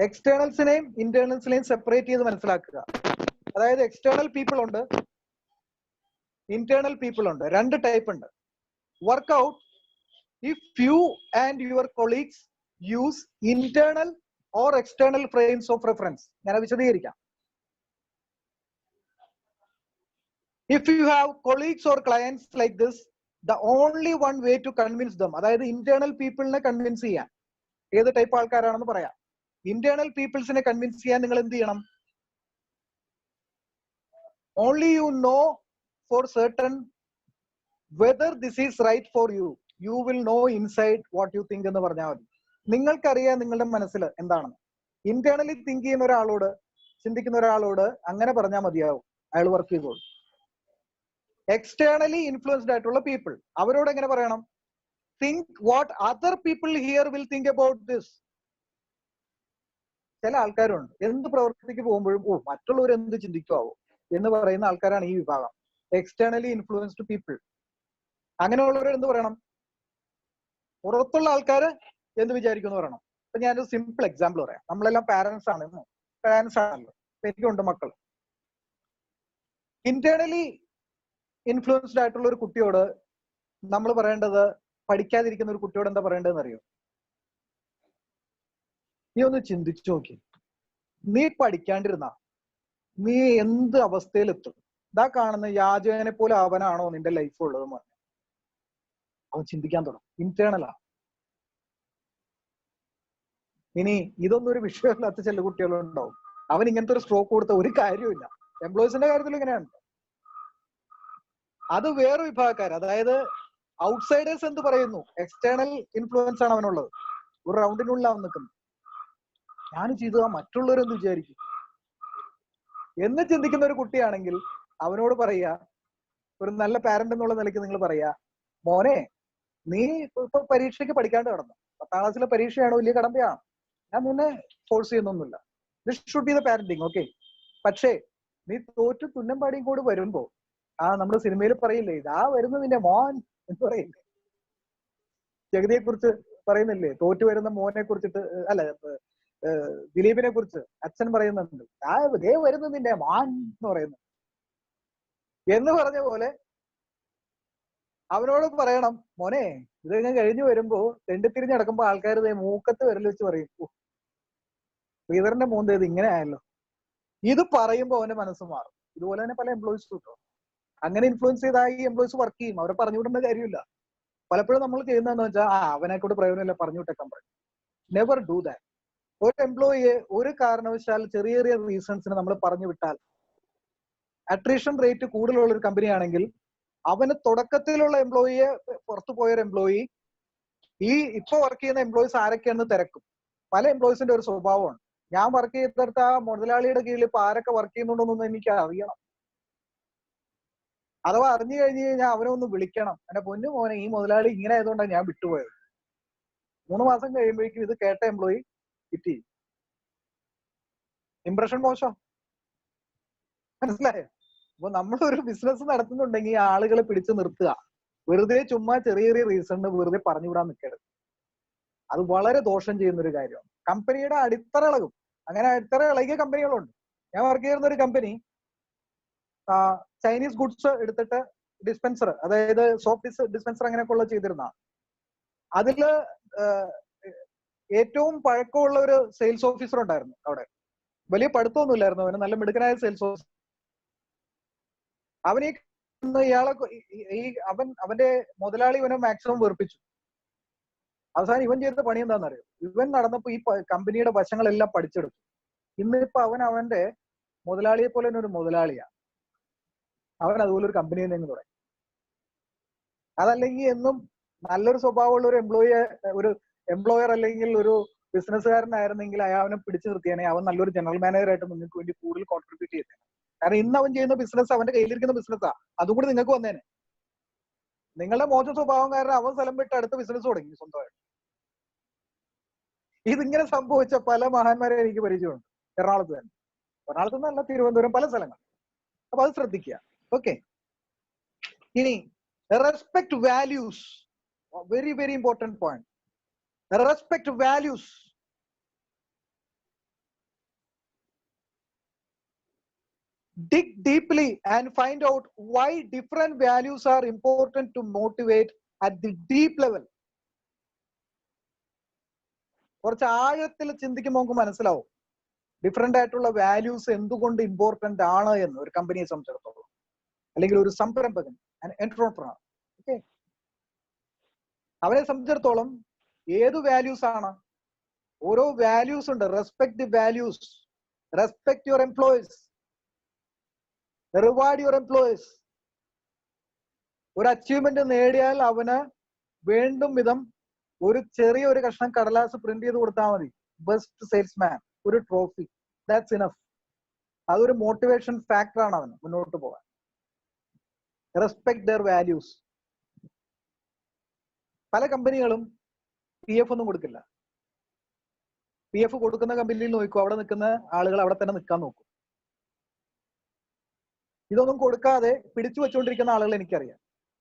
എക്സ്റ്റേണൽസിനെയും ഇന്റേണൽസിനെയും സെപ്പറേറ്റ് ചെയ്ത് മനസ്സിലാക്കുക. അതായത് എക്സ്റ്റേണൽ പീപ്പിൾ ഉണ്ട്, ഇന്റേണൽ പീപ്പിൾ ഉണ്ട്. രണ്ട് ടൈപ്പ് ഉണ്ട്. Work out if you and your colleagues use internal or external frames of reference. ഞാൻ വിശദീകരിക്കാം. If you have colleagues or clients like this, the only one way to convince them, അതായത് internal പീപ്പിളിനെ convince ചെയ്യാൻ, ഏത് type ആൾക്കാരാണെന്ന് പറയാം. Internal പീപ്പിൾസിനെ convince ചെയ്യാൻ നിങ്ങൾ എന്ത് ചെയ്യണം? Only you know for certain whether this is right for you. You will know inside what you think എന്ന് പറഞ്ഞാൽ മതി. നിങ്ങൾക്കറിയാം നിങ്ങളുടെ മനസ്സിൽ എന്താണെന്ന്. ഇന്റേണലി തിങ്ക് ചെയ്യുന്ന ഒരാളോട്, ചിന്തിക്കുന്ന ഒരാളോട് അങ്ങനെ പറഞ്ഞാൽ മതിയാവും, അയാൾ വർക്ക് ചെയ്തോളൂ. എക്സ്റ്റേണലി ഇൻഫ്ലുവൻസ്ഡ് ആയിട്ടുള്ള പീപ്പിൾ, അവരോട് എങ്ങനെ പറയണം? Think what other people here will think about this. ചില ആൾക്കാരുണ്ട് എന്ത് പ്രവർത്തിക്ക് പോകുമ്പോഴും മറ്റുള്ളവർ എന്ത് ചിന്തിക്കുവോ, എന്ന് പറയുന്ന ആൾക്കാരാണ് ഈ വിഭാഗം. Externally influenced people. അങ്ങനെയുള്ളവർ എന്ത് പറയണം? പുറത്തുള്ള ആൾക്കാര് എന്ത് വിചാരിക്കുമെന്ന് പറയണം. ഇപ്പൊ ഞാനൊരു സിമ്പിൾ എക്സാമ്പിൾ പറയാം. നമ്മളെല്ലാം പാരന്റ്സ് ആണല്ലോ. എനിക്കുണ്ട് മക്കൾ. ഇന്റേണലി ഇൻഫ്ലുവൻസ്ഡ് ആയിട്ടുള്ള ഒരു കുട്ടിയോട് നമ്മൾ പറയേണ്ടത്, പഠിക്കാതിരിക്കുന്ന ഒരു കുട്ടിയോട് എന്താ പറയേണ്ടതെന്ന് അറിയോ? നീ ഒന്ന് ചിന്തിച്ചു നോക്കി, നീ പഠിക്കാണ്ടിരുന്ന നീ എന്ത് അവസ്ഥയിലെത്തും? ഇതാ കാണുന്ന യാചകനെ പോലെ അവനാണോ നിന്റെ ലൈഫ് ഉള്ളതെന്ന് പറഞ്ഞു. അവൻ ചിന്തിക്കാൻ തുടങ്ങും. ഇന്റേണലാ. ഇനി ഇതൊന്നും ഒരു വിഷയമില്ലാത്ത ചില കുട്ടികളുണ്ടാവും, അവൻ ഇങ്ങനത്തെ ഒരു സ്ട്രോക്ക് കൊടുത്ത ഒരു കാര്യമില്ല. എംപ്ലോയീസിന്റെ കാര്യത്തിൽ ഇങ്ങനെയാണ്. അത് വേറെ വിഭാഗക്കാർ, അതായത് ഔട്ട്സൈഡേഴ്സ് എന്ത് പറയുന്നു? എക്സ്റ്റേണൽ ഇൻഫ്ലുവൻസ് ആണ് അവനുള്ളത്. ഒരു റൗണ്ടിനുള്ളിൽ അവൻ നിൽക്കുന്നത്. ഞാൻ ചെയ്തതാ മറ്റുള്ളവരെന്ത് വിചാരിക്കും എന്ന് ചിന്തിക്കുന്ന ഒരു കുട്ടിയാണെങ്കിൽ അവനോട് പറയുക, ഒരു നല്ല പാരന്റ് എന്നുള്ള നിലയ്ക്ക് നിങ്ങൾ പറയുക, മോനെ നീ ഇപ്പൊ പരീക്ഷയ്ക്ക് പഠിക്കാണ്ട് കിടന്നു, 10ാം ക്ലാസ്സിലെ പരീക്ഷയാണോ, വലിയ കടമ്പയാണ്, ഞാൻ നിന്നെ ഫോഴ്സ് ചെയ്യുന്നൊന്നുമില്ല. This should be the parenting, okay. പക്ഷേ നീ തോറ്റു തുന്നം പാടിയും കൂടി വരുമ്പോ, നമ്മുടെ സിനിമയിൽ പറയില്ലേ, ഇതാ വരുന്നു നിന്റെ മോൻ എന്ന് പറയില്ലേ, ജഗതിയെ കുറിച്ച് പറയുന്നില്ലേ, തോറ്റു വരുന്ന മോനെ കുറിച്ചിട്ട്, അല്ല ദിലീപിനെ കുറിച്ച് അച്ഛൻ പറയുന്നുണ്ട്, ദേ വരുന്നു നിന്റെ മോൻ എന്ന് പറയുന്നു. എന്ന് പറഞ്ഞ പോലെ അവനോട് പറയണം, മോനെ ഇത് ഞാൻ കഴിഞ്ഞു വരുമ്പോ തെണ്ടിത്തിരിഞ്ഞ് നടക്കുമ്പോ ആൾക്കാർ മൂക്കത്ത് വിരൽ വെച്ച് പറയും, ശ്രീധരന്റെ മോന്ത് ഇത് ഇങ്ങനെ ആയല്ലോ. ഇത് പറയുമ്പോ അവന്റെ മനസ്സ് മാറും. ഇതുപോലെ തന്നെ പല എംപ്ലോയീസ് കിട്ടും. അങ്ങനെ ഇൻഫ്ലുവൻസ് ചെയ്താൽ ഈ എംപ്ലോയീസ് വർക്ക് ചെയ്യും. അവരെ പറഞ്ഞു വിടേണ്ട കാര്യമില്ല. പലപ്പോഴും നമ്മൾ ചെയ്യുന്നതെന്ന് വെച്ചാൽ അവനെ കൊണ്ട് പ്രയോജനമില്ല, പറഞ്ഞു വിട്ടേക്കാൻ പറയും. Never do that. ഒരു എംപ്ലോയിയെ ഒരു കാരണവശാൽ ചെറിയ ചെറിയ റീസൺസിന് നമ്മൾ പറഞ്ഞു വിട്ടാൽ, അട്രീഷൻ റേറ്റ് കൂടുതലുള്ള ഒരു കമ്പനി ആണെങ്കിൽ അവന് തുടക്കത്തിലുള്ള എംപ്ലോയിയെ, പുറത്തു പോയൊരു എംപ്ലോയി ഈ ഇപ്പൊ വർക്ക് ചെയ്യുന്ന എംപ്ലോയീസ് ആരൊക്കെയാണെന്ന് തിരക്കും. പല എംപ്ലോയീസിന്റെ ഒരു സ്വഭാവമാണ്, ഞാൻ വർക്ക് ചെയ്തെടുത്ത ആ മുതലാളിയുടെ കീഴിൽ ഇപ്പൊ ആരൊക്കെ വർക്ക് ചെയ്യുന്നുണ്ടോന്നൊന്നും എനിക്ക് അറിയണം. അഥവാ അറിഞ്ഞു കഴിഞ്ഞു കഴിഞ്ഞാൽ അവനെ ഒന്ന് വിളിക്കണം, എന്റെ പൊന്നു മോനെ ഈ മുതലാളി ഇങ്ങനെ ആയതുകൊണ്ടാണ് ഞാൻ വിട്ടുപോയത്. 3 മാസം കഴിയുമ്പോഴേക്കും ഇത് കേട്ട എംപ്ലോയി കിറ്റ് ചെയ്യും. ഇംപ്രഷൻ മോശം, മനസ്സിലായോ? അപ്പൊ നമ്മളൊരു ബിസിനസ് നടത്തുന്നുണ്ടെങ്കിൽ ആളുകളെ പിടിച്ചു നിർത്തുക. വെറുതെ ചുമ്മാ ചെറിയ ചെറിയ റീസണിന് വെറുതെ പറഞ്ഞു വിടാൻ നിൽക്കരുത്. അത് വളരെ ദോഷം ചെയ്യുന്ന ഒരു കാര്യമാണ്. കമ്പനിയുടെ അടിത്തറ ഇളകും. അങ്ങനെ അടിത്തറ ഇളകിയ കമ്പനികളുണ്ട്. ഞാൻ വർക്ക് ചെയ്യുന്ന ഒരു കമ്പനി ചൈനീസ് ഗുഡ്സ് എടുത്തിട്ട് ഡിസ്പെൻസർ, അതായത് സോപ്പ് ഡിസ്പെൻസർ അങ്ങനെയൊക്കെയുള്ള ചെയ്തിരുന്ന, അതില് ഏറ്റവും പഴക്കമുള്ള ഒരു സെയിൽസ് ഓഫീസർ ഉണ്ടായിരുന്നു അവിടെ. വലിയ പഠിത്തമൊന്നുമില്ലായിരുന്നു അവന്, നല്ല മിടുക്കനായ സെയിൽസ് ഓഫീസർ. അവനെ ഇയാളെ അവന്റെ മുതലാളി ഇവനെ മാക്സിമം വെറുപ്പിച്ചു. അവസാനം ഇവൻ ചെയ്ത പണി എന്താണെന്നറിയോ? ഇവൻ നടന്നപ്പോ ഈ കമ്പനിയുടെ വശങ്ങളെല്ലാം പഠിച്ചെടുത്തു. ഇന്നിപ്പോ അവന്റെ മുതലാളിയെ പോലെ തന്നെ ഒരു മുതലാളിയാ. അവൻ അതുപോലെ ഒരു കമ്പനിയിൽ നിന്ന് തുടങ്ങി. അതല്ലെങ്കിൽ എന്നും നല്ലൊരു സ്വഭാവമുള്ള ഒരു എംപ്ലോയർ അല്ലെങ്കിൽ ഒരു ബിസിനസ്സുകാരനായിരുന്നെങ്കിൽ അവനെ പിടിച്ചു നിർത്തിയാണെങ്കിൽ അവൻ നല്ലൊരു ജനറൽ മാനേജറായിട്ട് നിങ്ങൾക്ക് വേണ്ടി കൂടുതൽ കോൺട്രിബ്യൂട്ട് ചെയ്തേനെ. കാരണം ഇന്ന് അവൻ ചെയ്യുന്ന ബിസിനസ് അവന്റെ കയ്യിലിരിക്കുന്ന ബിസിനസ്സാ, അതും കൂടി നിങ്ങൾക്ക് വന്നേനെ. നിങ്ങളുടെ മോശം സ്വഭാവം കാരണം അവൻ സ്ഥലം വിട്ട് അടുത്ത ബിസിനസ് തുടങ്ങി സ്വന്തമായിട്ട്. ഇതിങ്ങനെ സംഭവിച്ച പല മഹാന്മാരെ എനിക്ക് പരിചയമുണ്ട്. എറണാകുളത്ത് തന്നെ, എറണാകുളത്ത് നിന്നല്ല, തിരുവനന്തപുരം, പല സ്ഥലങ്ങൾ. അപ്പൊ അത് ശ്രദ്ധിക്കുക. ഓക്കെ. ഇനി respect values, very very important point. Respect values. Dig deeply and find out why different values are important to motivate at the deep level. കുറച്ച് ആഴത്തിൽ ചിന്തിക്കുമ്പോൾ നമുക്ക് മനസ്സിലാവും ഡിഫറെന്റ് ആയിട്ടുള്ള വാല്യൂസ് എന്തുകൊണ്ട് ഇമ്പോർട്ടന്റ് ആണ് എന്ന് ഒരു കമ്പനിയെ സംബന്ധിച്ചിടത്തോളം, അല്ലെങ്കിൽ ഒരു സംരംഭകൻ, എന്റർപ്രനർ. ഓക്കെ, അവരെ സംബന്ധിച്ചിടത്തോളം ഏത് വാല്യൂസ് ആണ്? ഓരോ വാല്യൂസ് ഉണ്ട്. Respect the values, respect your employees, reward your employees. ഒരു അച്ചീവ്മെന്റ് നേടിയാൽ അവന് വേണ്ടും വിധം ഒരു ചെറിയൊരു കഷ്ണം കടലാസ് പ്രിന്റ് ചെയ്ത് കൊടുത്താൽ മതി. ബെസ്റ്റ് സെയിൽസ്മാൻ, ഒരു ട്രോഫി, ദാറ്റ്സ് ഇനഫ്. അതൊരു മോട്ടിവേഷൻ ഫാക്ടറാണ് അവന് മുന്നോട്ട് പോകാൻ. Respect their values. പല കമ്പനികളും PF ഒന്നും കൊടുക്കില്ല. PF കൊടുക്കുന്ന കമ്പനിയിൽ നോക്കൂ, അവിടെ നിൽക്കുന്ന ആളുകൾ അവിടെ തന്നെ നിൽക്കാൻ നോക്കും. ഇതൊന്നും കൊടുക്കാതെ പിടിച്ചു വെച്ചുകൊണ്ടിരിക്കുന്ന ആളുകൾ എനിക്കറിയാം.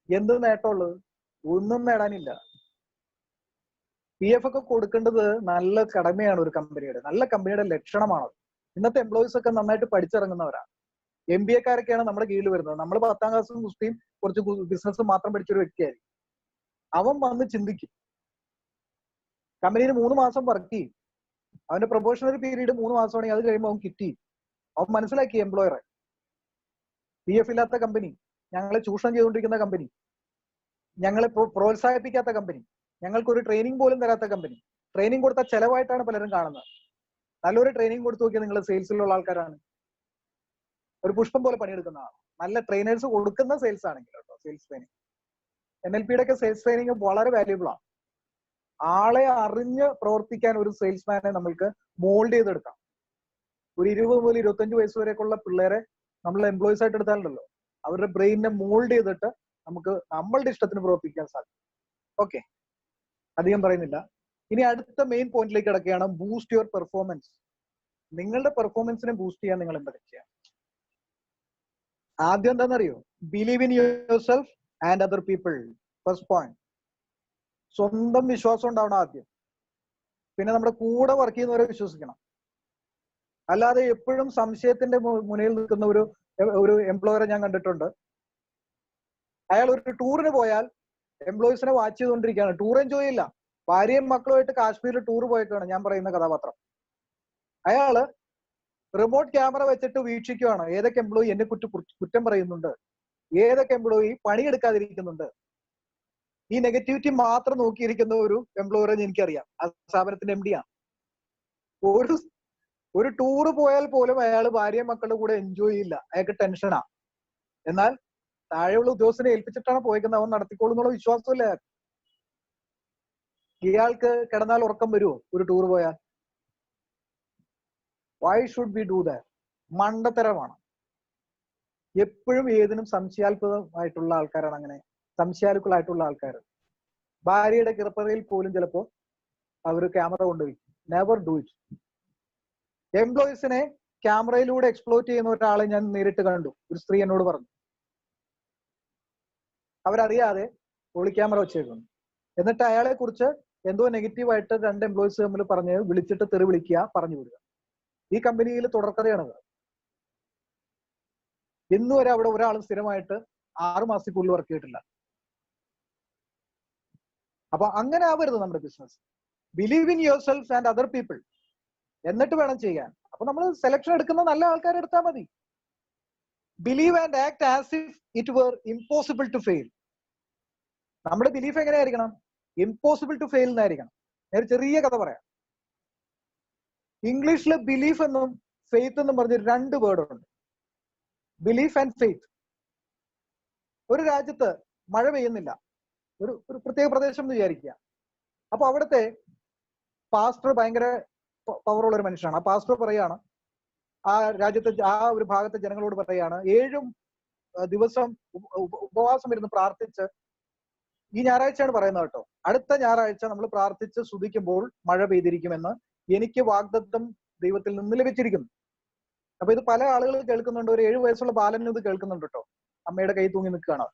എന്ത് നേട്ടമുള്ളത്? ഒന്നും നേടാനില്ല. PF ഒക്കെ കൊടുക്കേണ്ടത് നല്ല കടമയാണ് ഒരു കമ്പനിയുടെ, നല്ല കമ്പനിയുടെ ലക്ഷണമാണ്. ഇന്നത്തെ എംപ്ലോയീസ് ഒക്കെ നന്നായിട്ട് പഠിച്ചിറങ്ങുന്നവരാണ്. MBA-കാരൊക്കെയാണ് നമ്മുടെ കീഴിൽ വരുന്നത്. നമ്മൾ 10ാം ക്ലാസ്സും ഗുസ്തിയും കുറച്ച് ബിസിനസ് മാത്രം പഠിച്ചൊരു വ്യക്തിയായിരിക്കും. അവൻ വന്ന് ചിന്തിക്കും. കമ്പനിയിൽ 3 മാസം വർക്ക് ചെയ്യും. അവന്റെ പ്രൊബോഷണറി പീരീഡ് 3 മാസമാണെങ്കിൽ അത് കഴിയുമ്പോൾ അവൻ കിട്ടി. അവൻ മനസ്സിലാക്കി എംപ്ലോയറെ, PF ഇല്ലാത്ത കമ്പനി, ഞങ്ങളെ ചൂഷണം ചെയ്തുകൊണ്ടിരിക്കുന്ന കമ്പനി, ഞങ്ങളെ പ്രോത്സാഹിപ്പിക്കാത്ത കമ്പനി, ഞങ്ങൾക്കൊരു ട്രെയിനിങ് പോലും തരാത്ത കമ്പനി. ട്രെയിനിങ് കൊടുത്ത ചെലവായിട്ടാണ് പലരും കാണുന്നത്. നല്ലൊരു ട്രെയിനിങ് കൊടുത്തു നോക്കിയാൽ നിങ്ങൾ സെയിൽസിലുള്ള ആൾക്കാരാണ്, ഒരു പുഷ്പം പോലെ പണിയെടുക്കുന്നതാണ്. നല്ല ട്രെയിനേഴ്സ് കൊടുക്കുന്ന സെയിൽസ് ആണെങ്കിൽ കേട്ടോ, സെയിൽസ് ട്രെയിനിങ്. NLP-യുടെ ഒക്കെ സെയിൽസ് ട്രെയിനിങ് വളരെ വാല്യൂബിൾ ആണ്. ആളെ അറിഞ്ഞ് പ്രവർത്തിക്കാൻ ഒരു സെയിൽസ്മാനെ നമ്മൾക്ക് മോൾഡ് ചെയ്തെടുക്കാം. ഒരു 20 മുതൽ 25 വയസ്സ് വരെയൊക്കെയുള്ള പിള്ളേരെ നമ്മൾ എംപ്ലോയീസ് ആയിട്ട് എടുത്താലുണ്ടല്ലോ, അവരുടെ ബ്രെയിനിനെ മോൾഡ് ചെയ്തിട്ട് നമുക്ക് നമ്മളുടെ ഇഷ്ടത്തിന് പ്രവർത്തിക്കാൻ സാധിക്കും. ഓക്കെ, അധികം പറയുന്നില്ല. ഇനി അടുത്ത മെയിൻ പോയിന്റിലേക്ക് കിടക്കുകയാണ്, ബൂസ്റ്റ് യുവർ പെർഫോമൻസ്. നിങ്ങളുടെ പെർഫോമൻസിനെ ബൂസ്റ്റ് ചെയ്യാൻ നിങ്ങൾ എന്തൊക്കെ ചെയ്യാം? ആദ്യം എന്താണെന്നറിയോ? Believe in your self and other people. First point, സ്വന്തം വിശ്വാസം ഉണ്ടാവണം ആദ്യം. പിന്നെ നമ്മുടെ കൂടെ വർക്ക് ചെയ്യുന്നവരെ വിശ്വസിക്കണം. അല്ലാതെ എപ്പോഴും സംശയത്തിന്റെ മുന്നിൽ നിൽക്കുന്ന ഒരു എംപ്ലോയറെ ഞാൻ കണ്ടിട്ടുണ്ട്. അയാൾ ഒരു ടൂറിന് പോയാൽ എംപ്ലോയീസിനെ വാച്ച് ചെയ്തുകൊണ്ടിരിക്കുകയാണ്. ടൂർ എൻജോയ് ചെയ്യില്ല. ഭാര്യയും മക്കളുമായിട്ട് കാശ്മീരിൽ ടൂർ പോയേക്കാണ് ഞാൻ പറയുന്ന കഥാപാത്രം. അയാള് റിമോട്ട് ക്യാമറ വെച്ചിട്ട് വീക്ഷിക്കുകയാണ് ഏതൊക്കെ എംപ്ലോയി എന്നെ കുറ്റം പറയുന്നുണ്ട്, ഏതൊക്കെ എംപ്ലോയി പണിയെടുക്കാതിരിക്കുന്നുണ്ട്. ഈ നെഗറ്റിവിറ്റി മാത്രം നോക്കിയിരിക്കുന്ന ഒരു എംപ്ലോയറെ എനിക്കറിയാം. ആ സ്ഥാപനത്തിന്റെ MD ആണ്. ഒരു ടൂറ് പോയാൽ പോലും അയാൾ ഭാര്യയും മക്കളുടെ കൂടെ എൻജോയ് ചെയ്യില്ല. അയാൾക്ക് ടെൻഷനാ. എന്നാൽ താഴെയുള്ള ഉദ്യോഗസ്ഥനെ ഏൽപ്പിച്ചിട്ടാണ് പോയേക്കുന്നത്, അവൻ നടത്തിക്കോളും എന്നുള്ള വിശ്വാസമില്ല അയാൾക്ക്. ഇയാൾക്ക് കിടന്നാൽ ഉറക്കം വരുമോ ഒരു ടൂർ പോയാൽ? Why should we do that? മണ്ടത്തരമാണ്. എപ്പോഴും ഏതിനും സംശയാൽപതമായിട്ടുള്ള ആൾക്കാരാണ് അങ്ങനെ, സംശയാലുക്കളായിട്ടുള്ള ആൾക്കാർ. ഭാര്യയുടെ കിറപ്പറയിൽ പോലും ചിലപ്പോ അവർ ക്യാമറ കൊണ്ടുവയ്ക്കും. Never do it. എംപ്ലോയീസിനെ ക്യാമറയിലൂടെ എക്സ്പ്ലോയിറ്റ് ചെയ്യുന്ന ഒരാളെ ഞാൻ നേരിട്ട് കണ്ടു. ഒരു സ്ത്രീ എന്നോട് പറഞ്ഞു, അവരറിയാതെ ഒളി ക്യാമറ വെച്ചേക്കുന്നു. എന്നിട്ട് അയാളെ കുറിച്ച് എന്തോ നെഗറ്റീവായിട്ട് 2 എംപ്ലോയീസ് തമ്മിൽ പറഞ്ഞ് വിളിച്ചിട്ട് തെറി വിളിക്കുക, പറഞ്ഞു വിടുക. ഈ കമ്പനിയിൽ തുടർക്കഥയാണത്. ഇന്നു വരെ അവിടെ ഒരാളും സ്ഥിരമായിട്ട് 6 മാസത്തിനുള്ളിൽ വർക്ക് ചെയ്തിട്ടില്ല. അപ്പൊ അങ്ങനെ ആവരുത് നമ്മുടെ business. Believe in your self and other people. എന്നിട്ട് വേണം ചെയ്യാൻ. അപ്പൊ നമ്മൾ സെലക്ഷൻ എടുക്കുന്ന നല്ല ആൾക്കാരെ എടുത്താൽ മതി. Believe and act as if it were impossible to fail. നമ്മുടെ ബിലീഫ് എങ്ങനെയായിരിക്കണം? ഇമ്പോസിബിൾ ടു ഫെയിൽ എന്നായിരിക്കണം. ഞാൻ ചെറിയ കഥ പറയാം. ഇംഗ്ലീഷിൽ ബിലീഫ് എന്നും ഫെയ്ത്ത് എന്നും പറഞ്ഞ് 2 വേർഡ് ഉണ്ട്. Belief and faith. ഒരു രാജ്യത്ത് മഴ പെയ്യുന്നില്ല, ഒരു പ്രത്യേക പ്രദേശം എന്ന് വിചാരിക്കുക. അപ്പൊ അവിടുത്തെ പാസ്റ്റർ ഭയങ്കര പവറുള്ള ഒരു മനുഷ്യനാണ്. ആ പാസ്റ്റർ പറയാണ്, ആ രാജ്യത്തെ ആ ഒരു ഭാഗത്തെ ജനങ്ങളോട് പറയാണ്, 7 ദിവസം ഉപവാസം ഇരുന്ന് പ്രാർത്ഥിച്ച്, ഈ ഞായറാഴ്ചയാണ് പറയുന്നത് കേട്ടോ, അടുത്ത ഞായറാഴ്ച നമ്മൾ പ്രാർത്ഥിച്ച് സ്തുതിക്കുമ്പോൾ മഴ പെയ്തിരിക്കുമെന്ന് എനിക്ക് വാഗ്ദത്തം ദൈവത്തിൽ നിന്ന് ലഭിച്ചിരിക്കുന്നു. അപ്പൊ ഇത് പല ആളുകൾ കേൾക്കുന്നുണ്ട്. ഒരു 7 വയസ്സുള്ള ബാലനും ഇത് കേൾക്കുന്നുണ്ട് കേട്ടോ. അമ്മയുടെ കൈ തൂങ്ങി നിൽക്കുകയാണ്.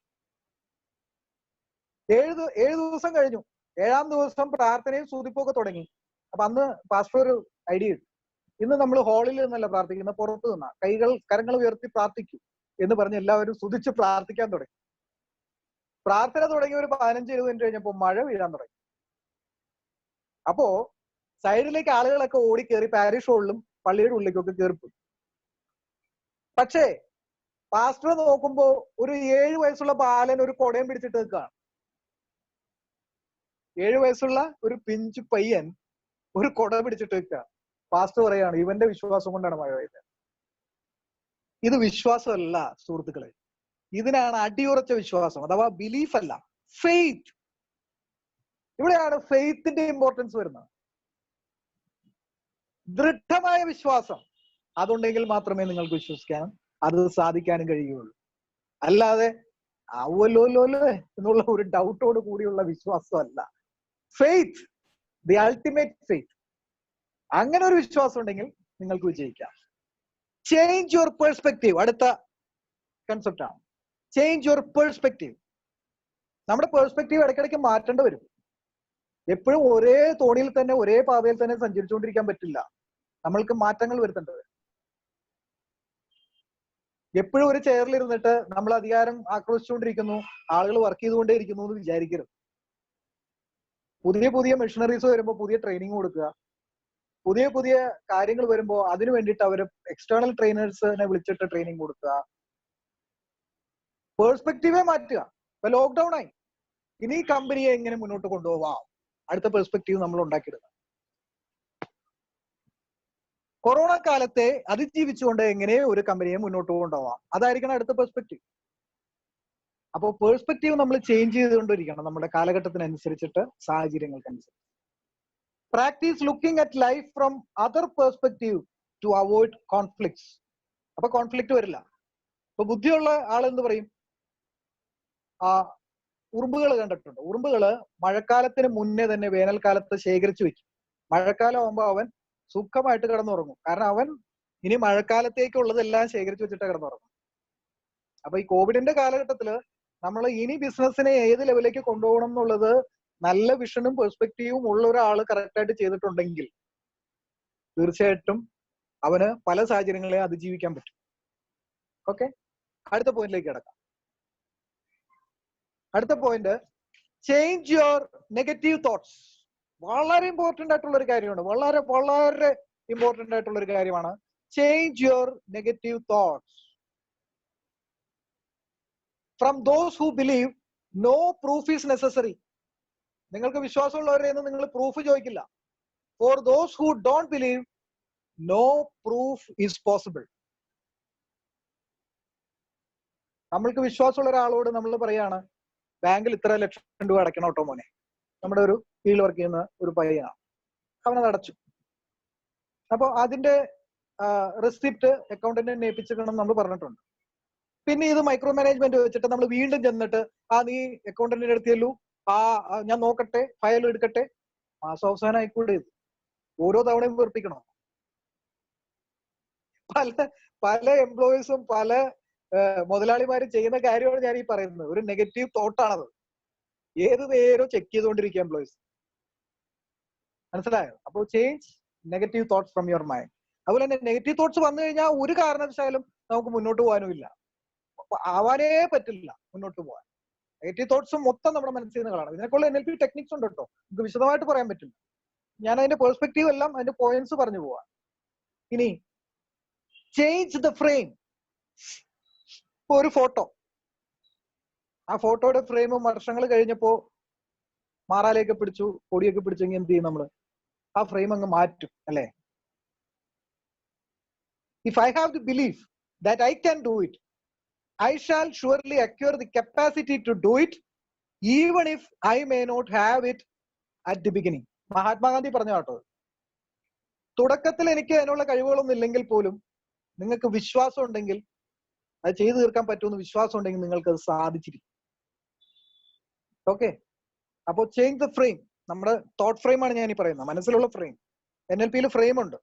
7 ദിവസം കഴിഞ്ഞു. 7ാം ദിവസം പ്രാർത്ഥനയും സ്തുതിപ്പൊക്കെ തുടങ്ങി. അപ്പൊ അന്ന് പാസ്റ്റർ ഒരു ഐഡിയ ഇട്ടു. ഇന്ന് നമ്മൾ ഹാളിൽ നിന്നല്ല പ്രാർത്ഥിക്കുന്ന, പുറത്തു നിന്നാ. കരങ്ങൾ ഉയർത്തി പ്രാർത്ഥിക്കൂ എന്ന് പറഞ്ഞ് എല്ലാവരും സ്തുതിച്ച് പ്രാർത്ഥിക്കാൻ തുടങ്ങി. പ്രാർത്ഥന തുടങ്ങി ഒരു 15-20 മിനിറ്റ് കഴിഞ്ഞപ്പോൾ മഴ വീഴാൻ തുടങ്ങി. അപ്പോ സൈഡിലേക്ക് ആളുകളൊക്കെ ഓടി കയറി പാരിഷ് ഹോളിലും പള്ളിയുടെ ഉള്ളിലേക്കൊക്കെ കയറിപ്പോയി. പക്ഷേ പാസ്റ്റർ നോക്കുമ്പോ ഒരു 7 വയസ്സുള്ള ബാലൻ ഒരു കൊടയും പിടിച്ചിട്ട് നിൽക്കുകയാണ്. 7 വയസ്സുള്ള ഒരു പിഞ്ചു പയ്യൻ ഒരു കൊട പിടിച്ചിട്ട് നിൽക്കുക. പാസ്റ്റർ പറയാണ്, ഇവന്റെ വിശ്വാസം കൊണ്ടാണ് മഴ പെയ്തത്. ഇത് വിശ്വാസമല്ല സുഹൃത്തുക്കളെ, ഇതിനാണ് അടിയുറച്ച വിശ്വാസം, അഥവാ ബിലീഫ് അല്ല, ഫെയ്ത്ത്. ഇവിടെയാണ് ഫെയ്ത്തിന്റെ ഇമ്പോർട്ടൻസ് വരുന്നത്. ദൃഢമായ വിശ്വാസം അതുണ്ടെങ്കിൽ മാത്രമേ നിങ്ങൾക്ക് വിശ്വസിക്കാനും അത് സാധിക്കാനും കഴിയുകയുള്ളൂ. അല്ലാതെ ആവുമല്ലോ എന്നുള്ള ഒരു ഡൗട്ടോട് കൂടിയുള്ള വിശ്വാസമല്ല ഫെയ്ത്ത്, ദി അൾട്ടിമേറ്റ് ഫെയ്ത്ത്. അങ്ങനെ ഒരു വിശ്വാസം ഉണ്ടെങ്കിൽ നിങ്ങൾക്ക് വിജയിക്കാം. Change your perspective. അടുത്ത കൺസെപ്റ്റ് ആണ്. Change your perspective. നമ്മുടെ പെർസ്പെക്റ്റീവ് ഇടയ്ക്കിടയ്ക്ക് മാറ്റേണ്ടി വരും. എപ്പോഴും ഒരേ തോണിയിൽ തന്നെ ഒരേ പാതയിൽ തന്നെ സഞ്ചരിച്ചുകൊണ്ടിരിക്കാൻ പറ്റില്ല. നമ്മൾക്ക് മാറ്റങ്ങൾ വരുത്തേണ്ടത്. എപ്പോഴും ഒരു ചെയറിൽ ഇരുന്നിട്ട് നമ്മൾ അധികാരം ആക്രോശിച്ചുകൊണ്ടിരിക്കുന്നു, ആളുകൾ വർക്ക് ചെയ്തുകൊണ്ടേയിരിക്കുന്നു എന്ന് വിചാരിക്കരുത്. പുതിയ പുതിയ മെഷീനറീസ് വരുമ്പോൾ പുതിയ ട്രെയിനിങ് കൊടുക്കുക. പുതിയ പുതിയ കാര്യങ്ങൾ വരുമ്പോൾ അതിനു വേണ്ടിയിട്ട് അവർ എക്സ്റ്റേണൽ ട്രെയിനേഴ്സിനെ വിളിച്ചിട്ട് ട്രെയിനിങ് കൊടുക്കുക. പേഴ്സ്പെക്റ്റീവേ മാറ്റുക. ഇപ്പൊ ലോക്ക്ഡൌൺ ആയി, ഇനി കമ്പനിയെ എങ്ങനെ മുന്നോട്ട് കൊണ്ടുപോവാം, അടുത്ത പെർസ്പെക്റ്റീവ് നമ്മൾ ഉണ്ടാക്കിയെടുക്കുക. കൊറോണ കാലത്തെ അതിജീവിച്ചുകൊണ്ട് എങ്ങനെ ഒരു കമ്പനിയെ മുന്നോട്ട് കൊണ്ടുപോവാം, അതായിരിക്കണം അടുത്ത പെർസ്പെക്റ്റീവ്. അപ്പോൾ പേഴ്സ്പെക്റ്റീവ് നമ്മൾ ചേഞ്ച് ചെയ്തുകൊണ്ടിരിക്കണം നമ്മുടെ കാലഘട്ടത്തിനനുസരിച്ചിട്ട്, സാഹചര്യങ്ങൾക്കനുസരിച്ച്. Practice looking at life from other perspective to avoid conflicts. അപ്പൊ കോൺഫ്ലിക്ട് വരില്ല. ഇപ്പൊ ബുദ്ധിയുള്ള ആളെന്ന് പറയും, ഉറുമ്പുകൾ കണ്ടിട്ടുണ്ട്. ഉറുമ്പുകള് മഴക്കാലത്തിന് മുന്നേ തന്നെ വേനൽക്കാലത്ത് ശേഖരിച്ചു വെക്കും. മഴക്കാലം ആകുമ്പോൾ അവൻ സുഖമായിട്ട് കിടന്നുറങ്ങും. കാരണം അവൻ ഇനി മഴക്കാലത്തേക്കുള്ളതെല്ലാം ശേഖരിച്ചു വെച്ചിട്ട് കിടന്നുറങ്ങും. അപ്പൊ ഈ കോവിഡിന്റെ കാലഘട്ടത്തില് നമ്മൾ ഇനി ബിസിനസ്സിനെ ഏത് ലെവലിലേക്ക് കൊണ്ടുപോകണം എന്നുള്ളത് നല്ല വിഷനും പെർസ്പെക്റ്റീവും ഉള്ള ഒരാൾ കറക്റ്റായിട്ട് ചെയ്തിട്ടുണ്ടെങ്കിൽ തീർച്ചയായിട്ടും അവന് പല സാഹചര്യങ്ങളെ അതിജീവിക്കാൻ പറ്റും. ഓക്കെ, അടുത്ത പോയിന്റിലേക്ക് കിടക്കാം. അടുത്ത point, change your negative thoughts. വളരെ ഇമ്പോർട്ടന്റ് ആയിട്ടുള്ള ഒരു കാര്യമാണ്. വളരെ വളരെ ഇമ്പോർട്ടന്റ് ആയിട്ടുള്ള ഒരു കാര്യമാണ് change your negative thoughts. From those who believe no proof is necessary. നിങ്ങൾക്ക് വിശ്വാസമുള്ളവരെ നിങ്ങൾ പ്രൂഫ് ചോദിക്കില്ല. For those who don't believe no proof is possible. നമ്മൾക്ക് വിശ്വാസമുള്ള ഒരാളോട് നമ്മൾ പറയാണ്, ബാങ്കിൽ ഇത്ര ലക്ഷം രൂപ അടയ്ക്കണം കേട്ടോ മോനെ. നമ്മുടെ ഒരു ഫീൽഡ് വർക്ക് ചെയ്യുന്ന ഒരു പയ്യനാണ്, അവനത് അടച്ചു. അപ്പൊ അതിന്റെ റെസിപ്റ്റ് അക്കൗണ്ടന്റിനെ ഏൽപ്പിച്ചിരിക്കണം നമ്മൾ പറഞ്ഞിട്ടുണ്ട്. പിന്നെ ഇത് മൈക്രോ മാനേജ്മെന്റ് വെച്ചിട്ട് നമ്മൾ വീണ്ടും ചെന്നിട്ട് നീ അക്കൗണ്ടന്റിന്റെ അടുത്തല്ലോ, ഞാൻ നോക്കട്ടെ, ഫയൽ എടുക്കട്ടെ, മാസാവസാനം ആയിക്കൂടെ ഇത് ഓരോ തവണയും വെറുപ്പിക്കണം. പല എംപ്ലോയീസും പല മുതലാളിമാരും ചെയ്യുന്ന കാര്യമാണ് ഞാൻ ഈ പറയുന്നത്. ഒരു നെഗറ്റീവ് തോട്ടാണത്. ഏത് നേരവും ചെക്ക് ചെയ്തുകൊണ്ടിരിക്കുക എംപ്ലോയീസ്. മനസ്സിലായോ? അപ്പോൾ change negative thoughts from your mind. അതുപോലെ തന്നെ നെഗറ്റീവ് തോട്ട്സ് വന്നു കഴിഞ്ഞാൽ ഒരു കാരണവശാലും നമുക്ക് മുന്നോട്ട് പോകാനും ഇല്ല, ആവാനേ പറ്റില്ല മുന്നോട്ട് പോകാൻ. നെഗറ്റീവ് തോട്ട്സ് മൊത്തം നമ്മുടെ മനസ്സിൽ നിന്ന് കളയണം. ഇതിനൊക്കെയുള്ള NLP ടെക്നിക്സ് ഉണ്ട് കേട്ടോ, നമുക്ക് വിശദമായിട്ട് പറയാൻ പറ്റില്ല. ഞാൻ അതിന്റെ പെർസ്പെക്റ്റീവ് എല്ലാം അതിന്റെ പോയിന്റ്സ് പറഞ്ഞു പോവാം. ഇനി ചേഞ്ച് ദ ഫ്രെയിം. ഇപ്പൊ ഒരു ഫോട്ടോ, ആ ഫോട്ടോയുടെ ഫ്രെയിം വർഷങ്ങൾ കഴിഞ്ഞപ്പോ മാറാലേക്ക് പിടിച്ചു, പൊടിയൊക്കെ പിടിച്ചെങ്കിൽ എന്ത് ചെയ്യും നമ്മള്? ആ ഫ്രെയിം അങ്ങ് മാറ്റും, അല്ലെ? If I have the belief that I can do it, I shall surely acquire the capacity to do it, even if I may not have it at the beginning. Mahatma Gandhi പറഞ്ഞ കേട്ടോ, തുടക്കത്തിൽ എനിക്ക് അതിനുള്ള കഴിവുകളൊന്നും ഇല്ലെങ്കിൽ പോലും നിങ്ങൾക്ക് വിശ്വാസം ഉണ്ടെങ്കിൽ അത് ചെയ്തു തീർക്കാൻ പറ്റുമെന്ന് വിശ്വാസം ഉണ്ടെങ്കിൽ നിങ്ങൾക്ക് അത് സാധിച്ചിരിക്കും. ഓക്കെ, അപ്പോ ചേഞ്ച് ദ ഫ്രെയിം. നമ്മുടെ തോട്ട് ഫ്രെയിം ആണ് ഞാൻ ഈ പറയുന്നത്, മനസ്സിലുള്ള ഫ്രെയിം. NLPയിൽ ഫ്രെയിം ഉണ്ട്.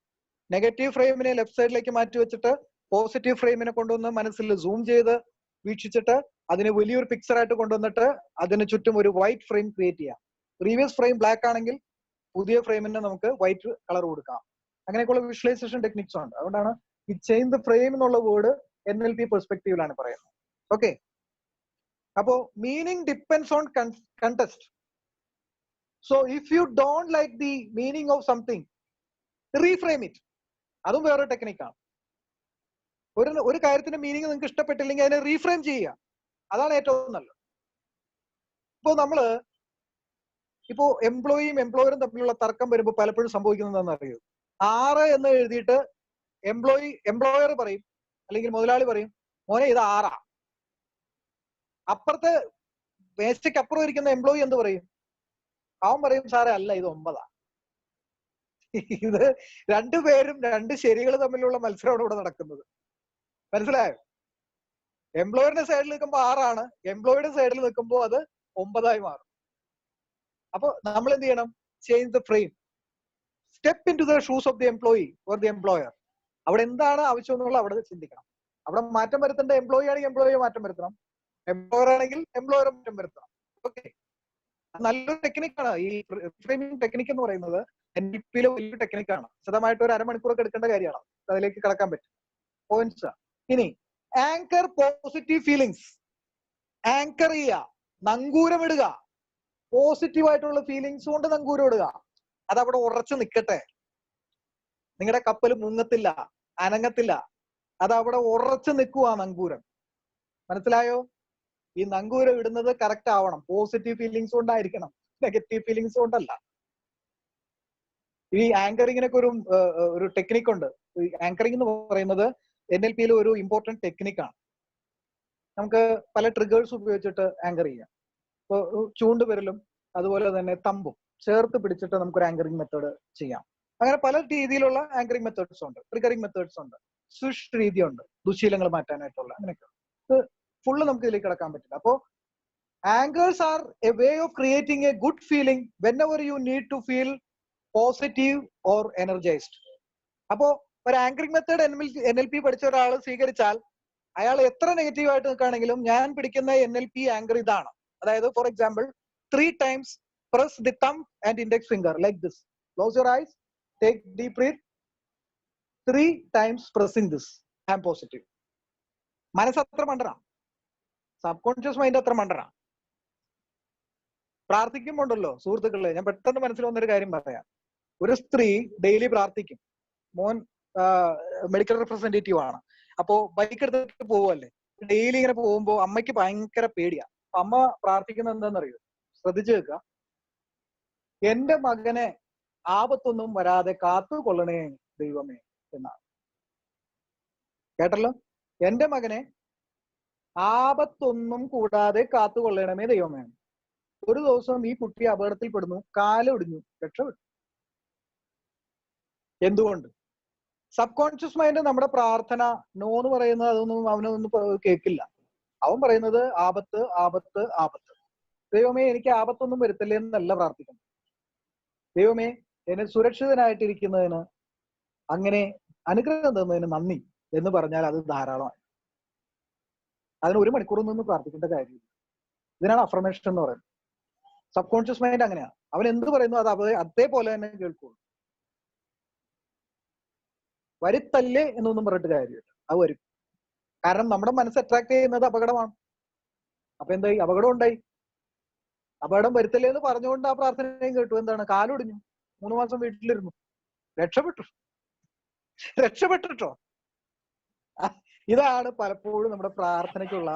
നെഗറ്റീവ് ഫ്രെയിമിനെ ലെഫ്റ്റ് സൈഡിലേക്ക് മാറ്റി വെച്ചിട്ട് പോസിറ്റീവ് ഫ്രെയിമിനെ കൊണ്ടുവന്ന് മനസ്സിൽ സൂം ചെയ്ത് വീക്ഷിച്ചിട്ട് അതിനെ വലിയൊരു പിക്ചർ ആയിട്ട് കൊണ്ടുവന്നിട്ട് അതിന് ചുറ്റും ഒരു വൈറ്റ് ഫ്രെയിം ക്രിയേറ്റ് ചെയ്യാം. പ്രീവിയസ് ഫ്രെയിം ബ്ലാക്ക് ആണെങ്കിൽ പുതിയ ഫ്രെയിമിന് നമുക്ക് വൈറ്റ് കളർ കൊടുക്കാം. അങ്ങനെയൊക്കെയുള്ള വിഷ്വലൈസേഷൻ ടെക്നിക്സ് ഉണ്ട്. അതുകൊണ്ടാണ് ഈ ചേഞ്ച് ദ ഫ്രെയിം എന്നുള്ള വേർഡ് NLP പെർസ്പെക്റ്റീവിലാണ് പറയുന്നത്. ഓക്കെ, അപ്പോ meaning depends on context. So if you don't like the meaning of something, reframe it. അതും വേറൊരു ടെക്നിക്കാണ്. ഒരു കാര്യത്തിന്റെ മീനിങ് നിങ്ങൾക്ക് ഇഷ്ടപ്പെട്ടില്ലെങ്കിൽ അതിനെ റീഫ്രെയിം ചെയ്യുക, അതാണ് ഏറ്റവും നല്ലത്. ഇപ്പോ എംപ്ലോയിയും എംപ്ലോയറും തമ്മിലുള്ള തർക്കം വരുമ്പോൾ പലപ്പോഴും സംഭവിക്കുന്നത് എന്താണെന്ന് അറിയോ? 6 എന്ന് എഴുതിയിട്ട് എംപ്ലോയർ പറയും, അല്ലെങ്കിൽ മുതലാളി പറയും, മോനെ ഇത് 6. അപ്പുറത്തെ മേശയ്ക്ക് അപ്പുറം ഇരിക്കുന്ന എംപ്ലോയി എന്ത് പറയും? അവൻ പറയും, സാറേ അല്ല, ഇത് 9. ഇത് രണ്ടുപേരും രണ്ട് ശരികൾ തമ്മിലുള്ള മത്സരമാണ് ഇവിടെ നടക്കുന്നത്. മനസ്സിലായോ? എംപ്ലോയറുടെ സൈഡിൽ നിൽക്കുമ്പോൾ 6 ആണ്, എംപ്ലോയിയുടെ സൈഡിൽ നിൽക്കുമ്പോൾ അത് 9 മാറും. അപ്പൊ നമ്മൾ എന്ത് ചെയ്യണം? Change the frame. Step in to the shoes of the employee or the employer. അവിടെ എന്താണ് ആവശ്യം എന്നുള്ള അവിടെ ചിന്തിക്കണം. അവിടെ മാറ്റം വരുത്തേണ്ട എംപ്ലോയി ആണെങ്കിൽ എംപ്ലോയിയെ മാറ്റം വരുത്തണം, എംപ്ലോയർ ആണെങ്കിൽ എംപ്ലോയറെ മാറ്റം വരുത്തണം. ഓക്കെ, നല്ലൊരു ടെക്നിക്കാണ് ഈ റിഫ്രെയിമിംഗ് ടെക്നിക്ക് എന്ന് പറയുന്നത്. NLP വലിയ ടെക്നിക്കാണ്. വിശദമായിട്ട് ഒരു അരമണിക്കൂറൊക്കെ എടുക്കേണ്ട കാര്യമാണ്, അതിലേക്ക് കടക്കാൻ പറ്റും. പോയിന്റ്സ്. ഇനി ആങ്കർ പോസിറ്റീവ് ഫീലിങ്സ്. ആങ്കർ ചെയ്യുക, നങ്കൂരമിടുക. പോസിറ്റീവ് ആയിട്ടുള്ള ഫീലിങ്സ് കൊണ്ട് നങ്കൂരമിടുക. അതവിടെ ഉറച്ചു നിൽക്കട്ടെ. നിങ്ങളുടെ കപ്പൽ മുങ്ങത്തില്ല, അനങ്ങത്തില്ല. അതവിടെ ഉറച്ചു നിൽക്കുക നങ്കൂരം. മനസ്സിലായോ? ഈ നങ്കൂരം ഇടുന്നത് കറക്റ്റ് ആവണം. പോസിറ്റീവ് ഫീലിങ്സ് കൊണ്ടായിരിക്കണം, നെഗറ്റീവ് ഫീലിങ്സ് കൊണ്ടല്ല. ഈ ആങ്കറിങ്ങിനൊക്കെ ഒരു ടെക്നിക്ക് ഉണ്ട്. ആങ്കറിംഗ് എന്ന് പറയുന്നത് NLP ഒരു ഇമ്പോർട്ടന്റ് ടെക്നിക്കാണ്. നമുക്ക് പല ട്രിഗേഴ്സ് ഉപയോഗിച്ചിട്ട് ആങ്കർ ചെയ്യാം. ഇപ്പോൾ ചൂണ്ടുവിരലും അതുപോലെ തന്നെ തമ്പും ചേർത്ത് പിടിച്ചിട്ട് നമുക്കൊരു ആങ്കറിംഗ് മെത്തേഡ് ചെയ്യാം. അങ്ങനെ പല രീതിയിലുള്ള ആങ്കറിംഗ് മെത്തേഡ്സ് ഉണ്ട്, ട്രിഗറിംഗ് മെത്തേഡ്സ് ഉണ്ട്, സ്വിഷ് രീതിയുണ്ട്, ദുശീലങ്ങൾ മാറ്റാനായിട്ടുള്ള. അങ്ങനെയൊക്കെ ഇത് ഫുള്ള് നമുക്ക് ഇതിലേക്ക് കിടക്കാൻ പറ്റില്ല. അപ്പോ anchors are a way of creating a good feeling whenever you need to feel positive or energised. അപ്പോ ഒരു ആങ്കറിംഗ് മെത്തേഡ് NLP പഠിച്ച ഒരാൾ സ്വീകരിച്ചാൽ അയാൾ എത്ര നെഗറ്റീവ് ആയിട്ട് നിൽക്കുകയാണെങ്കിലും ഞാൻ പിടിക്കുന്ന NLP ആങ്കർ ഇതാണ്. അതായത് for example 3 times press the thumb and index finger like this. Close your eyes, take deep breath. 3 times pressing this. I am positive. മനസ്സ് അത്ര മണ്ടനാ, സബ് കോൺഷ്യസ് മൈൻഡ് അത്ര മണ്ടനാ. പ്രാർത്ഥിക്കുമ്പോണ്ടല്ലോ സുഹൃത്തുക്കളെ, ഞാൻ പെട്ടെന്ന് മനസ്സിൽ വന്നൊരു കാര്യം പറയാം. ഒരു സ്ത്രീ ഡെയിലി പ്രാർത്ഥിക്കും. മോൻ മെഡിക്കൽ റെപ്രസെന്റേറ്റീവ് ആണ്. അപ്പോ ബൈക്ക് എടുത്തിട്ട് പോവല്ലേ, ഡെയിലി ഇങ്ങനെ പോകുമ്പോ അമ്മയ്ക്ക് ഭയങ്കര പേടിയാ. അമ്മ പ്രാർത്ഥിക്കുന്നത് എന്താണെന്നറിയോ? ശ്രദ്ധിച്ചു കേൾക്കുക. എന്റെ മകനെ ആപത്തൊന്നും വരാതെ കാത്തുകൊള്ളണേ ദൈവമേ എന്നാണ്. കേട്ടല്ലോ? എന്റെ മകനെ ആപത്തൊന്നും കൂടാതെ കാത്തുകൊള്ളണമേ ദൈവമേ. ഒരു ദിവസം ഈ കുട്ടി അപകടത്തിൽപ്പെടുന്നു, കാലൊടിഞ്ഞു, രക്ഷപ്പെട്ടു. എന്തുകൊണ്ട്? സബ് കോൺഷ്യസ് മൈൻഡ് നമ്മുടെ പ്രാർത്ഥന നോ എന്ന് പറയുന്നത് അതൊന്നും അവനൊന്നും കേൾക്കില്ല. അവൻ പറയുന്നത് ആപത്ത് ആപത്ത് ആപത്ത്. ദൈവമേ എനിക്ക് ആപത്തൊന്നും വരുത്തല്ലേ എന്നല്ല പ്രാർത്ഥിക്കുന്നത്. ദൈവമേ എന്നെ സുരക്ഷിതനായിട്ടിരിക്കുന്നതിന്, അങ്ങനെ അനുഗ്രഹം തന്നതിന് നന്ദി എന്ന് പറഞ്ഞാൽ അത് ധാരാളമായി. അതിന് 1 മണിക്കൂറൊന്നും പ്രാർത്ഥിക്കേണ്ട കാര്യമില്ല. ഇതിനാണ് അഫർമേഷൻ എന്ന് പറയുന്നത്. സബ് കോൺഷ്യസ് മൈൻഡ് അങ്ങനെയാണ്. അവൻ എന്ത് പറയുന്നു അത് അതേപോലെ തന്നെ കേൾക്കുള്ളൂ. വരുത്തല്ലേ എന്നൊന്നും പറഞ്ഞിട്ട് കാര്യമില്ല, അത് വരും. കാരണം നമ്മുടെ മനസ്സ് അട്രാക്ട് ചെയ്യുന്നത് അപകടമാണ്. അപ്പൊ എന്തായി? അപകടം ഉണ്ടായി. അപകടം വരുത്തല്ലേ എന്ന് പറഞ്ഞുകൊണ്ട് ആ പ്രാർത്ഥനയും കേട്ടു. എന്താണ്? കാലൊടിഞ്ഞു, 3 മാസം വീട്ടിലിരുന്നു, രക്ഷപ്പെട്ടിട്ടോ. ഇതാണ് പലപ്പോഴും നമ്മുടെ പ്രാർത്ഥനയ്ക്കുള്ള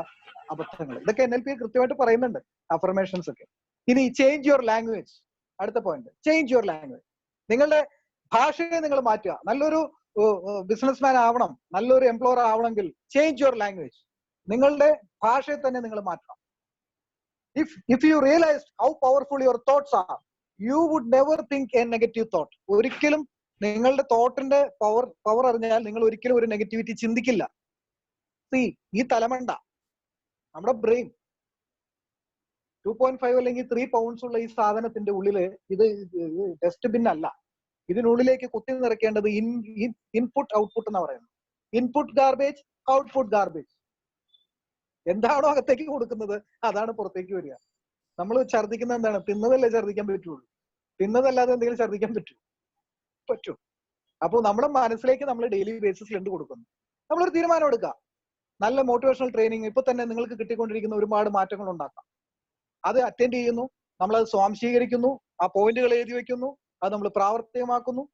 അബദ്ധങ്ങൾ. ഇതൊക്കെ NLP കൃത്യമായിട്ട് പറയുന്നുണ്ട്, അഫർമേഷൻസ് ഒക്കെ. ഇനി ചേഞ്ച് യുവർ ലാംഗ്വേജ്. അടുത്ത പോയിന്റ്, ചേഞ്ച് യുവർ ലാംഗ്വേജ്. നിങ്ങളുടെ ഭാഷയെ നിങ്ങൾ മാറ്റുക. നല്ലൊരു ബിസിനസ്മാൻ ആവണം, നല്ലൊരു എംപ്ലോയർ ആവണമെങ്കിൽ ചേഞ്ച് യുവർ ലാംഗ്വേജ്. നിങ്ങളുടെ ഭാഷയെ തന്നെ നിങ്ങൾ മാറ്റണം. If you realize how powerful your thoughts are, you would never think a negative thought. ഒരിക്കലും നിങ്ങളുടെ തോട്ടിന്റെ പവർ അറിഞ്ഞാൽ നിങ്ങൾ ഒരിക്കലും ഒരു നെഗറ്റിവിറ്റി ചിന്തിക്കില്ല. ഈ തലമണ്ട, നമ്മുടെ ബ്രെയിൻ 2.5 അല്ലെങ്കിൽ 3 pounds ഉള്ള ഈ സാധനത്തിന്റെ ഉള്ളില് ഇത് ഡസ്റ്റ്ബിൻ അല്ല. ഇതിനുള്ളിലേക്ക് കുത്തി നിറയ്ക്കേണ്ടത് ഇൻപുട്ട് ഔട്ട്പുട്ട് എന്നാ പറയുന്നത്. Input garbage, output garbage. എന്താണോ അകത്തേക്ക് കൊടുക്കുന്നത് അതാണ് പുറത്തേക്ക് വരിക. നമ്മൾ ഛർദ്ദിക്കുന്നത് എന്താണ്? തിന്നതല്ലേ ഛർദ്ദിക്കാൻ പറ്റുള്ളൂ. തിന്നതല്ലാതെ എന്തെങ്കിലും ഛർദ്ദിക്കാൻ പറ്റൂ. അപ്പോൾ നമ്മുടെ മനസ്സിലേക്ക് നമ്മൾ ഡെയിലി ബേസിസിൽ എന്ത് കൊടുക്കുന്നു? നമ്മളൊരു തീരുമാനം എടുക്കുക. നല്ല മോട്ടിവേഷണൽ ട്രെയിനിങ് ഇപ്പൊ തന്നെ നിങ്ങൾക്ക് കിട്ടിക്കൊണ്ടിരിക്കുന്ന ഒരുപാട് മാറ്റങ്ങൾ ഉണ്ടാക്കാം. അത് അറ്റൻഡ് ചെയ്യുന്നു, നമ്മളത് സ്വാംശീകരിക്കുന്നു, ആ പോയിന്റുകൾ എഴുതി വെക്കുന്നു, അത് നമ്മൾ പ്രാവർത്തികമാക്കുന്നു.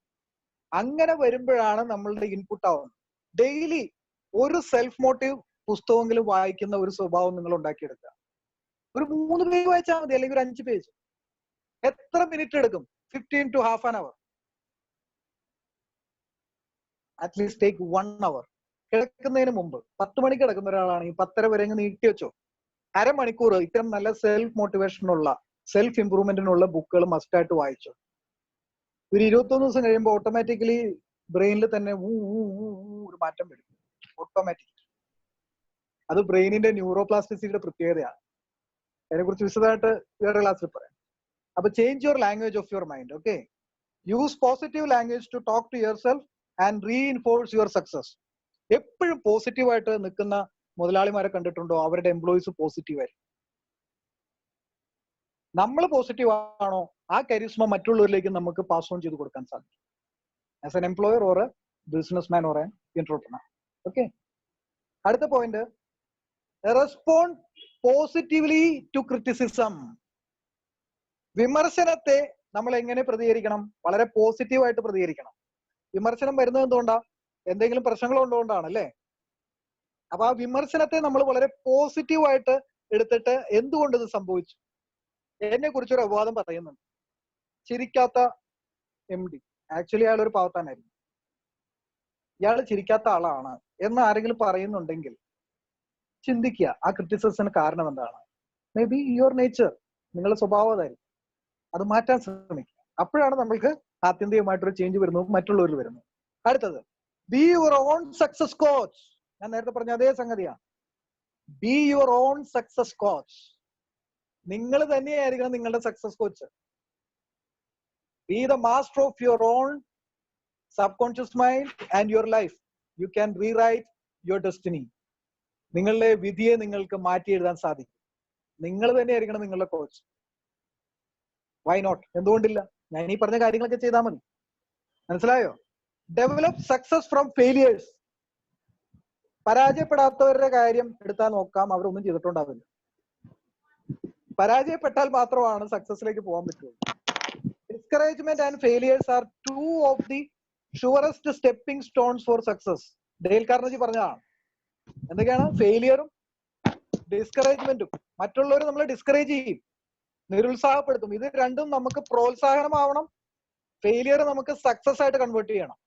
അങ്ങനെ വരുമ്പോഴാണ് നമ്മളുടെ ഇൻപുട്ട് ആവുന്നത്. ഡെയിലി ഒരു സെൽഫ് മോട്ടീവ് പുസ്തകമെങ്കിലും വായിക്കുന്ന ഒരു സ്വഭാവം നിങ്ങൾ ഉണ്ടാക്കിയെടുക്കുക. ഒരു 3 പേജ് വായിച്ചാൽ മതി, അല്ലെങ്കിൽ ഒരു 5 പേജ്. എത്ര മിനിറ്റ് എടുക്കും? 15 to half an hour. At least take 1 hour. കിടക്കുന്നതിന് മുമ്പ് 10 മണിക്ക് കിടക്കുന്ന ഒരാളാണെങ്കിൽ 10:30 വരെ നീട്ടി വെച്ചോ. അരമണിക്കൂർ ഇത്തരം നല്ല സെൽഫ് മോട്ടിവേഷനുള്ള, സെൽഫ് ഇംപ്രൂവ്മെന്റിനുള്ള ബുക്കുകൾ മസ്റ്റായിട്ട് വായിച്ചോ. ഒരു 21 ദിവസം കഴിയുമ്പോൾ ഓട്ടോമാറ്റിക്കലി ബ്രെയിനിൽ തന്നെ ഒരു മാറ്റം വരും. ഓട്ടോമാറ്റിക്. അത് ബ്രെയിനിന്റെ ന്യൂറോപ്ലാസ്റ്റിസിറ്റിയുടെ പ്രത്യേകതയാണ്. അതിനെക്കുറിച്ച് വിശദമായിട്ട് വേറെ ക്ലാസ്സിൽ പറയാം. അപ്പൊ change your language of your mind. Okay, use positive language to talk to your self and reinforce your success. എപ്പോഴും പോസിറ്റീവായിട്ട് നിൽക്കുന്ന മുതലാളിമാരെ കണ്ടിട്ടുണ്ടോ? അവരുടെ എംപ്ലോയീസ് പോസിറ്റീവായിരിക്കും. നമ്മൾ പോസിറ്റീവ് ആണോ, ആ കരിസ്മ മറ്റുള്ളവരിലേക്ക് നമുക്ക് പാസ് ഓൺ ചെയ്ത് കൊടുക്കാൻ സാധിക്കും. As an employer or a business man or a entrepreneur. Okay, അടുത്ത point, respond positively to criticism. വിമർശനത്തെ നമ്മൾ എങ്ങനെ പ്രതികരിക്കണം? വളരെ പോസിറ്റീവായിട്ട് പ്രതികരിക്കണം. വിമർശനം വരുന്നത് എന്തുകൊണ്ടാ? എന്തെങ്കിലും പ്രശ്നങ്ങൾ ഉള്ളതുകൊണ്ടാണ് അല്ലേ? അപ്പൊ ആ വിമർശനത്തെ നമ്മൾ വളരെ പോസിറ്റീവായിട്ട് എടുത്തിട്ട് എന്തുകൊണ്ട് ഇത് സംഭവിച്ചു, എന്നെ കുറിച്ചൊരു അപവാദം പറയുന്നുണ്ട്. ചിരിക്കാത്ത MD, ആക്ച്വലി അയാൾ ഒരു പാവത്താനായിരുന്നു, ഇയാൾ ചിരിക്കാത്ത ആളാണ് എന്ന് ആരെങ്കിലും പറയുന്നുണ്ടെങ്കിൽ ചിന്തിക്കുക, ആ ക്രിറ്റിസിസത്തിന് കാരണം എന്താണ്? മേ ബി യുവർ നേച്ചർ, നിങ്ങളുടെ സ്വഭാവം അതായിരിക്കും. അത് മാറ്റാൻ ശ്രമിക്കുക. അപ്പോഴാണ് നമ്മൾക്ക് ആത്യന്തികമായിട്ടൊരു ചേഞ്ച് വരുന്നത്, മറ്റുള്ളവരിൽ വരുന്നത്. അടുത്തത്, B your own success coach. ഞാൻ നേരത്തെ പറഞ്ഞ അതേ സംഗതിയാണ്. B your own success coach. നിങ്ങൾ തന്നെയായിരിക്കണം നിങ്ങളുടെ success coach. B the master of your own subconscious mind and your life. You can rewrite your destiny. നിങ്ങളുടെ വിധിയെ നിങ്ങൾക്ക് മാറ്റി എഴുതാൻ സാധിക്കും. നിങ്ങൾ തന്നെയായിരിക്കണം നിങ്ങളുടെ കോച്ച്. Why not? എന്തുകൊണ്ടില്ല? ഞാൻ ഈ പറഞ്ഞ കാര്യങ്ങളൊക്കെ ചെയ്താൽ മതി. മനസ്സിലായോ? Develop success from failures. പരാജയപ്പെടാത്തവരുടെ കാര്യം എടുത്താൽ നോക്കാം, അവരൊന്നും ചെയ്തിട്ടുണ്ടാവില്ല. പരാജയപ്പെട്ടാൽ മാത്രമാണ് സക്സസിലേക്ക് പോകാൻ പറ്റുള്ളൂ. Discouragement and failures are two of the surest stepping stones for success. Dale Carnegie പറഞ്ഞതാണ്. എന്തൊക്കെയാണ്? ഫെയിലിയറും ഡിസ്കറേജ്മെന്റും. മറ്റുള്ളവർ നമ്മളെ ഡിസ്കറേജ് ചെയ്യും, നിരുത്സാഹപ്പെടുത്തും. ഇത് രണ്ടും നമുക്ക് പ്രോത്സാഹനമാവണം. ഫെയിലിയർ നമുക്ക് സക്സസ് ആയിട്ട് കൺവേർട്ട് ചെയ്യണം.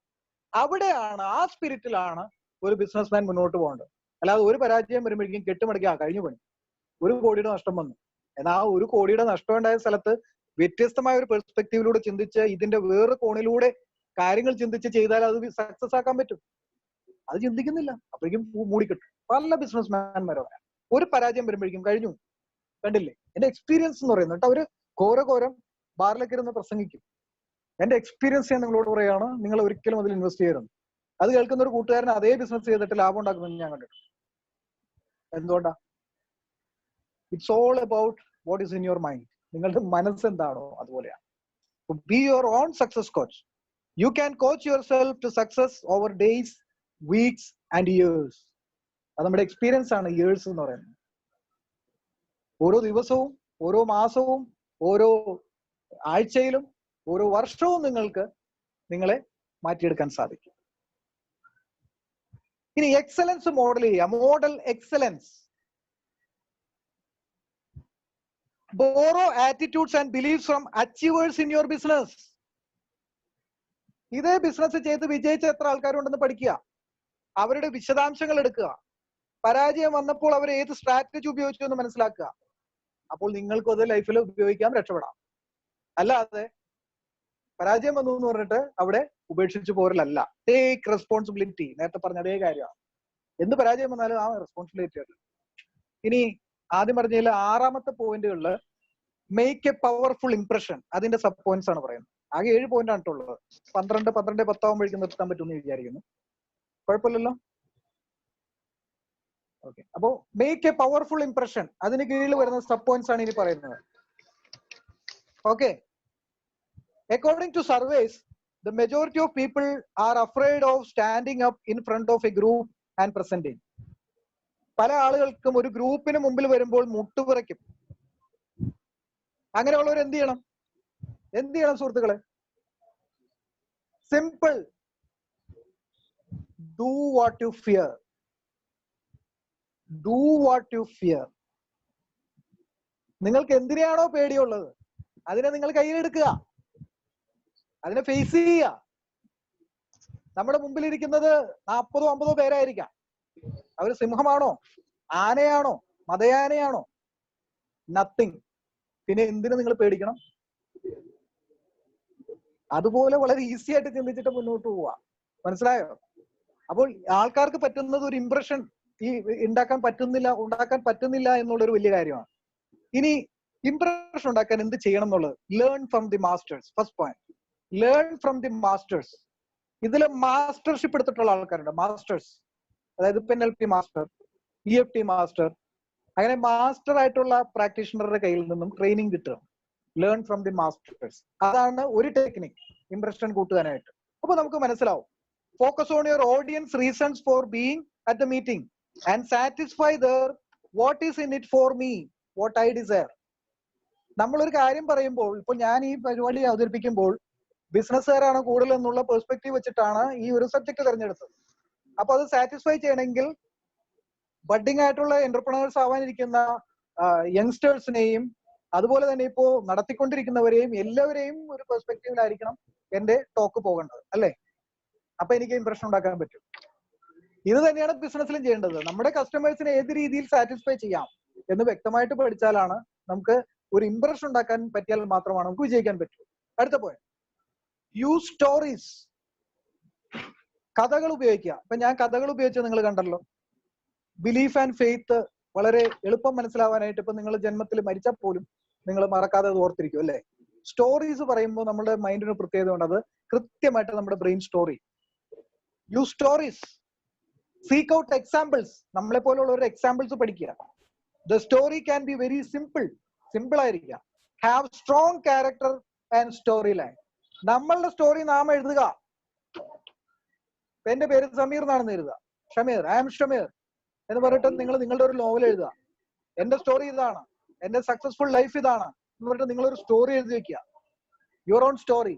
അവിടെയാണ്, ആ സ്പിരിറ്റിലാണ് ഒരു ബിസിനസ് മാൻ മുന്നോട്ട് പോകേണ്ടത്. അല്ലാതെ ഒരു പരാജയം വരുമ്പോഴേക്കും കെട്ടുമടക്കി കഴിഞ്ഞു പണി, 1 കോടിയുടെ നഷ്ടം വന്നു. എന്നാൽ ആ 1 കോടിയുടെ നഷ്ടം ഉണ്ടായ സ്ഥലത്ത് വ്യത്യസ്തമായ ഒരു പെർസ്പെക്റ്റീവിലൂടെ ചിന്തിച്ച് ഇതിന്റെ വേറെ കോണിലൂടെ കാര്യങ്ങൾ ചിന്തിച്ച് ചെയ്താൽ അത് സക്സസ് ആക്കാൻ പറ്റും. അത് ചിന്തിക്കുന്നില്ല, അപ്പോഴേക്കും മൂടിക്കെട്ടും. പല ബിസിനസ് മാൻമാരോ ഒരു പരാജയം വരുമ്പോഴേക്കും കഴിഞ്ഞു. കണ്ടില്ലേ? എന്റെ എക്സ്പീരിയൻസ് എന്ന് പറയുന്നത്. അവര് ഘോരം ബാറിലേക്ക് ഇരുന്ന് പ്രസംഗിക്കും. എന്റെ എക്സ്പീരിയൻസ് ഞാൻ നിങ്ങളോട് പറയാണ്, നിങ്ങൾ ഒരിക്കലും അതിൽ ഇൻവെസ്റ്റ് ചെയ്യരുത്. അത് കേൾക്കുന്ന ഒരു കൂട്ടുകാരൻ അതേ ബിസിനസ് ചെയ്തിട്ട് ലാഭം ഉണ്ടാക്കുന്നത് ഞാൻ കണ്ടിട്ടുണ്ട്. എന്തുകൊണ്ടാ? It's all about what is in your mind. നിങ്ങളുടെ മനസ്സ് എന്താണോ അതുപോലെയാണ്. Be your own success coach. You can coach yourself to success over days, weeks and years. അത് നമ്മുടെ എക്സ്പീരിയൻസ് ആണ് ഇയേഴ്സ് എന്ന് പറയുന്നത്. ഓരോ ദിവസവും, ഓരോ മാസവും, ഓരോ ആഴ്ചയിലും, ഓരോ വർഷവും നിങ്ങൾക്ക് നിങ്ങളെ മാറ്റിയെടുക്കാൻ സാധിക്കും. ഇനി എക്സലൻസ് മോഡൽ ചെയ്യുക. Model excellence. Borrow attitudes and beliefs from achievers in your business. ഇതേ ബിസിനസ് ചെയ്ത് വിജയിച്ച എത്ര ആൾക്കാരുണ്ടെന്ന് പഠിക്കുക. അവരുടെ വിശദാംശങ്ങൾ എടുക്കുക. പരാജയം വന്നപ്പോൾ അവർ ഏത് സ്ട്രാറ്റജി ഉപയോഗിച്ചു എന്ന് മനസ്സിലാക്കുക. അപ്പോൾ നിങ്ങൾക്കും അത് ലൈഫിൽ ഉപയോഗിക്കാം, രക്ഷപ്പെടാം. അല്ലാതെ പരാജയം വന്നു എന്ന് പറഞ്ഞിട്ട് അവിടെ ഉപേക്ഷിച്ചു പോരലല്ല. Take responsibility. നേരത്തെ പറഞ്ഞ അതേ കാര്യമാണ്. എന്ത് പരാജയം വന്നാലും ആ റെസ്പോൺസിബിലിറ്റി ആണ്. ഇനി ആദ്യം പറഞ്ഞതിൽ 6ാമത്തെ പോയിന്റുകളിൽ മേക്ക് എ പവർഫുൾ ഇംപ്രഷൻ. അതിന്റെ സബ് പോയിന്റ്സ് ആണ് പറയുന്നത്. ആകെ 7 പോയിന്റ് ആണ് ഉള്ളത്. 12 10 ആവുമ്പോഴേക്കും നിർത്താൻ പറ്റുമെന്ന് വിചാരിക്കുന്നു. കുഴപ്പമില്ലല്ലോ? ഓക്കെ. അപ്പോ മേക്ക് എ പവർഫുൾ ഇംപ്രഷൻ, അതിന് കീഴിൽ വരുന്ന സബ് പോയിന്റ്സ് ആണ് ഇനി പറയുന്നത്. Okay. According to surveys, the majority of people are afraid of standing up in front of a group and presenting. പല ആളുകൾക്കും ഒരു ഗ്രൂപ്പിന് മുമ്പിൽ വരുമ്പോൾ മുട്ടുവിറയ്ക്കും. അങ്ങനെയുള്ളവർ എന്ത് ചെയ്യണം? സുഹൃത്തുക്കളെ? Simple. Do what you fear. Do what you fear. നിങ്ങൾക്ക് എന്തിനാണോ പേടിയുള്ളത് അതിനെ നിങ്ങൾ കയ്യിലെടുക്കുക, അതിനെ ഫേസ് ചെയ്യുക. നമ്മുടെ മുമ്പിൽ ഇരിക്കുന്നത് 40-50 പേരായിരിക്കാം. അവർ സിംഹമാണോ, ആനയാണോ, മതയാനയാണോ? നത്തിങ്. പിന്നെ എന്തിനു നിങ്ങൾ പേടിക്കണം? അതുപോലെ വളരെ ഈസി ആയിട്ട് ചിന്തിച്ചിട്ട് മുന്നോട്ട് പോവുക. മനസ്സിലായോ? അപ്പോൾ ആൾക്കാർക്ക് പറ്റുന്നത് ഒരു ഇംപ്രഷൻ ഉണ്ടാക്കാൻ പറ്റുന്നില്ല എന്നുള്ളൊരു വലിയ കാര്യമാണ്. ഇനി ഇംപ്രഷൻ ഉണ്ടാക്കാൻ എന്ത് ചെയ്യണം എന്നുള്ളത്, learn from the masters. First point, learn from the masters. ഇതിൽ മാസ്റ്റർഷിപ്പ് എടുത്തിട്ടുള്ള ആൾക്കാരുണ്ട്. മാസ്റ്റേഴ്സ് അതായത് NLP മാസ്റ്റർ, EFT മാസ്റ്റർ, അങ്ങനെ മാസ്റ്റർ ആയിട്ടുള്ള പ്രാക്ടീഷണറുടെ കയ്യിൽ നിന്നും ട്രെയിനിങ് കിട്ടുക. Learn from the masters. അതാണ് ഒരു ടെക്നിക് ഇംപ്രഷൻ കൂട്ടുവാനായിട്ട്. അപ്പൊ നമുക്ക് മനസ്സിലാവും. Focus on your audience reasons for being at the meeting and satisfy their what is in it for me, what I desire. നമ്മളൊരു കാര്യം പറയുമ്പോൾ, ഇപ്പൊ ഞാൻ ഈ പരിപാടി അവതരിപ്പിക്കുമ്പോൾ ബിസിനസ്സുകാരാണ് കൂടുതൽ എന്നുള്ള പെർസ്പെക്റ്റീവ് വെച്ചിട്ടാണ് ഈ ഒരു സബ്ജക്ട് തിരഞ്ഞെടുത്തത്. അപ്പൊ അത് സാറ്റിസ്ഫൈ ചെയ്യണമെങ്കിൽ ബഡ്ഡിംഗ് ആയിട്ടുള്ള എന്റർപ്രണേഴ്സ് ആവാനിരിക്കുന്ന യങ്സ്റ്റേഴ്സിനെയും അതുപോലെ തന്നെ ഇപ്പോ നടത്തിക്കൊണ്ടിരിക്കുന്നവരെയും എല്ലാവരെയും ഒരു പെർസ്പെക്റ്റീവിലായിരിക്കണം എന്റെ ടോക്ക് പോകേണ്ടത്, അല്ലേ? അപ്പൊ എനിക്ക് ഇംപ്രഷൻ ഉണ്ടാക്കാൻ പറ്റും. ഇത് തന്നെയാണ് ബിസിനസ്സിലും ചെയ്യേണ്ടത്. നമ്മുടെ കസ്റ്റമേഴ്സിനെ ഏത് രീതിയിൽ സാറ്റിസ്ഫൈ ചെയ്യാം എന്ന് വ്യക്തമായിട്ട് പഠിച്ചാലാണ് നമുക്ക് ഒരു ഇംപ്രഷൻ ഉണ്ടാക്കാൻ പറ്റിയാൽ മാത്രമാണ് നമുക്ക് വിജയിക്കാൻ പറ്റൂ. അടുത്ത പോയിന്റ്, യൂസ് സ്റ്റോറീസ്. കഥകൾ ഉപയോഗിക്കുക. ഇപ്പൊ ഞാൻ കഥകൾ ഉപയോഗിച്ച് നിങ്ങൾ കണ്ടല്ലോ. ബിലീഫ് ആൻഡ് ഫെയ്ത്ത് വളരെ എളുപ്പം മനസ്സിലാവാനായിട്ട് ഇപ്പൊ നിങ്ങൾ ജന്മത്തിൽ മരിച്ചാൽ പോലും നിങ്ങൾ മറക്കാതെ അത് ഓർത്തിരിക്കും, അല്ലേ? സ്റ്റോറീസ് പറയുമ്പോൾ നമ്മുടെ മൈൻഡിന് പ്രത്യേകത ഉണ്ട്. അത് കൃത്യമായിട്ട് നമ്മുടെ ബ്രെയിൻ സ്റ്റോർ ചെയ്യും. Use stories. Seek out examples. നമ്മളെ പോലുള്ള ഒരു എക്സാമ്പിൾസ് പഠിക്കുക. The story can be very simple. Simple ആയിരിക്കുക. Have strong character and story line. നമ്മളുടെ സ്റ്റോറി നാം എഴുതുക. എന്റെ പേര് സമീർ എന്നാണെന്ന് എഴുതുക. ഷമീർ, ഐ ആം ഷമീർ എന്ന് പറഞ്ഞിട്ട് നിങ്ങൾ നിങ്ങളുടെ ഒരു നോവൽ എഴുതുക. എന്റെ സ്റ്റോറി ഇതാണ്, എന്റെ സക്സസ്ഫുൾ ലൈഫ് ഇതാണ് എന്ന് പറഞ്ഞിട്ട് നിങ്ങളൊരു സ്റ്റോറി എഴുതി വെക്കുക. Your own story.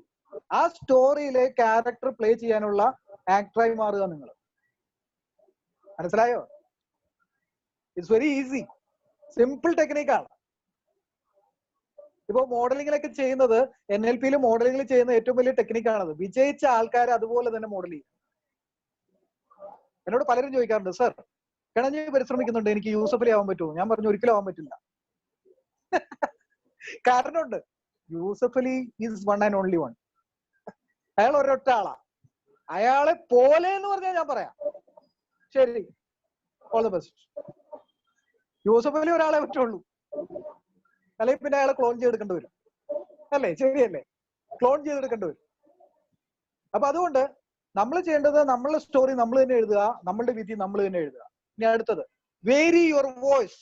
ആ സ്റ്റോറിയിലെ ക്യാരക്ടർ പ്ലേ ചെയ്യാനുള്ള ആക്ടറായി മാറുക നിങ്ങൾ. മനസ്സിലായോ? It's very easy. സിമ്പിൾ ടെക്നിക്കാണ്. ഇപ്പൊ മോഡലിംഗിലൊക്കെ ചെയ്യുന്നത്, NLPയിൽ മോഡലിംഗിൽ ചെയ്യുന്ന ഏറ്റവും വലിയ ടെക്നിക്കാണത്. വിജയിച്ച ആൾക്കാരെ അതുപോലെ തന്നെ മോഡൽ ചെയ്യും. എന്നോട് പലരും ചോദിക്കാറുണ്ട്, സർ കിണഞ്ഞ് പരിശ്രമിക്കുന്നുണ്ട്, എനിക്ക് യൂസഫ് അലി ആവാൻ പറ്റുമോ? ഞാൻ പറഞ്ഞു, ഒരിക്കലും ആവാൻ പറ്റില്ല. കാരണമുണ്ട്. Yusuf Ali is one and only one. അയാൾ ഒരൊറ്റ ആളാ. അയാളെ പോലെ എന്ന് പറഞ്ഞാൽ ഞാൻ പറയാം. ശരി, all the best. Yusuf Ali ഒരാളെ പറ്റുള്ളൂ, അല്ലെങ്കിൽ പിന്നെ അയാളെ ക്ലോൺ ചെയ്തെടുക്കേണ്ടി വരും, അല്ലേ? ശരിയല്ലേ? ക്ലോൺ ചെയ്തെടുക്കേണ്ടി വരും. അപ്പൊ അതുകൊണ്ട് നമ്മൾ ചെയ്യേണ്ടത് നമ്മളുടെ സ്റ്റോറി നമ്മൾ തന്നെ എഴുതുക, നമ്മളുടെ വിധി നമ്മൾ തന്നെ എഴുതുക. ഇനി അടുത്തത്, വേരി യുവർ വോയിസ്.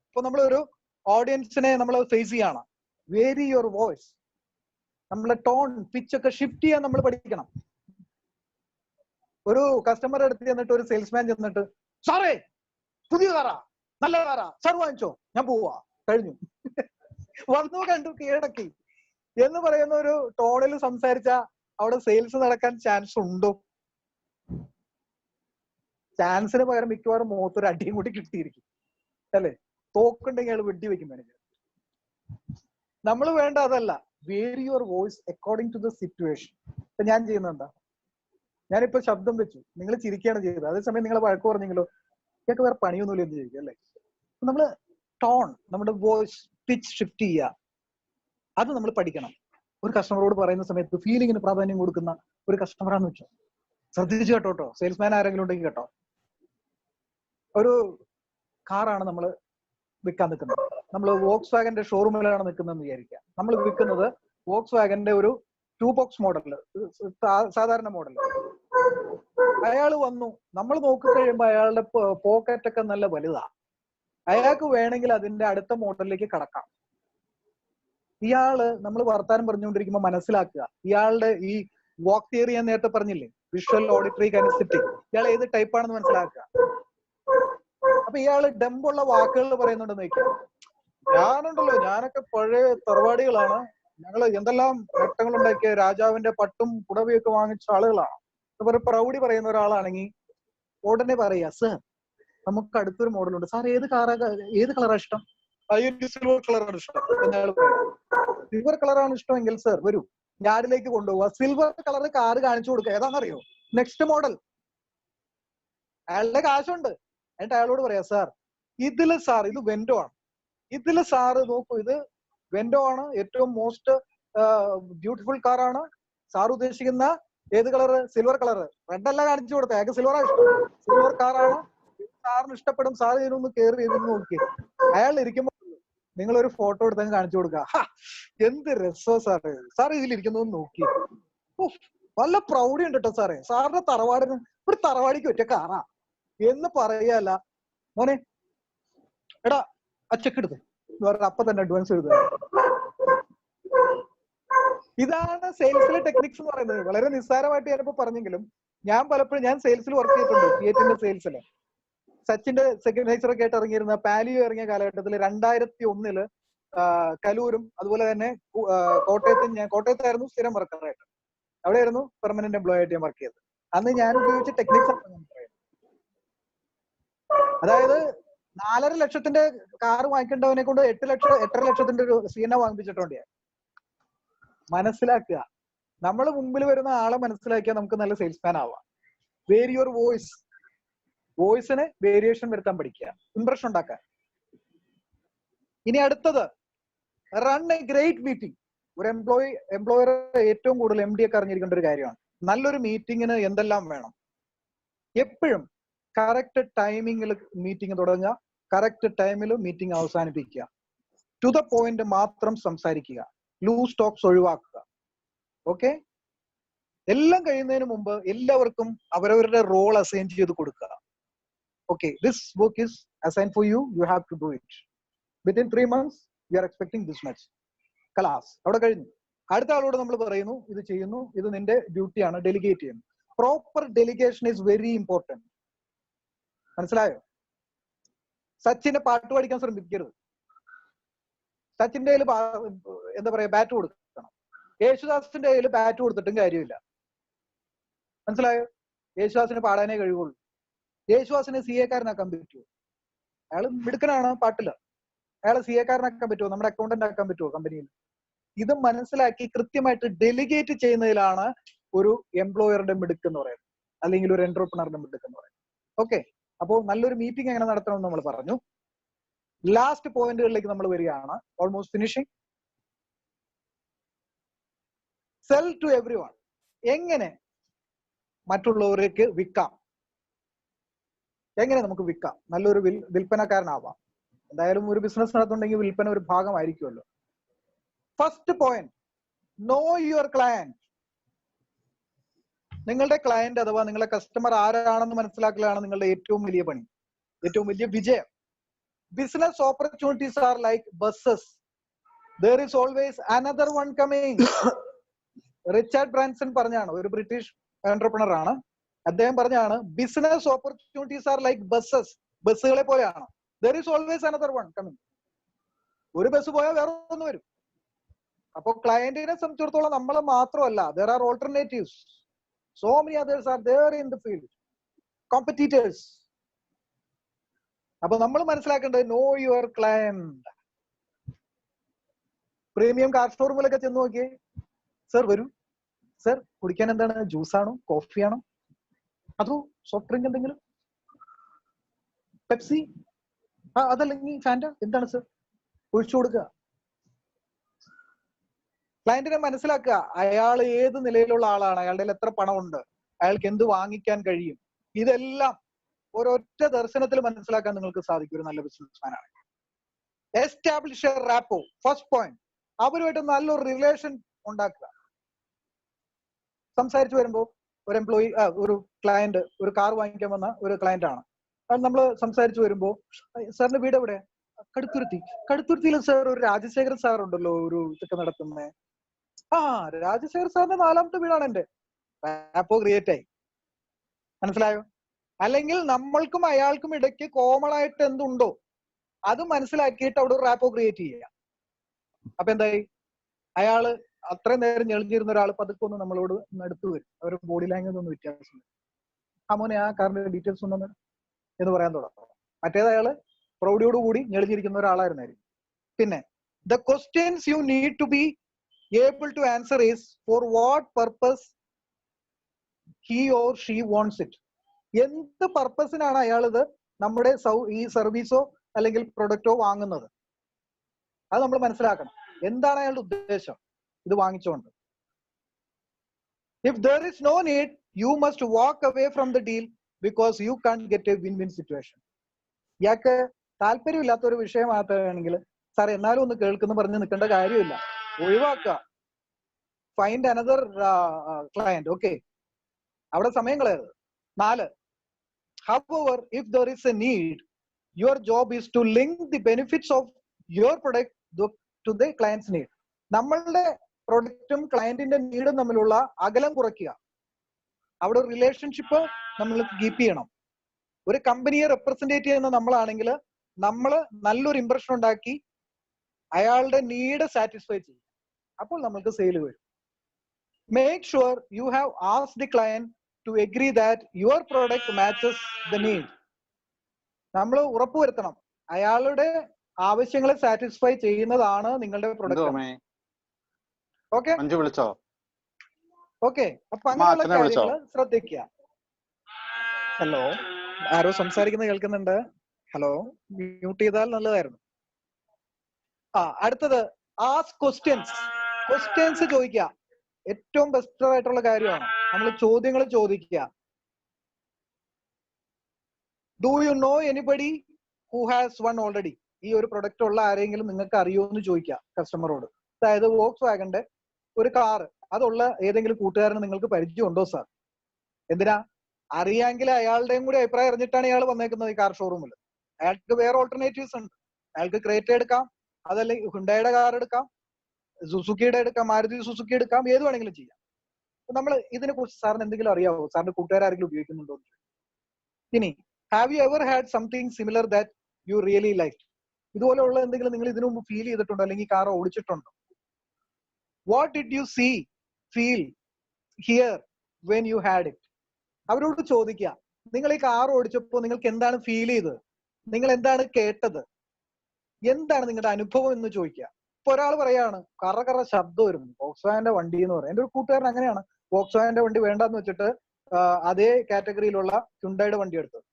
ഇപ്പൊ നമ്മളൊരു ഓഡിയൻസിനെ നമ്മൾ ഫേസ് ചെയ്യണം. Vary your voice. നമ്മളെ ടോൺ, പിച്ച് ഒക്കെ ഷിഫ്റ്റ് ചെയ്യാൻ നമ്മൾ പഠിക്കണം. ഒരു കസ്റ്റമറുടെ അടുത്ത് ചെന്നിട്ട് ഒരു സെയിൽസ്മാൻ ചെന്നിട്ട്, സാറേ പുതിയ കാറാ, നല്ല കാറാ, സാർ വാങ്ങിച്ചോ, ഞാൻ പോവാ, കഴിഞ്ഞു, വന്നു കണ്ടു കീഴടക്കി എന്ന് പറയുന്ന ഒരു ടോണിൽ സംസാരിച്ച അവിടെ സെയിൽസ് നടക്കാൻ ചാൻസ് ഉണ്ടോ? ചാൻസിന് പകരം മിക്കവാറും മുഖത്തൊരു അടിയും കൂടി കിട്ടിയിരിക്കും, അല്ലേ? തോക്കുണ്ടെങ്കിൽ അയാൾ വെട്ടി വെക്കും മാനേജർ. നമ്മൾ വേണ്ട അതല്ല. Vary your voice according to the situation. ഇപ്പൊ ഞാൻ ചെയ്യുന്നത് എന്താ? ഞാനിപ്പോ ശബ്ദം വെച്ചു, നിങ്ങൾ ചിരിക്കുകയാണ് ചെയ്തത്. അതേസമയം നിങ്ങൾ വഴക്ക് പറഞ്ഞെങ്കിലോ, ഇതൊക്കെ വേറെ പണിയൊന്നുമില്ല എന്ന് ചോദിക്കും, അല്ലേ? നമ്മള് ടോൺ, നമ്മുടെ വോയിസ് പിച്ച് ഷിഫ്റ്റ് ചെയ്യുക, അത് നമ്മൾ പഠിക്കണം. ഒരു കസ്റ്റമറോട് പറയുന്ന സമയത്ത് ഫീലിങ്ങിന് പ്രാധാന്യം കൊടുക്കുന്ന ഒരു കസ്റ്റമറാന്ന് വെച്ചോ, ശ്രദ്ധിച്ചു കേട്ടോ. സെയിൽസ്മാൻ ആരെങ്കിലും ഉണ്ടെങ്കിൽ കേട്ടോ. ഒരു കാറാണ് നമ്മൾ വിൽക്കാൻ നിൽക്കുന്നത്. നമ്മൾ വോക്സ് വാഗന്റെ ഷോറൂമിലാണ് നിൽക്കുന്നതെന്ന് വിചാരിക്കുക. നമ്മൾ വിൽക്കുന്നത് വോക്സ് വാഗന്റെ ഒരു 2 ബോക്സ് മോഡല്, സാധാരണ മോഡൽ. അയാൾ വന്നു, നമ്മൾ നോക്കിക്കഴിയുമ്പോ അയാളുടെ പോക്കറ്റ് ഒക്കെ നല്ല വലുതാ. അയാൾക്ക് വേണമെങ്കിൽ അതിന്റെ അടുത്ത മോഡലിലേക്ക് കടക്കാം. ഇയാള് നമ്മൾ വർത്താനം പറഞ്ഞുകൊണ്ടിരിക്കുമ്പോൾ മനസ്സിലാക്കുക, ഇയാളുടെ ഈ വാക്ക് തിയറി ഞാൻ നേരത്തെ പറഞ്ഞില്ലേ, വിഷ്വൽ, ഓഡിറ്ററി, കൈനസ്തെറ്റിക്, ഇയാൾ ഏത് ടൈപ്പാണെന്ന് മനസ്സിലാക്കുക. അപ്പൊ ഇയാള് ഡെമ്പുള്ള വാക്കുകൾ പറയുന്നുണ്ടെന്ന് വെക്കുക. ഞാനുണ്ടല്ലോ, ഞാനൊക്കെ പഴയ തറവാടികളാണ്, ഞങ്ങൾ എന്തെല്ലാം നേട്ടങ്ങൾ ഉണ്ടാക്കിയ രാജാവിന്റെ പട്ടും പുടവയൊക്കെ വാങ്ങിച്ച ആളുകളാണ്. പ്രൗഢി പറയുന്ന ഒരാളാണെങ്കിൽ ഉടനെ പറയാ, സർ നമുക്ക് അടുത്തൊരു മോഡലുണ്ട്, സാർ ഏത് കളറാ ഇഷ്ടം? സിൽവർ കളറാണ് ഇഷ്ടം. സിൽവർ കളറാണ് ഇഷ്ടമെങ്കിൽ സർ വരൂ, ഞാനിലേക്ക് കൊണ്ടുപോവുക, സിൽവർ കളർ കാറ് കാണിച്ചു കൊടുക്കുക. ഏതാണെന്നറിയോ? Next model. അയാളുടെ കാശുണ്ട്. എന്നിട്ട് അയാളോട് പറയാ, സാർ ഇതില് സാർ ഇത് വെന്റോ ആണ്, ഇതില് സാറ് നോക്കൂ, ഇത് വെന്റോ ആണ്, ഏറ്റവും മോസ്റ്റ് ബ്യൂട്ടിഫുൾ കാറാണ്. സാർ ഉദ്ദേശിക്കുന്ന ഏത് കളറ്? Silver colour. റെഡ് അല്ല കാണിച്ചു കൊടുത്തത്, അയാൾക്ക് സിൽവറാണ് ഇഷ്ടം. സിൽവർ കാറാണ്, സാറിന് ഇഷ്ടപ്പെടും, സാർ ഇതിനൊന്ന് കയറി ചെയ്തെന്ന് നോക്കി. അയാൾ ഇരിക്കുമ്പോൾ നിങ്ങളൊരു ഫോട്ടോ എടുത്തങ്ങ് കാണിച്ചു കൊടുക്കുക. എന്ത് രസോ സാറ്, സാർ ഇതിലിരിക്കുന്നു നോക്കി, നല്ല പ്രൗഢി ഉണ്ട് കേട്ടോ സാറേ, സാറിന്റെ തറവാടിന്, ഒരു തറവാടിക്ക് ഒറ്റ കാറാ, എന്ന് പറയല്ല, മോനെ എടാ ചെക്ക് എടുത്ത് പറഞ്ഞ അപ്പൊ തന്നെ അഡ്വാൻസ് എഴുതുക. ഇതാണ് സെയിൽസിലെ ടെക്നിക്സ് എന്ന് പറയുന്നത്. വളരെ നിസ്സാരമായിട്ട് ഞാനിപ്പോ പറഞ്ഞെങ്കിലും ഞാൻ പലപ്പോഴും ഞാൻ സെയിൽസിൽ വർക്ക് ചെയ്തിട്ടുണ്ട്. ഫിയറ്റിന്റെ സെയിൽസില് സച്ചിന്റെ സെക്രട്ടറി ഒക്കെ ആയിട്ട് ഇറങ്ങിയിരുന്ന പാലിയോ ഇറങ്ങിയ കാലഘട്ടത്തിൽ 2001 കലൂരും അതുപോലെ തന്നെ കോട്ടയത്തും, ഞാൻ കോട്ടയത്തായിരുന്നു സ്ഥിരം വർക്കറായിട്ട്, അവിടെയായിരുന്നു പെർമനന്റ് എംപ്ലോയി ആയിട്ട് ഞാൻ വർക്ക് ചെയ്തത്. അന്ന് ഞാൻ ഉപയോഗിച്ച ടെക്നിക്സ് ആണ് ഞാൻ പറയുന്നത്. അതായത് 4.5 ലക്ഷത്തിന്റെ കാർ വാങ്ങിക്കേണ്ടവനെ കൊണ്ട് 8.5 ലക്ഷത്തിന്റെ ഒരു സീന വാങ്ങിപ്പിച്ചിട്ടുണ്ട് ഞാൻ. മനസ്സിലാക്കുക, നമ്മൾ മുമ്പിൽ വരുന്ന ആളെ മനസ്സിലാക്കിയാൽ നമുക്ക് നല്ല സെയിൽസ്മാൻ ആവാം. വേരി യുവർ വോയിസ്, വോയിസിന് വേരിയേഷൻ വരുത്താൻ പഠിക്കുക, ഇംപ്രഷൻ ഉണ്ടാക്കാൻ. ഇനി അടുത്തത്, റൺ എ ഗ്രേറ്റ് മീറ്റിംഗ്. ഒരു എംപ്ലോയർ ഏറ്റവും കൂടുതൽ MD ഒക്കെ അറിഞ്ഞിരിക്കേണ്ട ഒരു കാര്യമാണ്. നല്ലൊരു മീറ്റിങ്ങിന് എന്തെല്ലാം വേണം? എപ്പോഴും കറക്റ്റ് ടൈമിങ്ങിൽ മീറ്റിംഗ് തുടങ്ങുക, കറക്റ്റ് ടൈമിൽ മീറ്റിംഗ് അവസാനിപ്പിക്കുക, ടു ദ പോയിന്റ് മാത്രം സംസാരിക്കുക, ലൂസ് ടോക്സ് ഒഴിവാക്കുക. ഓക്കെ, എല്ലാം കഴിയുന്നതിന് മുമ്പ് എല്ലാവർക്കും അവരവരുടെ റോൾ അസൈൻ ചെയ്ത് കൊടുക്കുക. Okay, this work is assign for you, you have to do it within 3 months, you are expecting this much. Class അവിടെ കഴിഞ്ഞു. അടുത്ത ആളോട് നമ്മൾ പറയുന്നു ഇത് ചെയ്യുന്നു, ഇത് നിന്റെ ഡ്യൂട്ടിയാണ്, ഡെലിഗേറ്റ് ചെയ്യുന്നു. Proper delegation is very important. മനസ്സിലായോ? സച്ചിന് പാട്ട് പഠിക്കാൻ ശ്രമിക്കരുത്. സച്ചിന്റെ കയ്യിൽ എന്താ പറയാ ബാറ്റ് കൊടുക്കണം. യേശുദാസിന്റെ കയ്യിൽ ബാറ്റ് കൊടുത്തിട്ടും കാര്യമില്ല. മനസ്സിലായോ? യേശുദാസിന് പാടാനേ കഴിവുള്ളൂ. യേശുദാസിനെ CA കാരനാക്കാൻ പറ്റുമോ? അയാൾ മിടുക്കനാണ് പാട്ടില്. അയാളെ CA കാരനാക്കാൻ പറ്റുമോ? നമ്മുടെ അക്കൗണ്ടന്റ് ആക്കാൻ പറ്റുമോ കമ്പനിയിൽ? ഇത് മനസ്സിലാക്കി കൃത്യമായിട്ട് ഡെലിഗേറ്റ് ചെയ്യുന്നതിലാണ് ഒരു എംപ്ലോയറുടെ മിടുക്ക് എന്ന് പറയുന്നത്, അല്ലെങ്കിൽ ഒരു എന്റർപ്രണറുടെ മിടുക്ക് എന്ന് പറയുന്നത്. ഓക്കെ, അപ്പോൾ നല്ലൊരു മീറ്റിംഗ് എങ്ങനെ നടത്തണമെന്ന് നമ്മൾ പറഞ്ഞു. ലാസ്റ്റ് പോയിന്റുകളിലേക്ക് നമ്മൾ വരികയാണ്. Almost finishing. Sell to everyone. എങ്ങനെ മറ്റുള്ളവർക്ക് വിൽക്കാം, എങ്ങനെ നമുക്ക് വിൽക്കാം, നല്ലൊരു വിൽപ്പനക്കാരനാവാം. എന്തായാലും ഒരു ബിസിനസ് നടത്തുന്നുണ്ടെങ്കിൽ വിൽപ്പന ഒരു ഭാഗമായിരിക്കുമല്ലോ. First point, know your client. നിങ്ങളുടെ ക്ലയന്റ് അഥവാ നിങ്ങളുടെ കസ്റ്റമർ ആരാണെന്ന് മനസ്സിലാക്കലാണ് നിങ്ങളുടെ ഏറ്റവും വലിയ പണി, ഏറ്റവും വലിയ വിജയം. Business opportunities are like buses, there is always another one coming. Richard Branson പറഞ്ഞാണ്, ഒരു ബ്രിട്ടീഷ് എന്റർപ്രണർ ആണ്. അദ്ദേഹം പറഞ്ഞാണ്, business opportunities are like buses, ബസ്സുകളെ പോലെയാണ്. there is always another one coming. ഒരു ബസ് പോയാൽ വേറെ ഒന്ന് വരും. അപ്പൊ ക്ലയന്റിനെ സംബന്ധിച്ചിടത്തോളം നമ്മൾ മാത്രമല്ല, there are alternatives. So many others are there in the field, competitors. അപ്പൊ നമ്മൾ മനസ്സിലാക്കേണ്ടത് know your client. Premium car ഷോറൂമിലൊക്കെ ചെന്ന് നോക്കിയേ, സർ വരൂ, സർ കുടിക്കാൻ എന്താണ്, ജ്യൂസാണോ കോഫിയാണോ അതോ സോഫ്റ്റ് ഡ്രിങ്ക് എന്തെങ്കിലും, പെപ്സി, അതല്ലെങ്കിൽ ഫാൻറ്റ, എന്താണ് സർ, ഒഴിച്ചു കൊടുക്കുക. ക്ലയന്റിനെ മനസ്സിലാക്കുക, അയാൾ ഏത് നിലയിലുള്ള ആളാണ്, അയാളുടെ എത്ര പണമുണ്ട്, അയാൾക്ക് എന്ത് വാങ്ങിക്കാൻ കഴിയും, ഇതെല്ലാം ഒരൊറ്റ ദർശനത്തിൽ മനസ്സിലാക്കാൻ നിങ്ങൾക്ക് സാധിക്കും ഒരു നല്ല ബിസിനസ്മാൻ ആണ്. Establish A rapport. First point, അവരുമായിട്ട് നല്ലൊരു റിലേഷൻ ഉണ്ടാക്കുക. സംസാരിച്ചു വരുമ്പോൾ ഒരു എംപ്ലോയി, ഒരു ക്ലയന്റ് ഒരു കാർ വാങ്ങിക്കാൻ വന്ന ഒരു ക്ലയന്റ് ആണ്. നമ്മൾ സംസാരിച്ചു വരുമ്പോൾ, സാറിന്റെ വീട് എവിടെ? കടുത്തുരുത്തിയിൽ സാർ ഒരു രാജശേഖരൻ സാർ ഉണ്ടല്ലോ ഒരു ഇതൊക്കെ നടത്തുന്നത്. രാജശേഖർ സാറിന്റെ 4ാമത്തെ വീടാണ് എന്റെ. റാപ്പോ ക്രിയേറ്റ് ആയി. മനസ്സിലായോ? അല്ലെങ്കിൽ നമ്മൾക്കും അയാൾക്കും ഇടയ്ക്ക് കോമൺ ആയിട്ട് എന്തുണ്ടോ അത് മനസ്സിലാക്കിയിട്ട് അവിടെ ഒരു റാപ്പോ ക്രിയേറ്റ് ചെയ്യുക. അപ്പൊ എന്തായി, അയാള് അത്രയും നേരം ഞെളിഞ്ഞിരുന്ന ഒരാൾ പതുക്കെ ഒന്ന് നമ്മളോട് അടുത്ത് വരും. അവരുടെ ബോഡി ലാംഗ്വേജ് ഒന്നും വ്യത്യാസമില്ല. മോനെ ആ കാറിന്റെ ഡീറ്റെയിൽസ് ഒന്നും എന്ന് പറയാൻ തുടങ്ങും. മറ്റേത് അയാള് പ്രൗഢിയോടുകൂടി ഞെളിഞ്ഞിരിക്കുന്ന ഒരാളായിരുന്നായിരിക്കും. പിന്നെ the questions you need to be able to answer is for what purpose he or she wants it. എന്ത് പർപ്പസിനാണ് അയാൾ ഇത് നമ്മുടെ ഈ സർവീസോ അല്ലെങ്കിൽ പ്രൊഡക്റ്റോ വാങ്ങുന്നത്, അത് നമ്മൾ മനസ്സിലാക്കണം. എന്താണ് അയാളുടെ ഉദ്ദേശം ഇത് വാങ്ങിച്ചുകൊണ്ട്? if there is no need, you must walk away from the deal because you can't get a win-win situation. ഇയാൾക്ക് താല്പര്യമില്ലാത്ത ഒരു വിഷയമാണെങ്കിൽ സാർ എന്നാലും ഒന്ന് കേൾക്കുന്നു പറഞ്ഞ് നിൽക്കേണ്ട കാര്യമില്ല, ഒഴിവാക്കുക. Find another client. ഓക്കെ, അവിടെ സമയം കളയരുത്. 4, However, if there is a need, your job is to link the benefits of your product to the client's need. നമ്മളുടെ പ്രൊഡക്റ്റും ക്ലയന്റിന്റെ നീഡും തമ്മിലുള്ള അകലം കുറയ്ക്കുക. അവിടെ റിലേഷൻഷിപ്പ് നമ്മൾ കീപ്പ് ചെയ്യണം. ഒരു കമ്പനിയെ റെപ്രസെന്റേറ്റ് ചെയ്യുന്ന നമ്മളാണെങ്കിൽ നമ്മൾ നല്ലൊരു ഇംപ്രഷൻ ഉണ്ടാക്കി അയാളുടെ നീഡ് സാറ്റിസ്ഫൈ ചെയ്യും. അപ്പോൾ നമ്മൾക്ക് സെയിൽ വരും. Make sure you have asked the client to agree that your product matches the need. നമ്മൾ ഉറപ്പുവരുത്തണം അയാളുടെ ആവശ്യങ്ങളെ സാറ്റിസ്ഫൈ ചെയ്യുന്നതാണ് നിങ്ങളുടെ പ്രൊഡക്റ്റ്. ഓക്കെ ഓക്കെ, അപ്പൊ അങ്ങനെയുള്ള കാര്യങ്ങൾ ശ്രദ്ധിക്കുക. ഹലോ, ആരോ സംസാരിക്കുന്നത് കേൾക്കുന്നുണ്ട്. ഹലോ, മ്യൂട്ട് ചെയ്താൽ നല്ലതായിരുന്നു. അടുത്തത് ആസ്ക് ക്വസ്റ്റ്യൻസ്. ക്വസ്റ്റ്യൻസ് ചോദിക്കുക ഏറ്റവും ബെസ്റ്റ് ആയിട്ടുള്ള കാര്യമാണ്. നമ്മൾ ചോദ്യങ്ങൾ ചോദിക്കുക. Do you know anybody who has one already? ഈ ഒരു പ്രൊഡക്റ്റ് ഉള്ള ആരെങ്കിലും നിങ്ങൾക്ക് അറിയോ എന്ന് ചോദിക്കുക കസ്റ്റമറോട്. അതായത് വോക്സ് വാഗന്റെ ഒരു കാർ അതുള്ള ഏതെങ്കിലും കൂട്ടുകാരന് നിങ്ങൾക്ക് പരിചയമുണ്ടോ സാർ? എന്തിനാ? അറിയാമെങ്കിൽ അയാളുടെയും കൂടി അഭിപ്രായം അറിഞ്ഞിട്ടാണ് ഇയാൾ വന്നേക്കുന്നത് ഈ കാർ ഷോറൂമിൽ. അയാൾക്ക് വേറെ ഓൾട്ടർനേറ്റീവ്സ് ഉണ്ട്. അയാൾക്ക് ക്രേറ്റ എടുക്കാം, അതല്ലെങ്കിൽ ഹുണ്ടായുടെ കാർ എടുക്കാം, സുസുക്കിയുടെ എടുക്കാം, മാരുതി സുസുക്കി എടുക്കാം, ഏത് വേണമെങ്കിലും ചെയ്യാം. നമ്മൾ ഇതിനെ കുറിച്ച് സാറിന് എന്തെങ്കിലും അറിയാവോ? സാറിന്റെ കൂട്ടുകാരെങ്കിലും ഉപയോഗിക്കുന്നുണ്ടോ? ഇനി have you ever had something similar that you really like? ഇതുപോലെയുള്ള എന്തെങ്കിലും നിങ്ങൾ ഇതിനു മുമ്പ് ഫീൽ ചെയ്തിട്ടുണ്ടോ, അല്ലെങ്കിൽ കാർ ഓടിച്ചിട്ടുണ്ടോ? What did you see, feel, hear when you had it? അവരോട് ചോദിക്കുക, നിങ്ങൾ ഈ കാർ ഓടിച്ചപ്പോൾ നിങ്ങൾക്ക് എന്താണ് ഫീൽ ചെയ്തത്, നിങ്ങൾ എന്താണ് കേട്ടത്, എന്താണ് നിങ്ങളുടെ അനുഭവം എന്ന് ചോദിക്കുക. ഇപ്പൊ ഒരാൾ പറയാണ് കറ ശബ്ദം വരും വോക്സ് വാഗന്റെ വണ്ടി എന്ന് പറയും. എന്റെ ഒരു കൂട്ടുകാരൻ അങ്ങനെയാണ്, വോക്സ് വാഗന്റെ വണ്ടി വേണ്ടെന്ന് വെച്ചിട്ട് അതേ കാറ്റഗറിയിലുള്ള ഹ്യുണ്ടായുടെ വണ്ടി എടുത്തത്.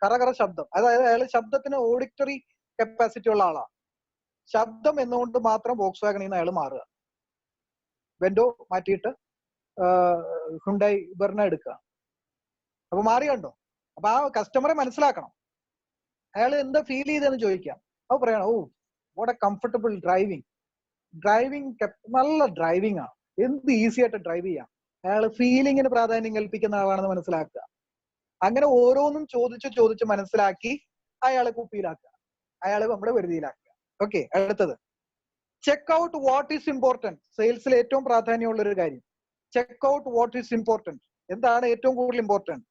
കറ ശബ്ദം, അതായത് അയാൾ ശബ്ദത്തിന് ഓഡിറ്ററി കപ്പാസിറ്റി ഉള്ള ആളാണ്. ശബ്ദം എന്നുകൊണ്ട് മാത്രം വോക്സ് വാഗണിൽ നിന്ന് അയാൾ മാറുക, വെന്റോ മാറ്റിയിട്ട് ഹ്യുണ്ടായി വെർണ എടുക്കുക. അപ്പൊ മാറി കണ്ടോ? അപ്പൊ ആ കസ്റ്റമറെ മനസ്സിലാക്കണം. അയാൾ എന്താ ഫീൽ ചെയ്തെന്ന് ചോദിക്കാം. അപ്പൊ പറയണം, oh what a comfortable driving, നല്ല ഡ്രൈവിംഗ് ആണ്, എന്ത് ഈസി ആയിട്ട് ഡ്രൈവ് ചെയ്യാം. അയാൾ ഫീലിങ്ങിന് പ്രാധാന്യം കൽപ്പിക്കുന്ന ആളാണെന്ന് മനസ്സിലാക്കുക. അങ്ങനെ ഓരോന്നും ചോദിച്ച് മനസ്സിലാക്കി അയാളെ കുപ്പിയിലാക്കുക, അയാളെ നമ്മുടെ വരുതിയിലാക്കുക. ഓക്കെ, അടുത്തത് check out what is important. സെയിൽസിൽ ഏറ്റവും പ്രാധാന്യമുള്ള ഒരു കാര്യം check out what is important. എന്താണ് ഏറ്റവും കൂടുതൽ ഇമ്പോർട്ടൻറ്റ്?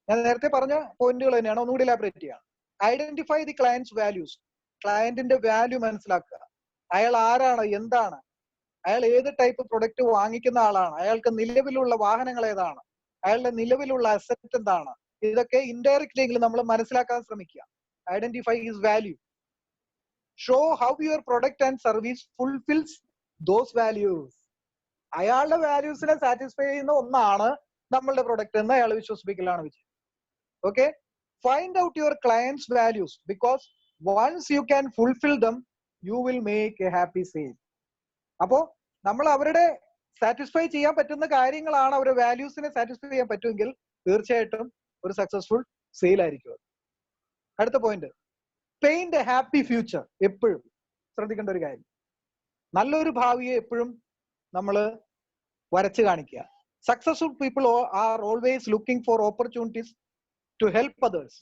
ഞാൻ നേരത്തെ പറഞ്ഞ പോയിന്റുകൾ തന്നെയാണ്, ഒന്നുകൂടി എലാബറേറ്റ് ചെയ്യാം. Identify the clients values. ക്ലയന്റിന്റെ വാല്യൂ മനസ്സിലാക്കുക. അയാൾ ആരാണ്, എന്താണ്, അയാൾ ഏത് ടൈപ്പ് പ്രൊഡക്റ്റ് വാങ്ങിക്കുന്ന ആളാണ്, അയാൾക്ക് നിലവിലുള്ള വാഹനങ്ങൾ ഏതാണ്, അയാളുടെ നിലവിലുള്ള അസറ്റ് എന്താണ്, ഇതൊക്കെ ഇൻഡയറക്ട്ലി എങ്കിലും നമ്മൾ മനസ്സിലാക്കാൻ ശ്രമിക്കുക. Identify his value. Show how your product and service fulfils those values. അയാളുടെ വാല്യൂസിനെ സാറ്റിസ്ഫൈ ചെയ്യുന്ന ഒന്നാണ് നമ്മളുടെ പ്രൊഡക്റ്റ് എന്ന് അയാൾ വിശ്വസിപ്പിക്കലാണ് വിജയം. Okay, find out your clients values because once you can fulfil them you will make a happy sale. അപ്പോ നമ്മൾ അവരുടെ സാറ്റിസ്ഫൈ ചെയ്യാൻ പറ്റുന്ന കാര്യങ്ങളാണ്, അവരുടെ വാല്യൂസിനെ സാറ്റിസ്ഫൈ ചെയ്യാൻ പറ്റുമെങ്കിൽ തീർച്ചയായിട്ടും ഒരു സക്സസ്ഫുൾ സെയിൽ ആയിരിക്കും. അടുത്ത point, paint A happy future. എപ്പോഴും ശ്രദ്ധിക്കേണ്ട ഒരു കാര്യം, നല്ലൊരു ഭാവിയെ എപ്പോഴും നമ്മൾ വരച്ചു കാണിക്കുക. Successful people are always looking for opportunities to help others.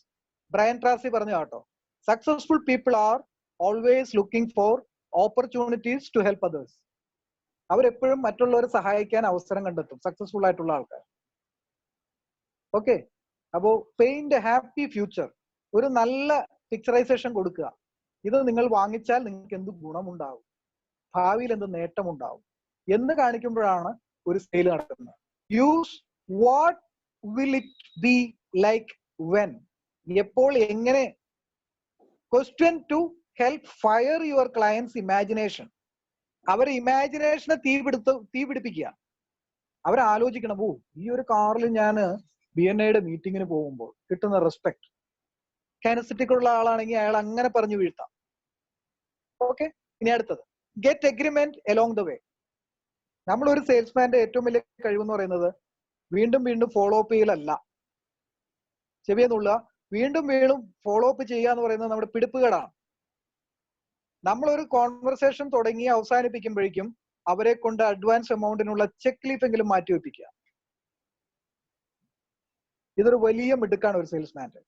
Brian Tracy പറഞ്ഞു കേട്ടോ, successful people are always looking for opportunities to help others. അവരെപ്പോഴും മറ്റുള്ളവരെ സഹായിക്കാൻ അവസരം കണ്ടെത്തും, സക്സസ്ഫുൾ ആയിട്ടുള്ള ആൾക്കാർ. ഓക്കെ, അപ്പോ പെയിന്റ് എ ഹാപ്പി ഫ്യൂച്ചർ, ഒരു നല്ല പിക്ചറൈസേഷൻ കൊടുക്കുക. ഇത് നിങ്ങൾ വാങ്ങിച്ചാൽ നിങ്ങൾക്ക് എന്ത് ഗുണമുണ്ടാവും, ഭാവിയിൽ എന്ത് നേട്ടമുണ്ടാവും എന്ന് കാണിക്കുമ്പോഴാണ് ഒരു സെയിൽ നടക്കുന്നത്. Use what will it be like when, എപ്പോൾ, എങ്ങനെ. Question to help fire your clients imagination. അവരെ ഇമാജിനേഷനെ തീ പിടിപ്പിക്കുക. അവരാലോചിക്കണം, ഓ ഈ ഒരു കാറിൽ ഞാൻ BNIയുടെ മീറ്റിങ്ങിന് പോകുമ്പോൾ കിട്ടുന്ന റെസ്പെക്ട്. കാനസ്റ്റിക് ഉള്ള ആളാണെങ്കിൽ അയാൾ അങ്ങനെ പറഞ്ഞു വീഴ്ത്താം. ഓക്കെ, ഇനി അടുത്തത് get agreement along the way. നമ്മളൊരു സെയിൽസ്മാന്റെ ഏറ്റവും വലിയ കഴിവെന്ന് പറയുന്നത് വീണ്ടും വീണ്ടും ഫോളോ അപ്പ് ചെയ്യലല്ല, ചെവിയെന്നുള്ള വീണ്ടും ഫോളോ അപ്പ് ചെയ്യുക എന്ന് പറയുന്നത് നമ്മുടെ പിടിപ്പുകേടാണ്. നമ്മളൊരു കോൺവെർസേഷൻ തുടങ്ങി അവസാനിപ്പിക്കുമ്പോഴേക്കും അവരെ കൊണ്ട് അഡ്വാൻസ് എമൗണ്ടിനുള്ള ചെക്ക് ലീഫ് എങ്കിലും മാറ്റി വെപ്പിക്കുക. ഇതൊരു വലിയ മിടുക്കാണ് ഒരു സെയിൽസ്മാന്റെ.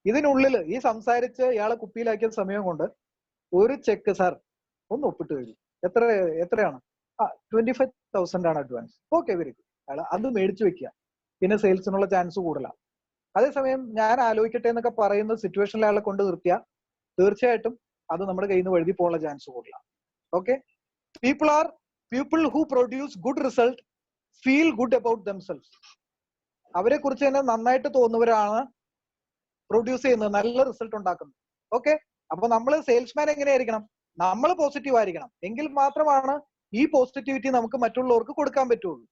ഇതിനുള്ളിൽ ഈ സംസാരിച്ച് ഇയാളെ കുപ്പിയിലാക്കിയ സമയം കൊണ്ട് ഒരു ചെക്ക് സാർ ഒന്ന് ഒപ്പിട്ട് വരും. എത്രയാണ്? 25,000 ആണ് അഡ്വാൻസ്. Okay, very good. അയാൾ അത് മേടിച്ചു വെക്കുക. പിന്നെ സെയിൽസിനുള്ള ചാൻസ് കൂടുതലാണ്. അതേസമയം ഞാൻ ആലോചിക്കട്ടെ എന്നൊക്കെ പറയുന്ന സിറ്റുവേഷനിൽ അയാളെ കൊണ്ട് നിർത്തിയാൽ തീർച്ചയായിട്ടും അത് നമ്മുടെ കയ്യിൽ നിന്ന് വഴുതി പോകാനുള്ള ചാൻസ് കൂടുതലാണ്. Okay, people who produce good result feel good about themselves. അവരെ കുറിച്ച് തന്നെ നന്നായിട്ട് തോന്നുന്നവരാണ് പ്രൊഡ്യൂസ് ചെയ്യുന്നത്, നല്ല റിസൾട്ട് ഉണ്ടാക്കുന്നത്. ഓക്കെ, അപ്പൊ നമ്മൾ സെയിൽസ്മാൻ എങ്ങനെയായിരിക്കണം? നമ്മൾ പോസിറ്റീവ് ആയിരിക്കണം. എങ്കിൽ മാത്രമാണ് ഈ പോസിറ്റിവിറ്റി നമുക്ക് മറ്റുള്ളവർക്ക് കൊടുക്കാൻ പറ്റുള്ളൂ.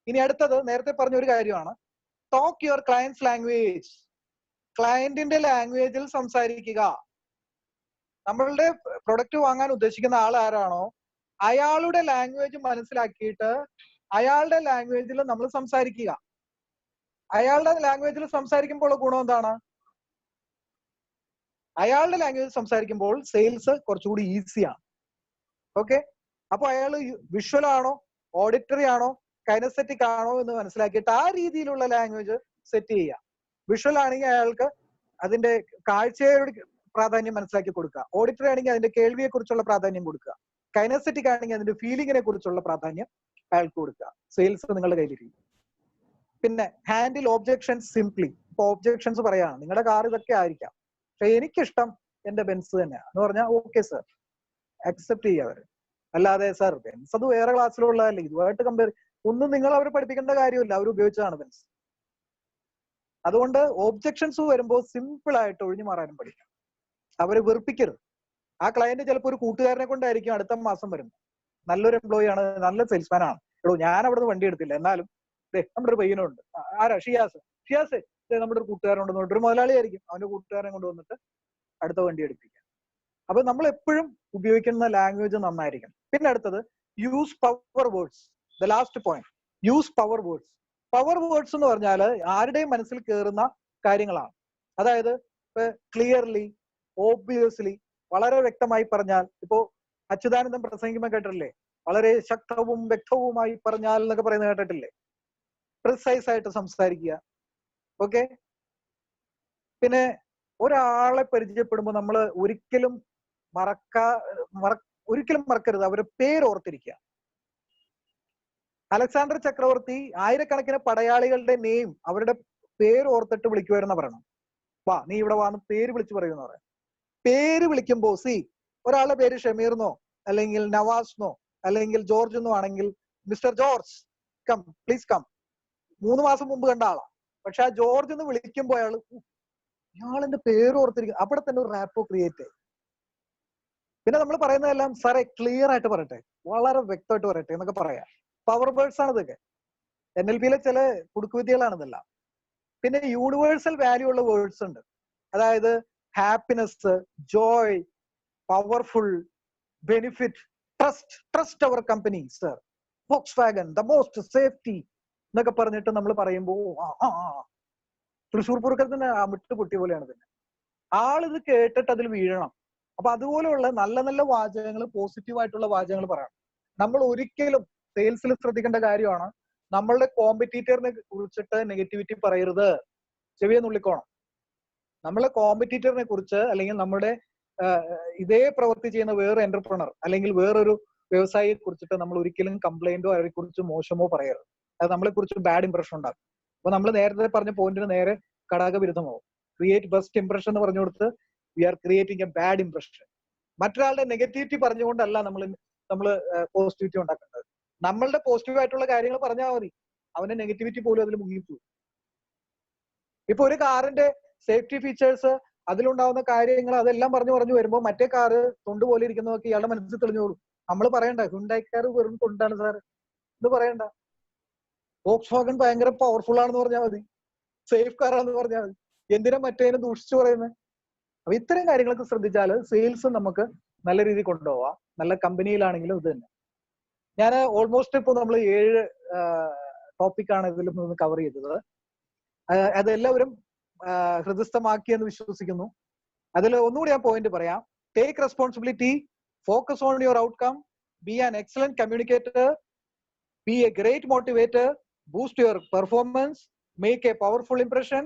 ഇനി അടുത്തത് നേരത്തെ പറഞ്ഞ ഒരു കാര്യമാണ്, ടോക്ക് യുവർ ക്ലയൻസ് ലാംഗ്വേജ്. ക്ലയന്റിന്റെ ലാംഗ്വേജിൽ സംസാരിക്കുക. നമ്മളുടെ പ്രൊഡക്റ്റ് വാങ്ങാൻ ഉദ്ദേശിക്കുന്ന ആൾ ആരാണോ അയാളുടെ ലാംഗ്വേജ് മനസ്സിലാക്കിയിട്ട് അയാളുടെ ലാംഗ്വേജിൽ നമ്മൾ സംസാരിക്കുക. അയാളുടെ ലാംഗ്വേജിൽ സംസാരിക്കുമ്പോൾ ഗുണം എന്താണ്? അയാളുടെ ലാംഗ്വേജ് സംസാരിക്കുമ്പോൾ സെയിൽസ് കുറച്ചുകൂടി ഈസിയാണ്. ഓക്കെ, അപ്പൊ അയാൾ വിഷ്വൽ ആണോ, ഓഡിറ്ററി ആണോ, കൈനസെറ്റിക് ആണോ എന്ന് മനസ്സിലാക്കിയിട്ട് ആ രീതിയിലുള്ള ലാംഗ്വേജ് സെറ്റ് ചെയ്യുക. വിഷ്വൽ ആണെങ്കിൽ അയാൾക്ക് അതിന്റെ കാഴ്ചയുടെ പ്രാധാന്യം മനസ്സിലാക്കി കൊടുക്കുക. ഓഡിറ്ററി ആണെങ്കിൽ അതിന്റെ കേൾവിയെ കുറിച്ചുള്ള പ്രാധാന്യം കൊടുക്കുക. കൈനസെറ്റിക് ആണെങ്കിൽ അതിന്റെ ഫീലിങ്ങിനെ കുറിച്ചുള്ള പ്രാധാന്യം അയാൾക്ക് കൊടുക്കുക. സെയിൽസ് നിങ്ങളുടെ കയ്യിലിരിക്കും. പിന്നെ ഹാൻഡിൽ ഒബ്ജെക്ഷൻസ് സിംപ്ലി. ഇപ്പൊ ഒബ്ജെക്ഷൻസ് പറയാണ്, നിങ്ങളുടെ കാർ ഇതൊക്കെ ആയിരിക്കാം, പക്ഷെ എനിക്കിഷ്ടം എന്റെ ബെൻസ് തന്നെയാണ് എന്ന് പറഞ്ഞാൽ ഓക്കെ സർ, അക്സെപ്റ്റ് ചെയ്യുക അവര്. അല്ലാതെ സർ ബെൻസ് അത് വേറെ ക്ലാസ്സിലുള്ളതല്ലേ, ഇതുമായിട്ട് കമ്പയർ ഒന്നും നിങ്ങൾ അവരെ പഠിപ്പിക്കേണ്ട കാര്യമില്ല, അവർ ഉപയോഗിച്ചതാണ് ബെൻസ്. അതുകൊണ്ട് ഒബ്ജെക്ഷൻസ് വരുമ്പോൾ സിമ്പിൾ ആയിട്ട് ഒഴിഞ്ഞു മാറാനും പഠിക്കാം. അവരെ വെറുപ്പിക്കരുത്. ആ ക്ലയന്റ് ചിലപ്പോൾ ഒരു കൂട്ടുകാരനെ കൊണ്ടായിരിക്കും അടുത്ത മാസം വരുന്നത്. നല്ലൊരു എംപ്ലോയി ആണ്, നല്ല സെയിൽസ്മാൻ ആണ്. എടോ ഞാൻ അവിടെ നിന്ന് വണ്ടി എടുത്തില്ല, എന്നാലും നമ്മുടെ ഒരു പയ്യനുണ്ട്, ആരാ, ഷിയാസ് നമ്മുടെ ഒരു കൂട്ടുകാരനുണ്ടെന്ന് പറഞ്ഞിട്ട് ഒരു മുതലാളിയായിരിക്കും, അവന്റെ കൂട്ടുകാരനെ കൊണ്ടുവന്നിട്ട് അടുത്ത വണ്ടി എടുപ്പിക്കുക. അപ്പൊ നമ്മൾ എപ്പോഴും ഉപയോഗിക്കുന്ന ലാംഗ്വേജ് നന്നായിരിക്കണം. പിന്നെ അടുത്തത് use power words. The last point, use power words. Power words എന്ന് പറഞ്ഞാൽ ആരുടെയും മനസ്സിൽ കയറുന്ന കാര്യങ്ങളാണ്. അതായത് ക്ലിയർലി, ഓബ്വിയസ്ലി, വളരെ വ്യക്തമായി പറഞ്ഞാൽ. ഇപ്പോ അച്യുതാനന്ദൻ പ്രസംഗിക്കുമ്പോൾ കേട്ടിട്ടില്ലേ, വളരെ ശക്തവും വ്യക്തവുമായി പറഞ്ഞാൽ എന്നൊക്കെ പറയുന്നത് കേട്ടിട്ടില്ലേ? പ്രിസൈസ് ആയിട്ട് സംസാരിക്കുക. ഓക്കെ, പിന്നെ ഒരാളെ പരിചയപ്പെടുമ്പോൾ നമ്മൾ ഒരിക്കലും മറക്കരുത് അവരുടെ പേര് ഓർത്തിരിക്കുക. അലക്സാണ്ടർ ചക്രവർത്തി ആയിരക്കണക്കിന് പടയാളികളുടെ നെയിം, അവരുടെ പേര് ഓർത്തിട്ട് വിളിക്കുമായിരുന്ന പറയണം. വാ, നീ ഇവിടെ വാന്ന് പേര് വിളിച്ചു പറയുന്ന പറയാം. പേര് വിളിക്കുമ്പോ ഒരാളുടെ പേര് ഷമീർന്നോ അല്ലെങ്കിൽ നവാസ്ന്നോ അല്ലെങ്കിൽ ജോർജ് എന്നോ ആണെങ്കിൽ, mister George come, please come. 3 മാസം മുമ്പ് കണ്ട ആളാ, പക്ഷെ ആ ജോർജ് എന്ന് വിളിക്കുമ്പോ ഇയാളെന്റെ പേര് ഓർത്തിരിക്കും. അവിടെ തന്നെ ഒരു റാപ്പോ ക്രിയേറ്റ് ആയി. പിന്നെ നമ്മൾ പറയുന്നതെല്ലാം സാറേ ക്ലിയർ ആയിട്ട് പറയട്ടെ, വളരെ വ്യക്തമായിട്ട് പറയട്ടെ എന്നൊക്കെ പറയാം. പവർ വേർഡ്സ് ആണ് ഇതൊക്കെ. NLP-യിലെ ചില കുടുക്കുവിദ്യകളാണ് ഇതെല്ലാം. പിന്നെ യൂണിവേഴ്സൽ വാല്യൂ ഉള്ള വേർഡ്സ് ഉണ്ട്. അതായത് happiness, joy, powerful, benefit, trust our company sir, Volkswagen, the most safety എന്നൊക്കെ പറഞ്ഞിട്ട് നമ്മൾ പറയുമ്പോ തൃശ്ശൂർ പൂരത്തിന് മിട്ട് പൊട്ടിയ പോലെയാണ് തന്നെ. ആളിത് കേട്ടിട്ട് അതിൽ വീഴണം. അപ്പൊ അതുപോലെയുള്ള നല്ല നല്ല വാചകങ്ങൾ, പോസിറ്റീവ് ആയിട്ടുള്ള വാചകങ്ങൾ പറയണം. നമ്മൾ ഒരിക്കലും സെയിൽസിൽ ശ്രദ്ധിക്കേണ്ട കാര്യമാണ്, നമ്മളുടെ കോമ്പറ്റീറ്ററിനെ കുറിച്ചിട്ട് നെഗറ്റിവിറ്റി പറയരുത്. ചെവിയെ നുള്ളിക്കോണം. നമ്മളെ കോമ്പറ്റീറ്ററിനെ കുറിച്ച് അല്ലെങ്കിൽ നമ്മുടെ ഇതേ പ്രവൃത്തി ചെയ്യുന്ന വേറെ എന്റർപ്രണർ അല്ലെങ്കിൽ വേറൊരു വ്യവസായിയെ കുറിച്ചിട്ട് നമ്മൾ ഒരിക്കലും കംപ്ലൈന്റോ അവരെ കുറിച്ച് മോശമോ പറയരുത്. അത് നമ്മളെ കുറിച്ച് ബാഡ് ഇംപ്രഷൻ ഉണ്ടാകും. അപ്പൊ നമ്മൾ നേരത്തെ പറഞ്ഞ പോയിന്റിന് നേരെ ഘടകവിരുദ്ധമാവും. ക്രിയേറ്റ് ബെസ്റ്റ് ഇംപ്രഷൻ എന്ന് പറഞ്ഞു കൊടുത്ത് we are creating a bad impression. മറ്റൊരാളുടെ നെഗറ്റിവിറ്റി പറഞ്ഞുകൊണ്ടല്ല നമ്മൾ പോസിറ്റിവിറ്റി ഉണ്ടാക്കേണ്ടത്. നമ്മളുടെ പോസിറ്റീവ് ആയിട്ടുള്ള കാര്യങ്ങൾ പറഞ്ഞാൽ മതി, അവന്റെ നെഗറ്റിവിറ്റി പോലും അതിൽ മുങ്ങിപ്പോകും. ഇപ്പൊ ഒരു കാറിന്റെ സേഫ്റ്റി ഫീച്ചേഴ്സ്, അതിലുണ്ടാവുന്ന കാര്യങ്ങൾ, അതെല്ലാം പറഞ്ഞു വരുമ്പോൾ മറ്റേ കാറ് തൊണ്ടുപോലെ ഇരിക്കുന്നതൊക്കെ ഇയാളുടെ മനസ്സിൽ തെളിഞ്ഞോളും. നമ്മൾ പറയണ്ട ഹ്യുണ്ടായി കാർ വെറും തൊണ്ടാണ് സാർ ഇത് പറയണ്ട. വോക്സ്വാഗൺ ഭയങ്കര പവർഫുൾ ആണെന്ന് പറഞ്ഞാൽ മതി, സേഫ് കാറാണെന്ന് പറഞ്ഞാൽ മതി. എന്തിനാ മറ്റേതിനെ ദൂഷിച്ചു പറയുന്നത്? അപ്പൊ ഇത്തരം കാര്യങ്ങളൊക്കെ ശ്രദ്ധിച്ചാൽ സെയിൽസ് നമുക്ക് നല്ല രീതിയിൽ കൊണ്ടുപോവാം. നല്ല കമ്പനിയിലാണെങ്കിലും ഇത് തന്നെ. ഞാൻ ഓൾമോസ്റ്റ് ഇപ്പോൾ നമ്മൾ 7 ടോപ്പിക്കാണ് ഇതിൽ നിന്ന് കവർ ചെയ്തത്. അതെല്ലാവരും ഹൃദയസ്ഥമാക്കിയെന്ന് വിശ്വസിക്കുന്നു. അതിൽ ഒന്നുകൂടി ഞാൻ പോയിന്റ് പറയാം. Take responsibility, focus on your outcome, be an excellent communicator, be a great motivator, boost your performance, make a powerful impression,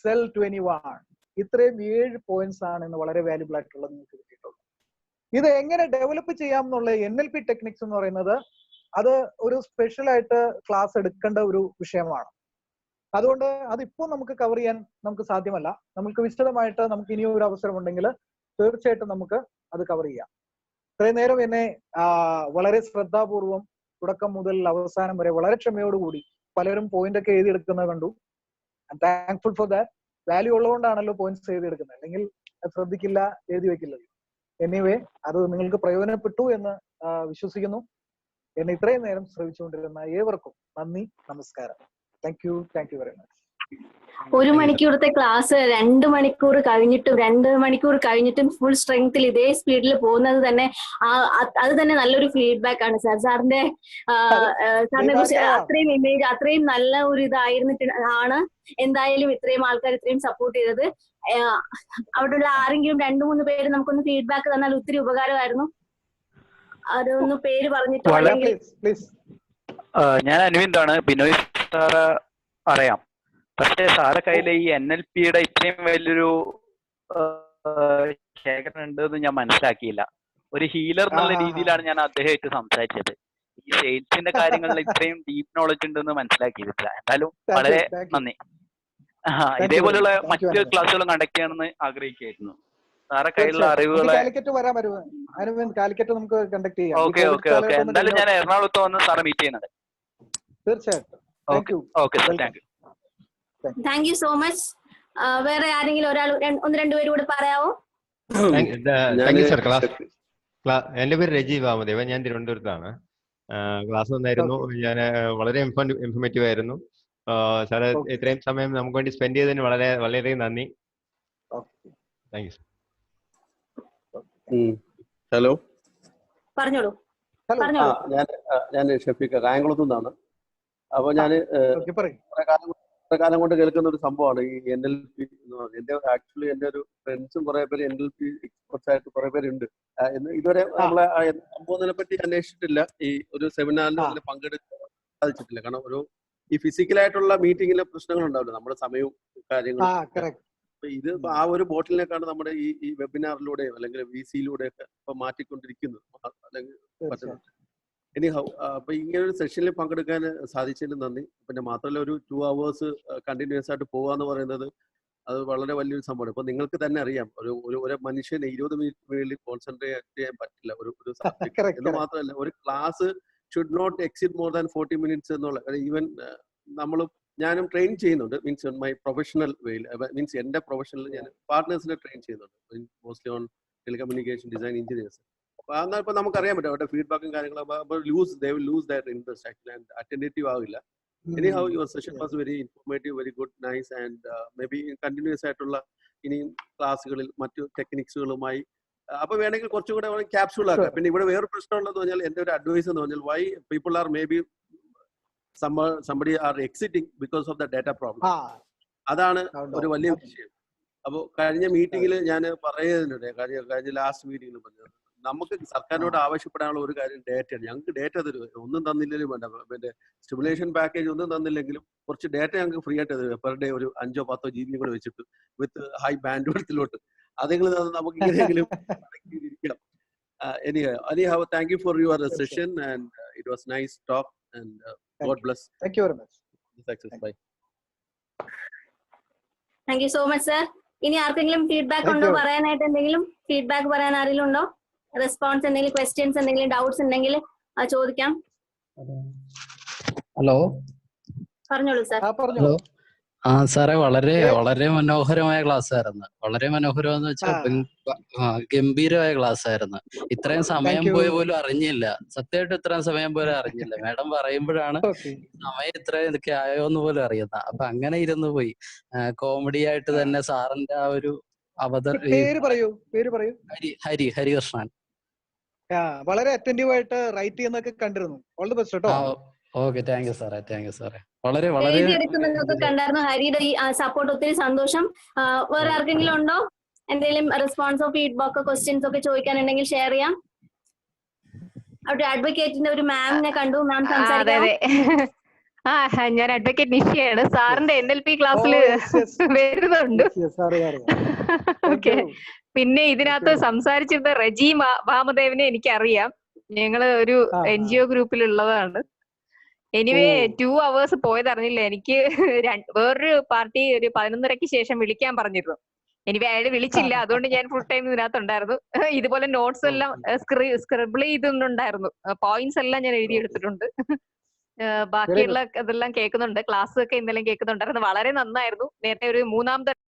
sell to anyone. ഇത്രയും 7 പോയിന്റ്സ് ആണ് ഇന്ന് വളരെ വാല്യുബിൾ ആയിട്ടുള്ളത് നിങ്ങൾക്ക് കിട്ടിയിട്ടുള്ളത്. ഇത് എങ്ങനെ ഡെവലപ്പ് ചെയ്യാം എന്നുള്ള NLP ടെക്നിക്സ് എന്ന് പറയുന്നത് അത് ഒരു സ്പെഷ്യൽ ആയിട്ട് ക്ലാസ് എടുക്കേണ്ട ഒരു വിഷയമാണ്. അതുകൊണ്ട് അതിപ്പോ നമുക്ക് കവർ ചെയ്യാൻ നമുക്ക് സാധ്യമല്ല. നമുക്ക് വിശദമായിട്ട് നമുക്ക് ഇനിയും ഒരു അവസരം ഉണ്ടെങ്കിൽ തീർച്ചയായിട്ടും നമുക്ക് അത് കവർ ചെയ്യാം. ഇത്രയും നേരം എന്നെ വളരെ ശ്രദ്ധാപൂർവം തുടക്കം മുതൽ അവസാനം വരെ വളരെ ക്ഷമയോടുകൂടി പലരും പോയിന്റ് ഒക്കെ എഴുതിയെടുക്കുന്നത് കണ്ടു. Thankful for that. വാല്യൂ ഉള്ളതുകൊണ്ടാണല്ലോ പോയിന്റ്സ് എഴുതിയെടുക്കുന്നത്, അല്ലെങ്കിൽ ശ്രദ്ധിക്കില്ല, എഴുതി വെക്കില്ലല്ലോ. എനിവേ, അത് നിങ്ങൾക്ക് പ്രയോജനപ്പെട്ടു എന്ന് വിശ്വസിക്കുന്നു. എന്നെ ഇത്രയും നേരം ശ്രമിച്ചുകൊണ്ടിരുന്ന ഏവർക്കും നന്ദി, നമസ്കാരം. Thank you very much. 1 മണിക്കൂറത്തെ ക്ലാസ് 2 മണിക്കൂർ കഴിഞ്ഞിട്ടും ഫുൾ സ്ട്രെങ്ത്തിൽ ഇതേ സ്പീഡിൽ പോകുന്നത് തന്നെ അത് തന്നെ നല്ലൊരു ഫീഡ്ബാക്ക് ആണ് സാർ. സാറിനെ കുറിച്ച് അത്രയും ഇമേജ്, അത്രയും നല്ല ഒരു ഇതായിരുന്നിട്ട് ആണ് എന്തായാലും ഇത്രയും ആൾക്കാർ ഇത്രയും സപ്പോർട്ട് ചെയ്തത്. അവിടെയുള്ള ആരെങ്കിലും 2-3 പേര് നമുക്കൊന്ന് ഫീഡ്ബാക്ക് തന്നാൽ ഒത്തിരി ഉപകാരമായിരുന്നു. അതൊന്ന് പേര് പറഞ്ഞിട്ടുണ്ടെങ്കിൽ. ഞാൻ അൻവിന്ദാണ്. ബിനോയ് സാറ് അറിയാം, പക്ഷേ സാറെ കയ്യിൽ ഈ NLPയുടെ ഇത്രയും വലിയൊരു ശേഖരം ഉണ്ട് എന്ന് ഞാൻ മനസ്സിലാക്കിയില്ല. ഒരു ഹീലർ എന്നുള്ള രീതിയിലാണ് ഞാൻ അദ്ദേഹമായിട്ട് സംസാരിച്ചത്. ഈ സെയിൽസിന്റെ കാര്യങ്ങളിൽ ഇത്രയും ഡീപ്പ് നോളജ് ഉണ്ടെന്ന് മനസ്സിലാക്കിയില്ല. എന്തായാലും വളരെ നന്ദി. ഇതേപോലുള്ള മറ്റു ക്ലാസ്സുകളും കണ്ടക്ട് ചെയ്യണമെന്ന് ആഗ്രഹിക്കുകയായിരുന്നു. സാറെ കയ്യിലുള്ള അറിവുകളെ. ഓക്കെ. എന്തായാലും ഞാൻ എറണാകുളത്ത് വന്ന് സാറെ മീറ്റ് ചെയ്യുന്നുണ്ട്. തീർച്ചയായിട്ടും. Okay sir, thank you so much. വേറെ ആരെങ്കിലും ഒരാൾ 1-2 പേര് കൂടെ പറയാവോ? എന്റെ പേര് രജീവ് വാമദേവൻ. ഞാൻ തിരുവനന്തപുരത്താണ്. ക്ലാസ് വന്നായിരുന്നു. ഞാൻ വളരെ ഇൻഫോർമേറ്റീവ് ആയിരുന്നു. സാറ് ഇത്രയും സമയം നമുക്ക് വേണ്ടി സ്പെൻഡ് ചെയ്തതിന് വളരെയധികം നന്ദി. Thank you. ഹലോ, പറഞ്ഞോളൂ. ഞാൻ ഷഫീഖ് കായംകുളത്തു നിന്നാണ്. അപ്പൊ ഞാൻ കുറെ കാലം കൊണ്ട് കേൾക്കുന്ന ഒരു സംഭവമാണ് ഈ NLP എന്ന് പറയുന്നത്. ആക്ച്വലി എന്റെ ഒരു ഫ്രണ്ട്സും കുറെ പേര് NLP എക്സ്പെർട്സ് ആയിട്ട് കുറെ പേരുണ്ട്. ഇതുവരെ നമ്മളെ സംഭവത്തിനെ പറ്റി അന്വേഷിച്ചിട്ടില്ല. ഈ ഒരു സെമിനാറിൽ അതിൽ പങ്കെടുക്കാൻ സാധിച്ചിട്ടില്ല. കാരണം ഈ ഫിസിക്കലായിട്ടുള്ള മീറ്റിങ്ങിലെ പ്രശ്നങ്ങൾ ഉണ്ടാവില്ല, നമ്മുടെ സമയവും കാര്യങ്ങളും. ഇത് ആ ഒരു ബോട്ടിലേക്കാണ് നമ്മുടെ ഈ വെബിനാറിലൂടെയോ അല്ലെങ്കിൽ VC-യിലൂടെയൊക്കെ ഇപ്പൊ മാറ്റിക്കൊണ്ടിരിക്കുന്നത്, അല്ലെങ്കിൽ പറ്റുന്നത്. എനിഹൗ, അപ്പൊ ഇങ്ങനെ ഒരു സെഷനിൽ പങ്കെടുക്കാൻ സാധിച്ചതിന് നന്ദി. പിന്നെ മാത്രമല്ല, ഒരു 2 hours കണ്ടിന്യൂസ് ആയിട്ട് പോവാന്ന് പറയുന്നത് അത് വളരെ വലിയൊരു സംഭവമാണ്. ഇപ്പൊ നിങ്ങൾക്ക് തന്നെ അറിയാം, ഒരു മനുഷ്യന് 20 മിനിറ്റ് വേണ്ടി കോൺസെൻട്രേറ്റ് ചെയ്യാൻ പറ്റില്ല ഒരു സബ്ജക്ട് എന്ന് മാത്രമല്ല, ഒരു class should not exceed more than 40 minutes എന്നുള്ള. ഈവൻ ഞാനും ട്രെയിൻ ചെയ്യുന്നുണ്ട്, മീൻസ് മൈ പ്രൊഫഷണൽ വേയിൽ, മീൻസ് എന്റെ പ്രൊഫഷനിൽ ഞാൻ പാർട്ട്നേഴ്സിനെ ട്രെയിൻ ചെയ്യുന്നുണ്ട്, mostly on telecommunication design engineers. എന്നാൽ ഇപ്പൊ നമുക്കറിയാൻ പറ്റും അവരുടെ ഫീഡ്ബാക്കും കാര്യങ്ങളും. they will lose their interest actually and attentive ആവില്ല. Anyhow, your session was very informative, very good, nice, and maybe continuous ആയിട്ടുള്ള ഇനിയും ക്ലാസ്സുകളിൽ മറ്റു ടെക്നിക്സുകളുമായി അപ്പൊ വേണമെങ്കിൽ കുറച്ചുകൂടെ ക്യാപ്സ്യൂൾ ആക്കാം. പിന്നെ ഇവിടെ വേറെ പ്രശ്നമുള്ളതെന്ന് പറഞ്ഞാൽ, എന്റെ ഒരു അഡ്വൈസ് എന്ന് പറഞ്ഞാൽ, why people are maybe somebody are exiting because of the data problem. അതാണ് ഒരു വലിയ വിഷയം. അപ്പൊ കഴിഞ്ഞ മീറ്റിംഗിൽ ഞാൻ പറയുന്നുണ്ട്, കഴിഞ്ഞ ലാസ്റ്റ് മീറ്റിംഗിൽ പറഞ്ഞത്, നമുക്ക് സർക്കാരിനോട് ആവശ്യപ്പെടാനുള്ള ഒരു കാര്യം ഡേറ്റയാണ്. ഞങ്ങൾക്ക് ഡേറ്റ തരുക, ഒന്നും തന്നില്ലെങ്കിലും വേണ്ട, പിന്നെ സ്റ്റിമുലേഷൻ പാക്കേജ് ഒന്നും തന്നില്ലെങ്കിലും കുറച്ച് ഡേറ്റ ഞങ്ങൾക്ക് ഫ്രീ ആയിട്ട് തരുക, പെർ ഡേ ഒരു 5-10 GB കൂടെ വെച്ചിട്ട് വിത്ത് ഹൈ ബാൻഡ് വിഡ്ത്തിലോട്ട്. അതെങ്കിലും നമുക്ക് ഇങ്ങനെയെങ്കിലും ഇരിക്കണം. Anyhow, thank you for your session and it was nice talk and God bless. Thank you very much. Success. Bye. Thank you so much, sir. ഇനി ആർക്കെങ്കിലും feedback ഉണ്ടോ പറയാനായിട്ട്? എന്തെങ്കിലും ഫീഡ്ബാക്ക് പറയാൻ ആരെങ്കിലും ഉണ്ടോ? റെസ്പോൺസ് എന്തെങ്കിലും, ക്വസ്റ്റ്യൻസ് എന്തെങ്കിലും, ഡൗട്ട്സ് ഉണ്ടെങ്കിൽ ചോദിക്കാം. ഹലോ, പറഞ്ഞോളൂ സാർ. ഹലോ. സാറേ, വളരെ മനോഹരമായ ക്ലാസ് ആയിരുന്നു. വളരെ മനോഹരം എന്ന് വെച്ചാൽ ഗംഭീരമായ ക്ലാസ് ആയിരുന്നു. ഇത്രയും സമയം പോയ പോലും അറിഞ്ഞില്ല. സത്യമായിട്ട് ഇത്രയും സമയം പോലും അറിഞ്ഞില്ല. മാഡം പറയുമ്പോഴാണ് സമയം ഇത്രയും ഇതൊക്കെ ആയോന്ന് പോലും അറിയുന്നത്. അപ്പൊ അങ്ങനെ ഇരുന്ന് പോയി. കോമഡി ആയിട്ട് തന്നെ സാറിന്റെ ആ ഒരു ഹരികൃഷ്ണൻ വളരെ അറ്റൻറ്റീവ് ആയിട്ട് റൈറ്റ് ചെയ്യുന്നൊക്കെ കണ്ടിരുന്നു. ഓൾ ദി ബെസ്റ്റ് കേട്ടോ. ഓക്കെ, താങ്ക് യു സാറേ. വളരെ കണ്ടായിരുന്നു. ഹരിയുടെ ഈ സപ്പോർട്ട് ഒത്തിരി സന്തോഷം. വേറെ ആർക്കെങ്കിലും ഉണ്ടോ എന്തെങ്കിലും റെസ്പോൺസോ ഫീഡ്ബാക്കോ ക്വസ്റ്റ്യൻസ് ഒക്കെ ചോദിക്കാനുണ്ടെങ്കിൽ ഷെയർ ചെയ്യാം. അവിടെ അഡ്വക്കേറ്റിന്റെ ഒരു മാമിനെ കണ്ടു, മാം സംസാരിക്കാം. ഞാൻ അഡ്വക്കേറ്റ് നിഷയാണ്. സാറിന്റെ NLP ക്ലാസ്സിൽ വരുന്നുണ്ട്. ഓക്കെ. പിന്നെ ഇതിനകത്ത് സംസാരിച്ചിരുന്ന റജി വാമദേവനെ എനിക്കറിയാം. ഞങ്ങള് ഒരു NGO ഗ്രൂപ്പിലുള്ളതാണ്. എനിവേ 2 hours പോയതറിഞ്ഞില്ല. എനിക്ക് വേറൊരു പാർട്ടി ഒരു 11:30-ക്ക് ശേഷം വിളിക്കാൻ പറഞ്ഞിരുന്നു. എനിവേ അയാള് വിളിച്ചില്ല. അതുകൊണ്ട് ഞാൻ ഫുൾ ടൈം ഇതിനകത്തുണ്ടായിരുന്നു. ഇതുപോലെ നോട്ട്സ് എല്ലാം സ്ക്രിബിൾ ചെയ്തിട്ടുണ്ടായിരുന്നു. പോയിന്റ്സ് എല്ലാം ഞാൻ എഴുതിയെടുത്തിട്ടുണ്ട്. ബാക്കിയുള്ള ഇതെല്ലാം കേൾക്കുന്നുണ്ട്. ക്ലാസ് ഒക്കെ ഇന്നലെ കേൾക്കുന്നുണ്ടായിരുന്നു. വളരെ നന്നായിരുന്നു. നേരത്തെ ഒരു 3-ാമത്തെ